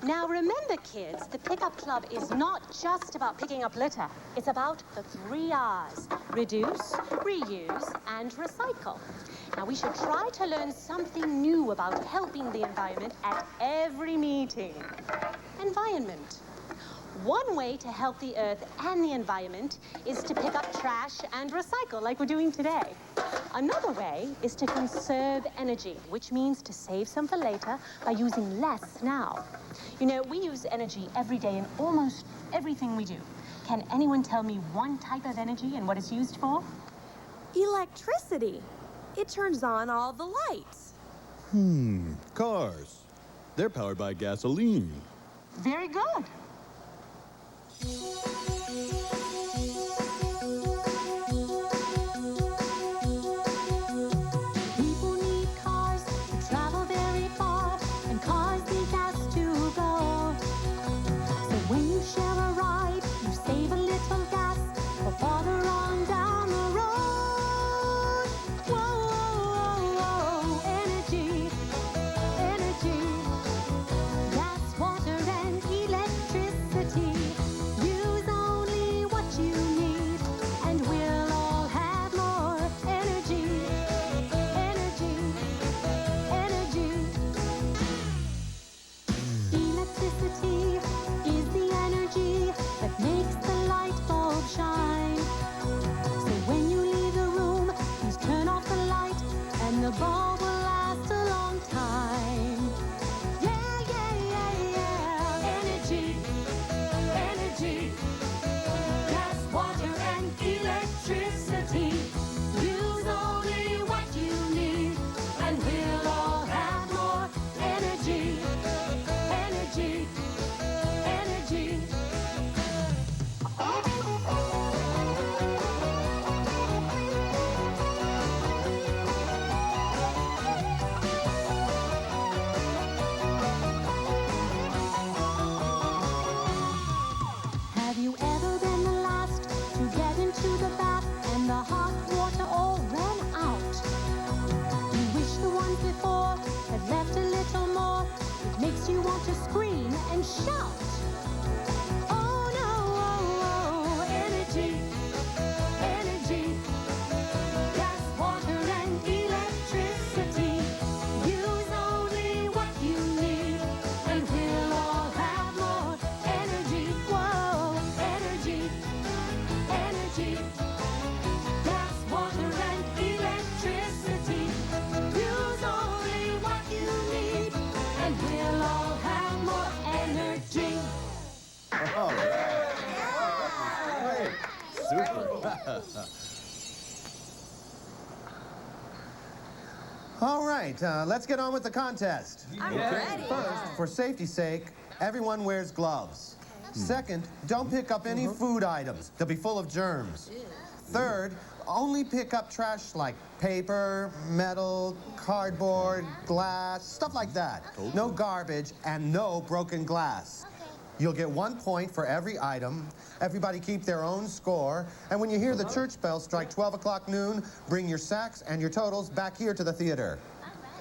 Now, remember, kids, the Pickup Club is not just about picking up litter. It's about the 3 R's. Reduce, reuse, and recycle. Now, we should try to learn something new about helping the environment at every meeting. Environment. One way to help the earth and the environment is to pick up trash and recycle like we're doing today. Another way is to conserve energy, which means to save some for later by using less now. You know, we use energy every day in almost everything we do. Can anyone tell me one type of energy and what it's used for? Electricity. It turns on all the lights. Cars. They're powered by gasoline. Very good. People need cars to travel very far, and cars need gas to go. So when you share a ride, you save a little gas for farther on down the road. Whoa, whoa, whoa, energy, energy. Gas, water, and electricity. Use only what you need, and we'll all have more energy, energy, energy. Electricity is the energy that makes the light bulb shine. So when you leave the room, please turn off the light, and the bulb will last a long time. Yeah, yeah, yeah, yeah. Energy, energy. Gas, water, and electricity. Use only what you need, and we'll all have more energy, energy, energy. Have you ever been the last to get into the bath and the hot water all ran out? You wish the ones before had left a little more. It makes you want to scream and shout. Oh no, oh, oh, energy, energy. Gas, water, and electricity. Use only what you need, and we'll all have more energy. Whoa, energy, energy. Gas, water, and electricity. Use only what you need, and we'll all have more energy. Oh, great. Super. All right, let's get on with the contest. I'm ready. First, for safety's sake, everyone wears gloves. Second, don't pick up any food items. They'll be full of germs. Third, only pick up trash like paper, metal, cardboard, glass, stuff like that. No garbage and no broken glass. You'll get 1 point for every item. Everybody keep their own score. And when you hear the church bell strike 12 o'clock noon, bring your sacks and your totals back here to the theater.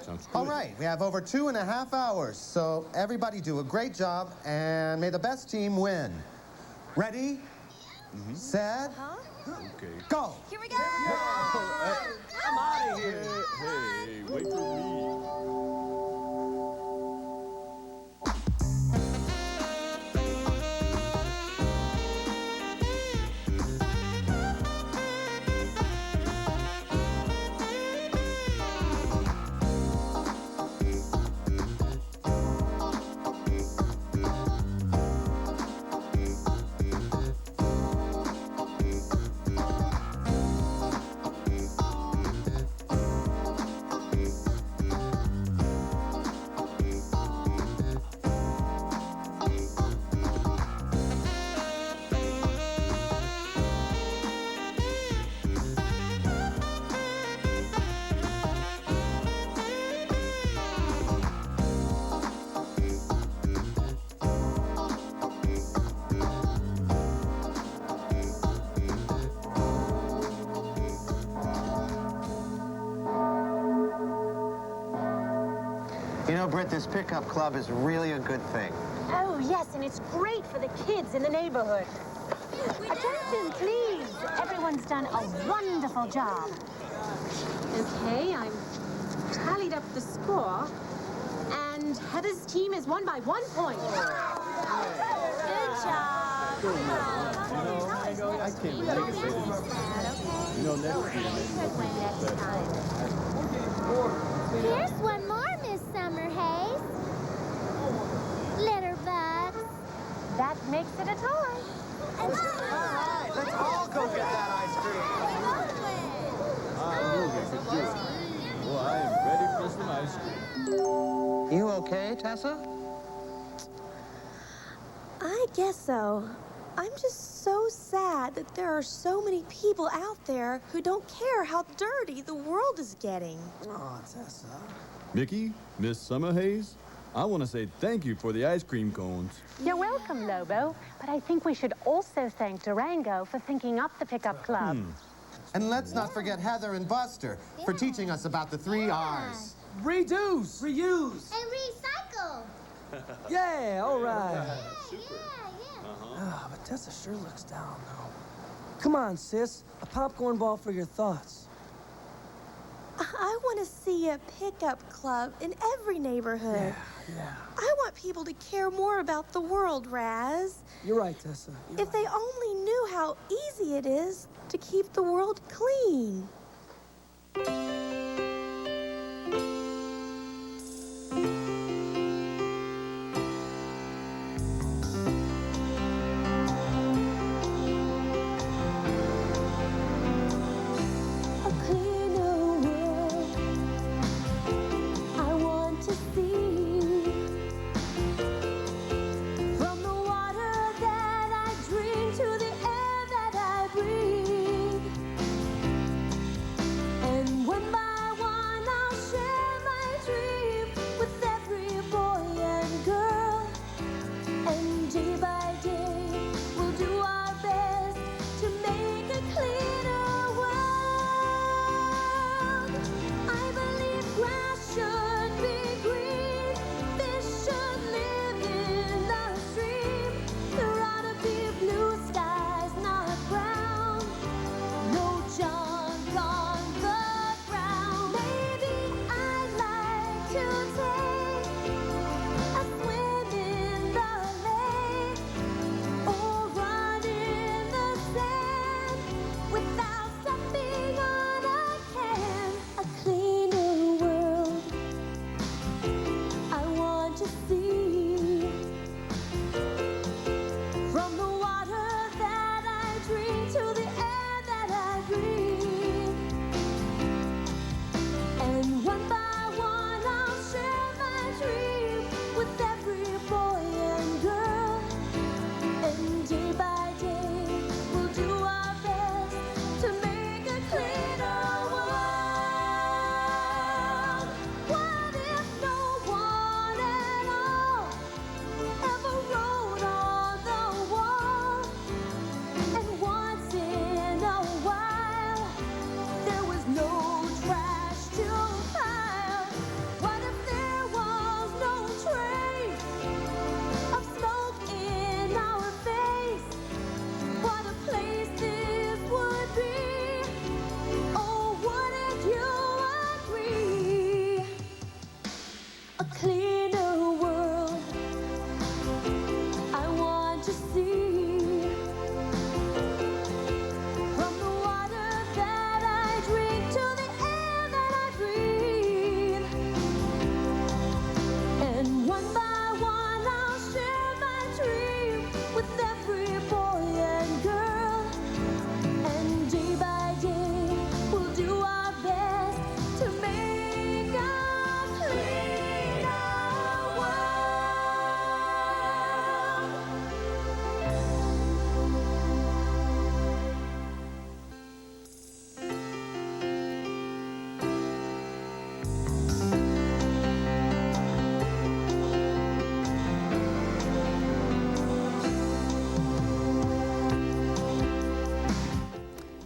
Sounds good. All right, we have over 2.5 hours, so everybody do a great job, and may the best team win. Ready? Set? Okay. Go! Here we go. I'm out of here. Hey, wait for me. Britt, this pickup club is really a good thing. Oh, yes, and it's great for the kids in the neighborhood. Attention, please. Everyone's done a wonderful job. Okay, I've tallied up the score, and Heather's team has won by 1 point. Good job. I can't really take it serious. Next year, Here's one more, Miss Summerhays. Litterbugs. That makes it a tie. All right, let's all go get that ice cream. Well, I am ready for some ice cream. You okay, Tessa? I guess so. I'm just so sad that there are so many people out there who don't care how dirty the world is getting. Oh, Tessa. Mickey, Miss Summerhays, I want to say thank you for the ice cream cones. You're welcome, Lobo. But I think we should also thank Durango for thinking up the pickup club. And let's not forget Heather and Buster for teaching us about the 3 R's. Reduce. Reuse. And recycle. Yeah, all right. Super. But Tessa sure looks down, though. Come on, sis. A popcorn ball for your thoughts. I want to see a pickup club in every neighborhood. Yeah. I want people to care more about the world, Raz. You're right, Tessa. If they only knew how easy it is to keep the world clean. A cleaner world I want to see. From the water that I drink to the air that I breathe. And one by one I'll share my dream with every boy and girl. And day by day we'll do our best to make a cleaner world. I believe grass should be green, fish should live in the stream. There ought to be blue skies, not brown. No junk on the ground. Maybe I'd like to take a swim in the lake or run in the sand without stepping on a can. A cleaner world I want to see. From the water that I drink to the air that I breathe. And one by one I'll share my dream with every boy and girl. And day by day we'll do our best to make a cleaner world. What if no one at all ever wrote on the wall? And once in a while there was no trash to pile. What if there was no trace of smoke in our face? What a place this would be. Oh, wouldn't you agree? A cleaner world I want to see. From the water that I drink to the air that I breathe. And one by one I'll share my dream with every boy and girl. And day by day we'll do our best to make a cleaner world.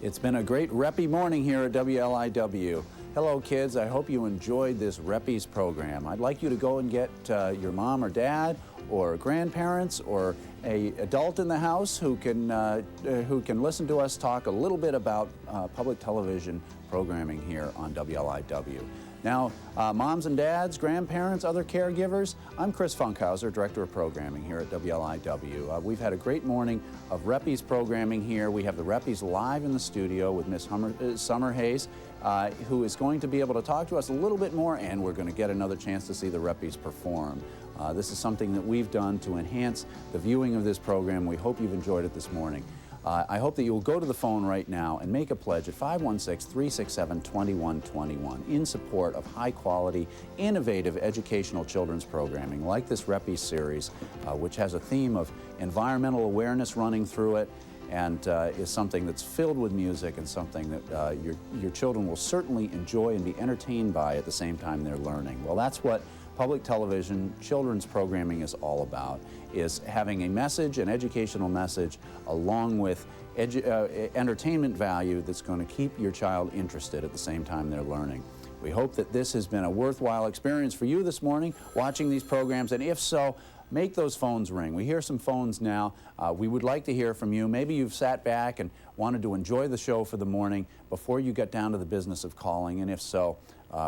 It's been a great Reppy morning here at WLIW. Hello, kids. I hope you enjoyed this Reppies program. I'd like you to go and get your mom or dad or grandparents or an adult in the house who can listen to us talk a little bit about public television programming here on WLIW. Now, moms and dads, grandparents, other caregivers, I'm Chris Funkhauser, Director of Programming here at WLIW. We've had a great morning of Reppies programming here. We have the Reppies live in the studio with Miss Summer Hayes, who is going to be able to talk to us a little bit more, and we're going to get another chance to see the Reppies perform. This is something that we've done to enhance the viewing of this program. We hope you've enjoyed it this morning. I hope that you'll go to the phone right now and make a pledge at 516-367-2121 in support of high-quality, innovative educational children's programming like this Reppies series, which has a theme of environmental awareness running through it, and is something that's filled with music and something that your children will certainly enjoy and be entertained by at the same time they're learning. Well, that's what public television children's programming is all about, is having a message, an educational message, along with entertainment value that's going to keep your child interested at the same time they're learning. We hope that this has been a worthwhile experience for you this morning, watching these programs, and if so, make those phones ring. We hear some phones now. We would like to hear from you. Maybe you've sat back and wanted to enjoy the show for the morning before you got down to the business of calling, and if so,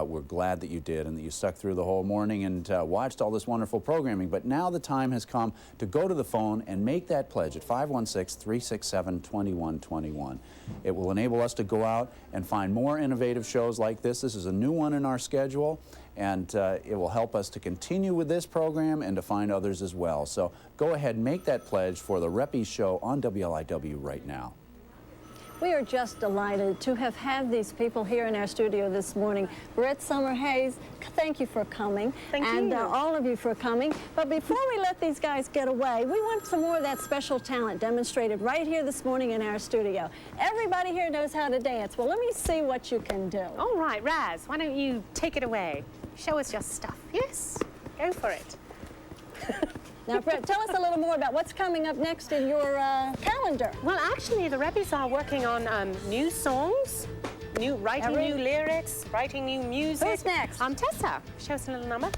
we're glad that you did and that you stuck through the whole morning and watched all this wonderful programming. But now the time has come to go to the phone and make that pledge at 516-367-2121. It will enable us to go out and find more innovative shows like this. This is a new one in our schedule, and it will help us to continue with this program and to find others as well. So go ahead and make that pledge for the Reppies show on WLIW right now. We are just delighted to have had these people here in our studio this morning. Britt, Summer Hayes, thank you for coming. Thank you. And all of you for coming. But before we let these guys get away, we want some more of that special talent demonstrated right here this morning in our studio. Everybody here knows how to dance. Well, let me see what you can do. All right, Raz, why don't you take it away? Show us your stuff. Yes, go for it. Now, Brett, tell us a little more about what's coming up next in your calendar. Well, actually, the Reppies are working on new songs, writing new lyrics, writing new music. Who's next? Tessa. Show us a little number.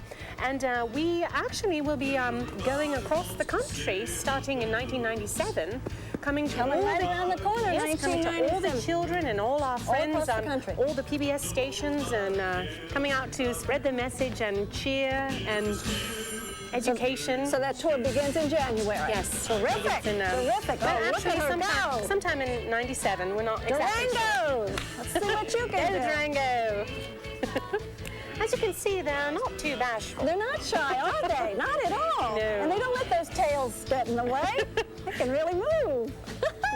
And we actually will be going across the country starting in 1997. Coming right around the corner, yes, coming to all the children and all our friends, all across the country. All the PBS stations, and coming out to spread the message and cheer and education. So that tour begins in January. Yes. Terrific. Terrific. Well, look at actually, her sometime in '97. We're not exactly Durango. Let's see what you can do. Durango. As you can see, they're not too bashful. They're not shy, are they? Not at all. No. And they don't let those tails get in the way. They can really move.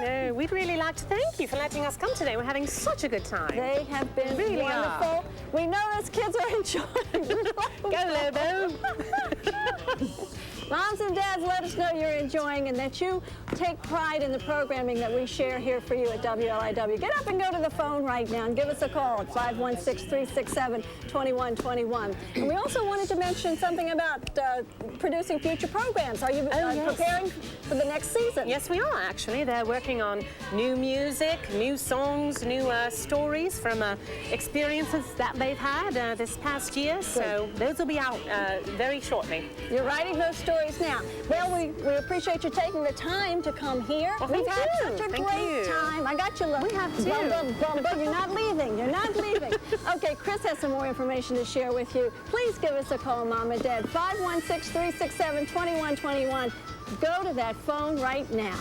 No, we'd really like to thank you for letting us come today. We're having such a good time. They have been really wonderful. Are. We know those kids are enjoying. Go, Lobo. Moms and dads, let us know you're enjoying and that you take pride in the programming that we share here for you at WLIW. Get up and go to the phone right now and give us a call at 516-367-2121. And we also wanted to mention something about producing future programs. Are you preparing for the next season? Yes, we are, actually. They're working on new music, new songs, new stories from experiences that they've had this past year. Good. So those will be out very shortly. You're writing those stories now. Well, we appreciate you taking the time to come here. Well, We've had thank such a you. great time. I got you. We have too. Bumba, you're not leaving. You're not leaving. Okay, Chris has some more information to share with you. Please give us a call, Mom and Dad. 516-367-2121. Go to that phone right now.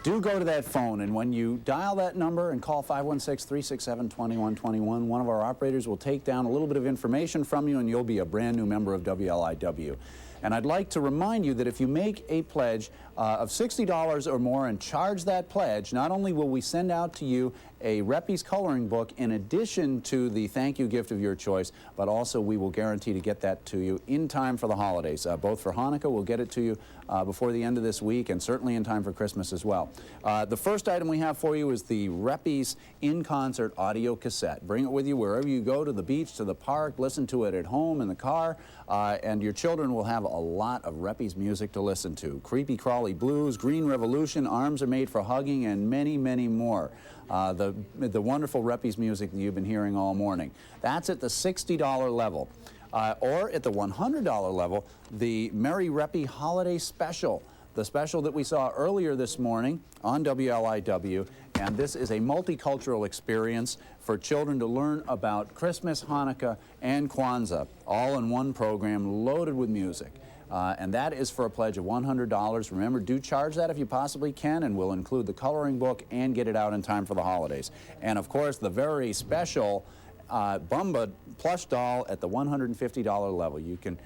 Do go to that phone, and when you dial that number and call 516-367-2121, one of our operators will take down a little bit of information from you, and you'll be a brand new member of WLIW. And I'd like to remind you that if you make a pledge of $60 or more and charge that pledge, not only will we send out to you a Reppies coloring book in addition to the thank you gift of your choice, but also we will guarantee to get that to you in time for the holidays. Both for Hanukkah, we'll get it to you before the end of this week, and certainly in time for Christmas as well. The first item we have for you is the Reppies in-concert audio cassette. Bring it with you wherever you go, to the beach, to the park, listen to it at home, in the car, and your children will have a lot of Reppies music to listen to. Creepy Crawly Blues, Green Revolution, Arms Are Made for Hugging, and many, many more. The wonderful Reppies music that you've been hearing all morning. That's at the $60 level. Or at the $100 level, the Merry Reppie Holiday Special. The special that we saw earlier this morning on WLIW, and this is a multicultural experience for children to learn about Christmas, Hanukkah, and Kwanzaa, all in one program loaded with music. And that is for a pledge of $100. Remember, do charge that if you possibly can, and we'll include the coloring book and get it out in time for the holidays. And of course, the very special Bumba plush doll at the $150 level. You can,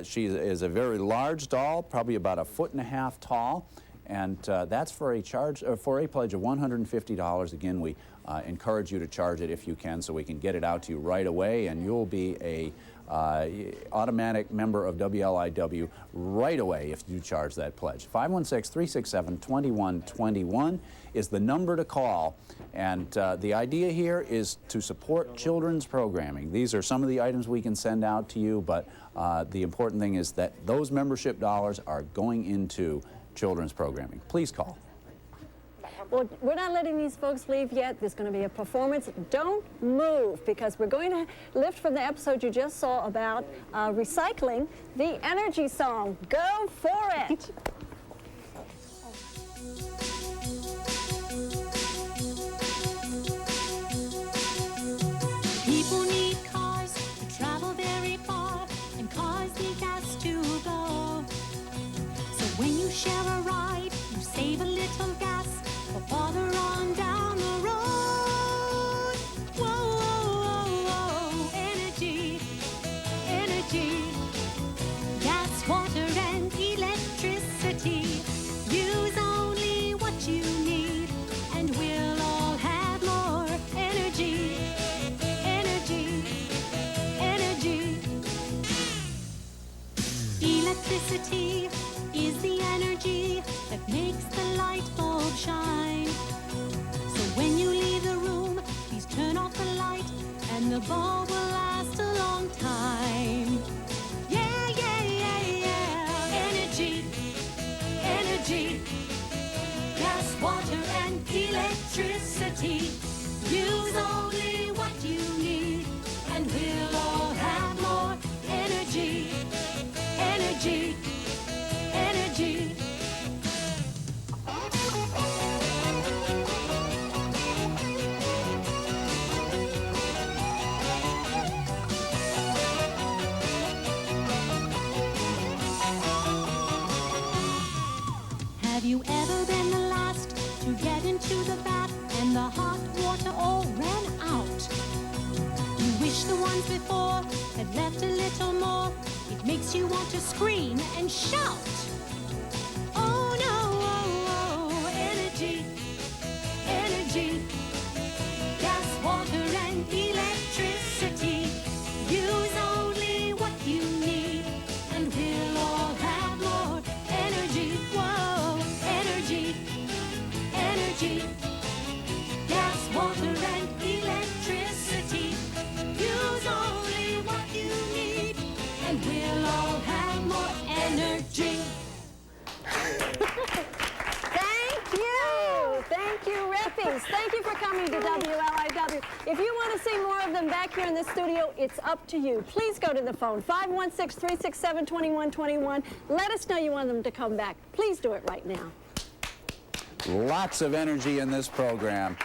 she is a very large doll, probably about 1.5 feet tall, and that's for a charge, for a pledge of $150. Again, we encourage you to charge it if you can, so we can get it out to you right away, and you'll be a automatic member of WLIW right away if you charge that pledge. 516-367-2121 is the number to call, and the idea here is to support children's programming. These are some of the items we can send out to you, but the important thing is that those membership dollars are going into children's programming. Please call. Well, we're not letting these folks leave yet. There's going to be a performance. Don't move, because we're going to lift from the episode you just saw about recycling, the energy song. Go for it. People need cars to travel very far, and cars need gas to go. So when you share a ride, you save a little gas for farther on down the road. Whoa, whoa, whoa, energy, energy. Gas, water, and electricity. Use only what you need, and we'll all have more energy. Energy, energy. Electricity is the energy that makes the light bulb shine. So when you leave the room, please turn off the light, and the bulb will last a long time. Yeah, yeah, yeah, yeah. Energy, energy. Gas, water, and electricity. Use only what you need, and we'll all have more energy. Energy, energy. Have you ever been the last to get into the bath and the hot water all ran out? You wish the ones before had left a little more. It makes you want to scream and shout. Oh no, oh, oh, energy, energy. Gas, water, and electricity. Use only what you need, and we'll all have more energy. Whoa, energy, energy. Gas, water, and electricity. Use only what you need, and we'll all have more energy. Thank you, Reppies. Thank you for coming to WLIW. If you want to see more of them back here in the studio, it's up to you. Please go to the phone, 516-367-2121. Let us know you want them to come back. Please do it right now. Lots of energy in this program.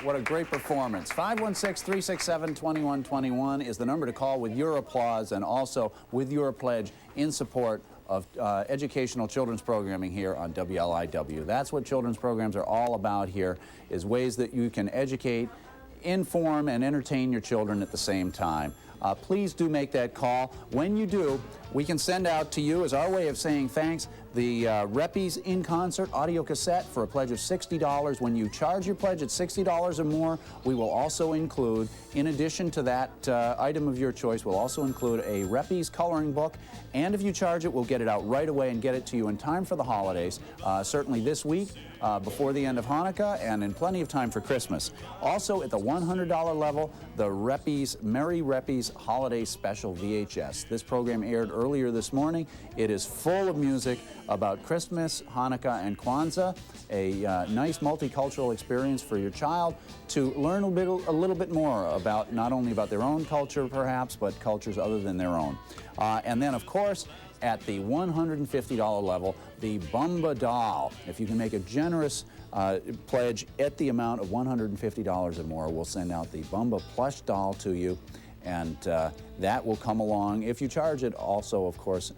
What a great performance. 516-367-2121 is the number to call with your applause and also with your pledge in support of educational children's programming here on WLIW. That's what children's programs are all about here, is ways that you can educate, inform, and entertain your children at the same time. Please do make that call. When you do, we can send out to you, as our way of saying thanks, the Reppies in Concert audio cassette for a pledge of $60. When you charge your pledge at $60 or more, we will also include, in addition to that item of your choice, we'll also include a Reppies coloring book. And if you charge it, we'll get it out right away and get it to you in time for the holidays, certainly this week, before the end of Hanukkah, and in plenty of time for Christmas. Also, at the $100 level, the Reppies Merry Reppies Holiday Special VHS. This program aired earlier this morning. It is full of music about Christmas, Hanukkah, and Kwanzaa, a nice multicultural experience for your child to learn a little bit more about, not only about their own culture perhaps, but cultures other than their own. And then, of course, at the $150 level, the Bumba doll. If you can make a generous pledge at the amount of $150 or more, we'll send out the Bumba plush doll to you, and that will come along, if you charge it, also, of course,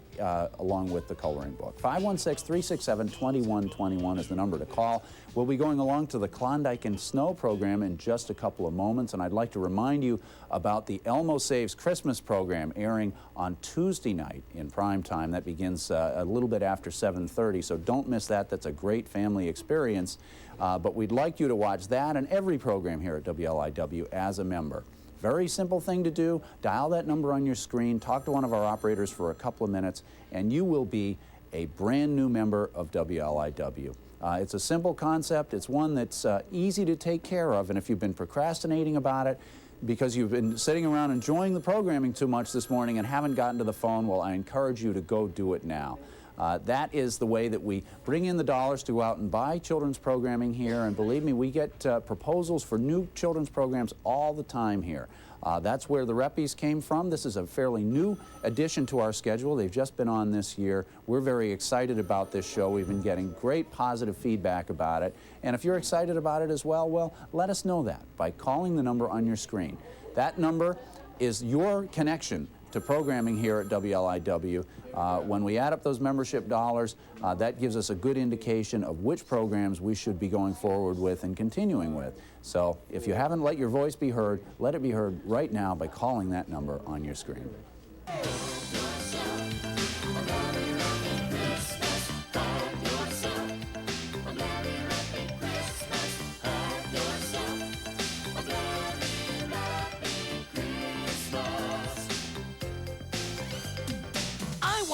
along with the coloring book. 516-367-2121 is the number to call. We'll be going along to the Klondike and Snow program in just a couple of moments, and I'd like to remind you about the Elmo Saves Christmas program airing on Tuesday night in prime time. That begins a little bit after 7:30, so don't miss that. That's a great family experience, but we'd like you to watch that and every program here at WLIW as a member. Very simple thing to do. Dial that number on your screen, talk to one of our operators for a couple of minutes, and you will be a brand new member of WLIW. It's a simple concept. It's one that's easy to take care of, and if you've been procrastinating about it because you've been sitting around enjoying the programming too much this morning and haven't gotten to the phone, well, I encourage you to go do it now. That is the way that we bring in the dollars to go out and buy children's programming here, and believe me, we get proposals for new children's programs all the time here. That's where the Reppies came from. This is a fairly new addition to our schedule. They've just been on this year. We're very excited about this show. We've been getting great positive feedback about it. And if you're excited about it as well, let us know that by calling the number on your screen. That number is your connection to programming here at WLIW. When we add up those membership dollars, that gives us a good indication of which programs we should be going forward with and continuing with. So if you haven't let your voice be heard, let it be heard right now by calling that number on your screen.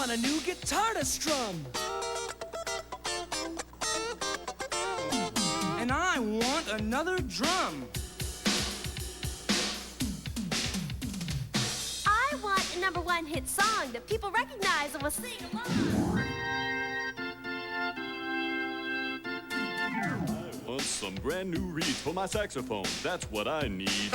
A new guitar to strum. And I want another drum. I want a #1 hit song that people recognize and will sing along. I want some brand new reeds for my saxophone. That's what I need.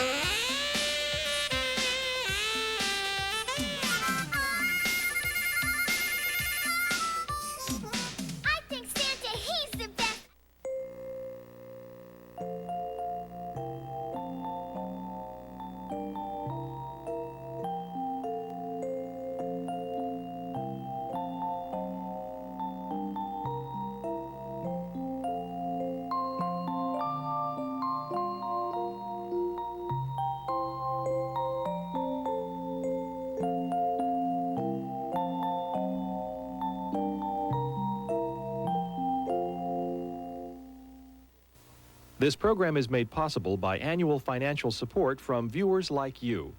This program is made possible by annual financial support from viewers like you.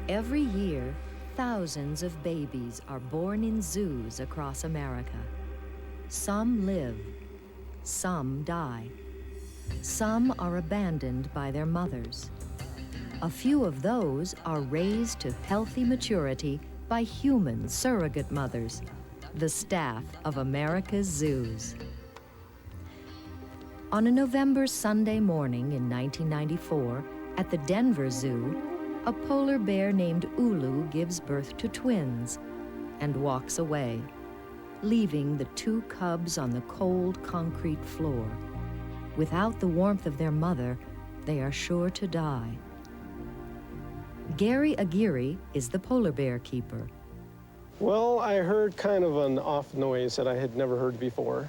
Every year, thousands of babies are born in zoos across America. Some live, some die. Some are abandoned by their mothers. A few of those are raised to healthy maturity by human surrogate mothers, the staff of America's zoos. On a November Sunday morning in 1994, at the Denver Zoo, a polar bear named Ulu gives birth to twins and walks away, leaving the two cubs on the cold concrete floor. Without the warmth of their mother, they are sure to die. Gary Aguirre is the polar bear keeper. Well, I heard kind of an off noise that I had never heard before.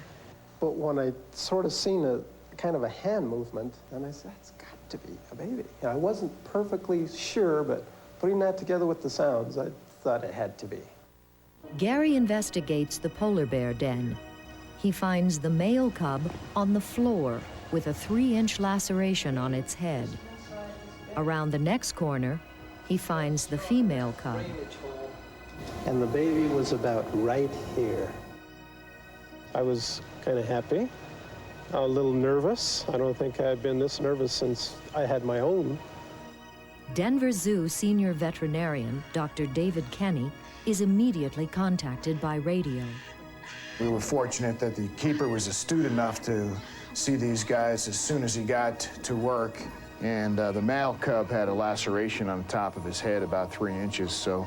But when I sort of seen a kind of a hand movement, and I said, that's got to be a baby. I wasn't perfectly sure, but putting that together with the sounds, I thought it had to be. Gary investigates the polar bear den. He finds the male cub on the floor with a 3-inch laceration on its head. Around the next corner, he finds the female cub. And the baby was about right here. I was kind of happy, a little nervous. I don't think I'd been this nervous since I had my own. Denver Zoo senior veterinarian, Dr. David Kenny, is immediately contacted by radio. We were fortunate that the keeper was astute enough to see these guys as soon as he got to work. And the male cub had a laceration on the top of his head about 3 inches. So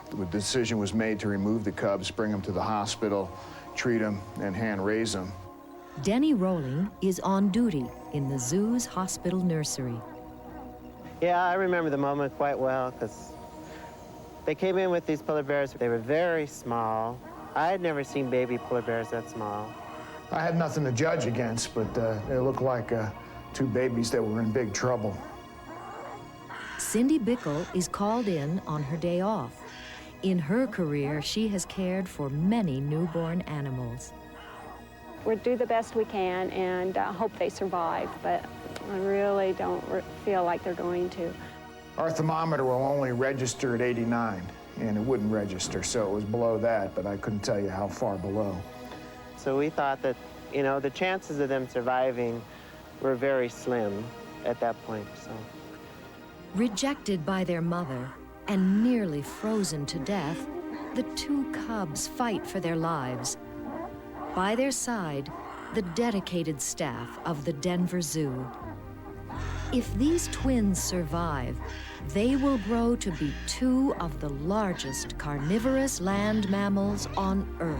the decision was made to remove the cubs, bring them to the hospital, treat them, and hand raise them. Denny Rowling is on duty in the zoo's hospital nursery. Yeah, I remember the moment quite well because they came in with these polar bears. They were very small. I had never seen baby polar bears that small. I had nothing to judge against, but they looked like 2 babies that were in big trouble. Cindy Bickle is called in on her day off. In her career, she has cared for many newborn animals. We do the best we can and hope they survive, but I really don't feel like they're going to. Our thermometer will only register at 89, and it wouldn't register, so it was below that, but I couldn't tell you how far below. So we thought that, you know, the chances of them surviving were very slim at that point, so. Rejected by their mother and nearly frozen to death, the 2 cubs fight for their lives. By their side, the dedicated staff of the Denver Zoo. If these twins survive, they will grow to be 2 of the largest carnivorous land mammals on Earth.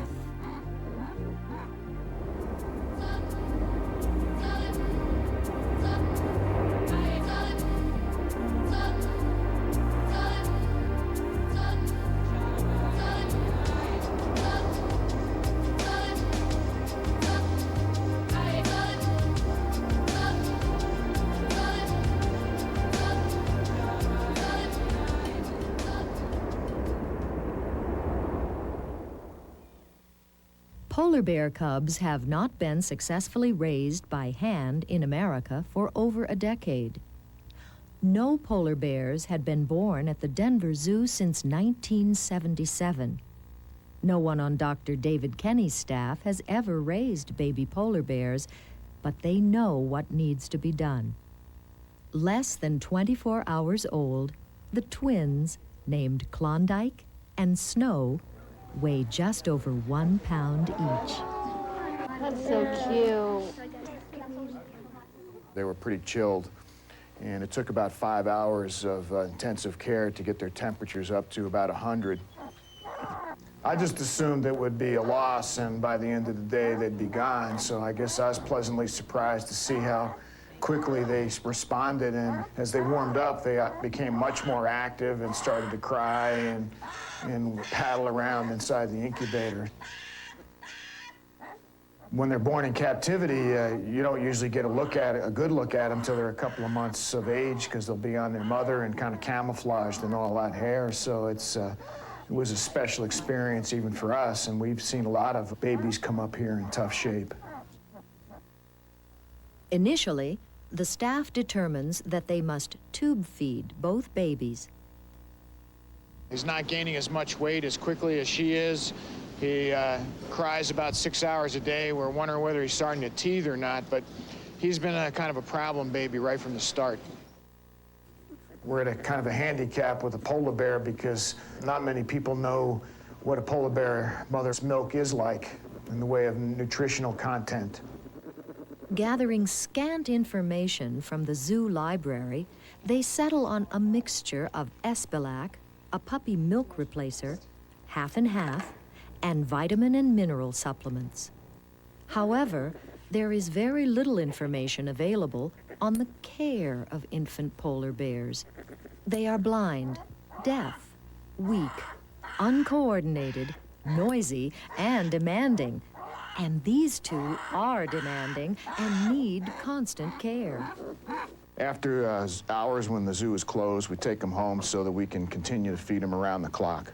Polar bear cubs have not been successfully raised by hand in America for over a decade. No polar bears had been born at the Denver Zoo since 1977. No one on Dr. David Kenny's staff has ever raised baby polar bears, but they know what needs to be done. Less than 24 hours old, the twins, named Klondike and Snow, weigh just over 1 pound each. That's so cute. They were pretty chilled, and it took about 5 hours of intensive care to get their temperatures up to about 100. I just assumed it would be a loss, and by the end of the day, they'd be gone. So I guess I was pleasantly surprised to see how quickly they responded, and as they warmed up, they became much more active and started to cry and paddle around inside the incubator. When they're born in captivity, you don't usually get a good look at them until they're a couple of months of age, because they'll be on their mother and kind of camouflaged in all that hair. So it was a special experience even for us, and we've seen a lot of babies come up here in tough shape. Initially, the staff determines that they must tube feed both babies. He's not gaining as much weight as quickly as she is. He cries about 6 hours a day. We're wondering whether he's starting to teeth or not, but he's been a kind of a problem baby right from the start. We're at a kind of a handicap with a polar bear because not many people know what a polar bear mother's milk is like in the way of nutritional content. Gathering scant information from the zoo library, they settle on a mixture of Espilac, a puppy milk replacer, half and half, and vitamin and mineral supplements. However, there is very little information available on the care of infant polar bears. They are blind, deaf, weak, uncoordinated, noisy, and demanding. And these 2 are demanding and need constant care. After hours when the zoo is closed, we take them home so that we can continue to feed them around the clock.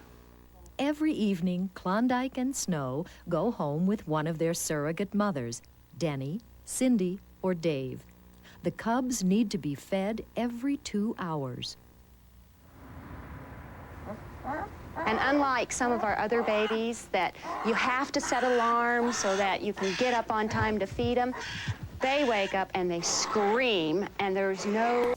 Every evening, Klondike and Snow go home with one of their surrogate mothers, Denny, Cindy, or Dave. The cubs need to be fed every 2 hours. And unlike some of our other babies that you have to set alarms so that you can get up on time to feed them, they wake up and they scream, and there's no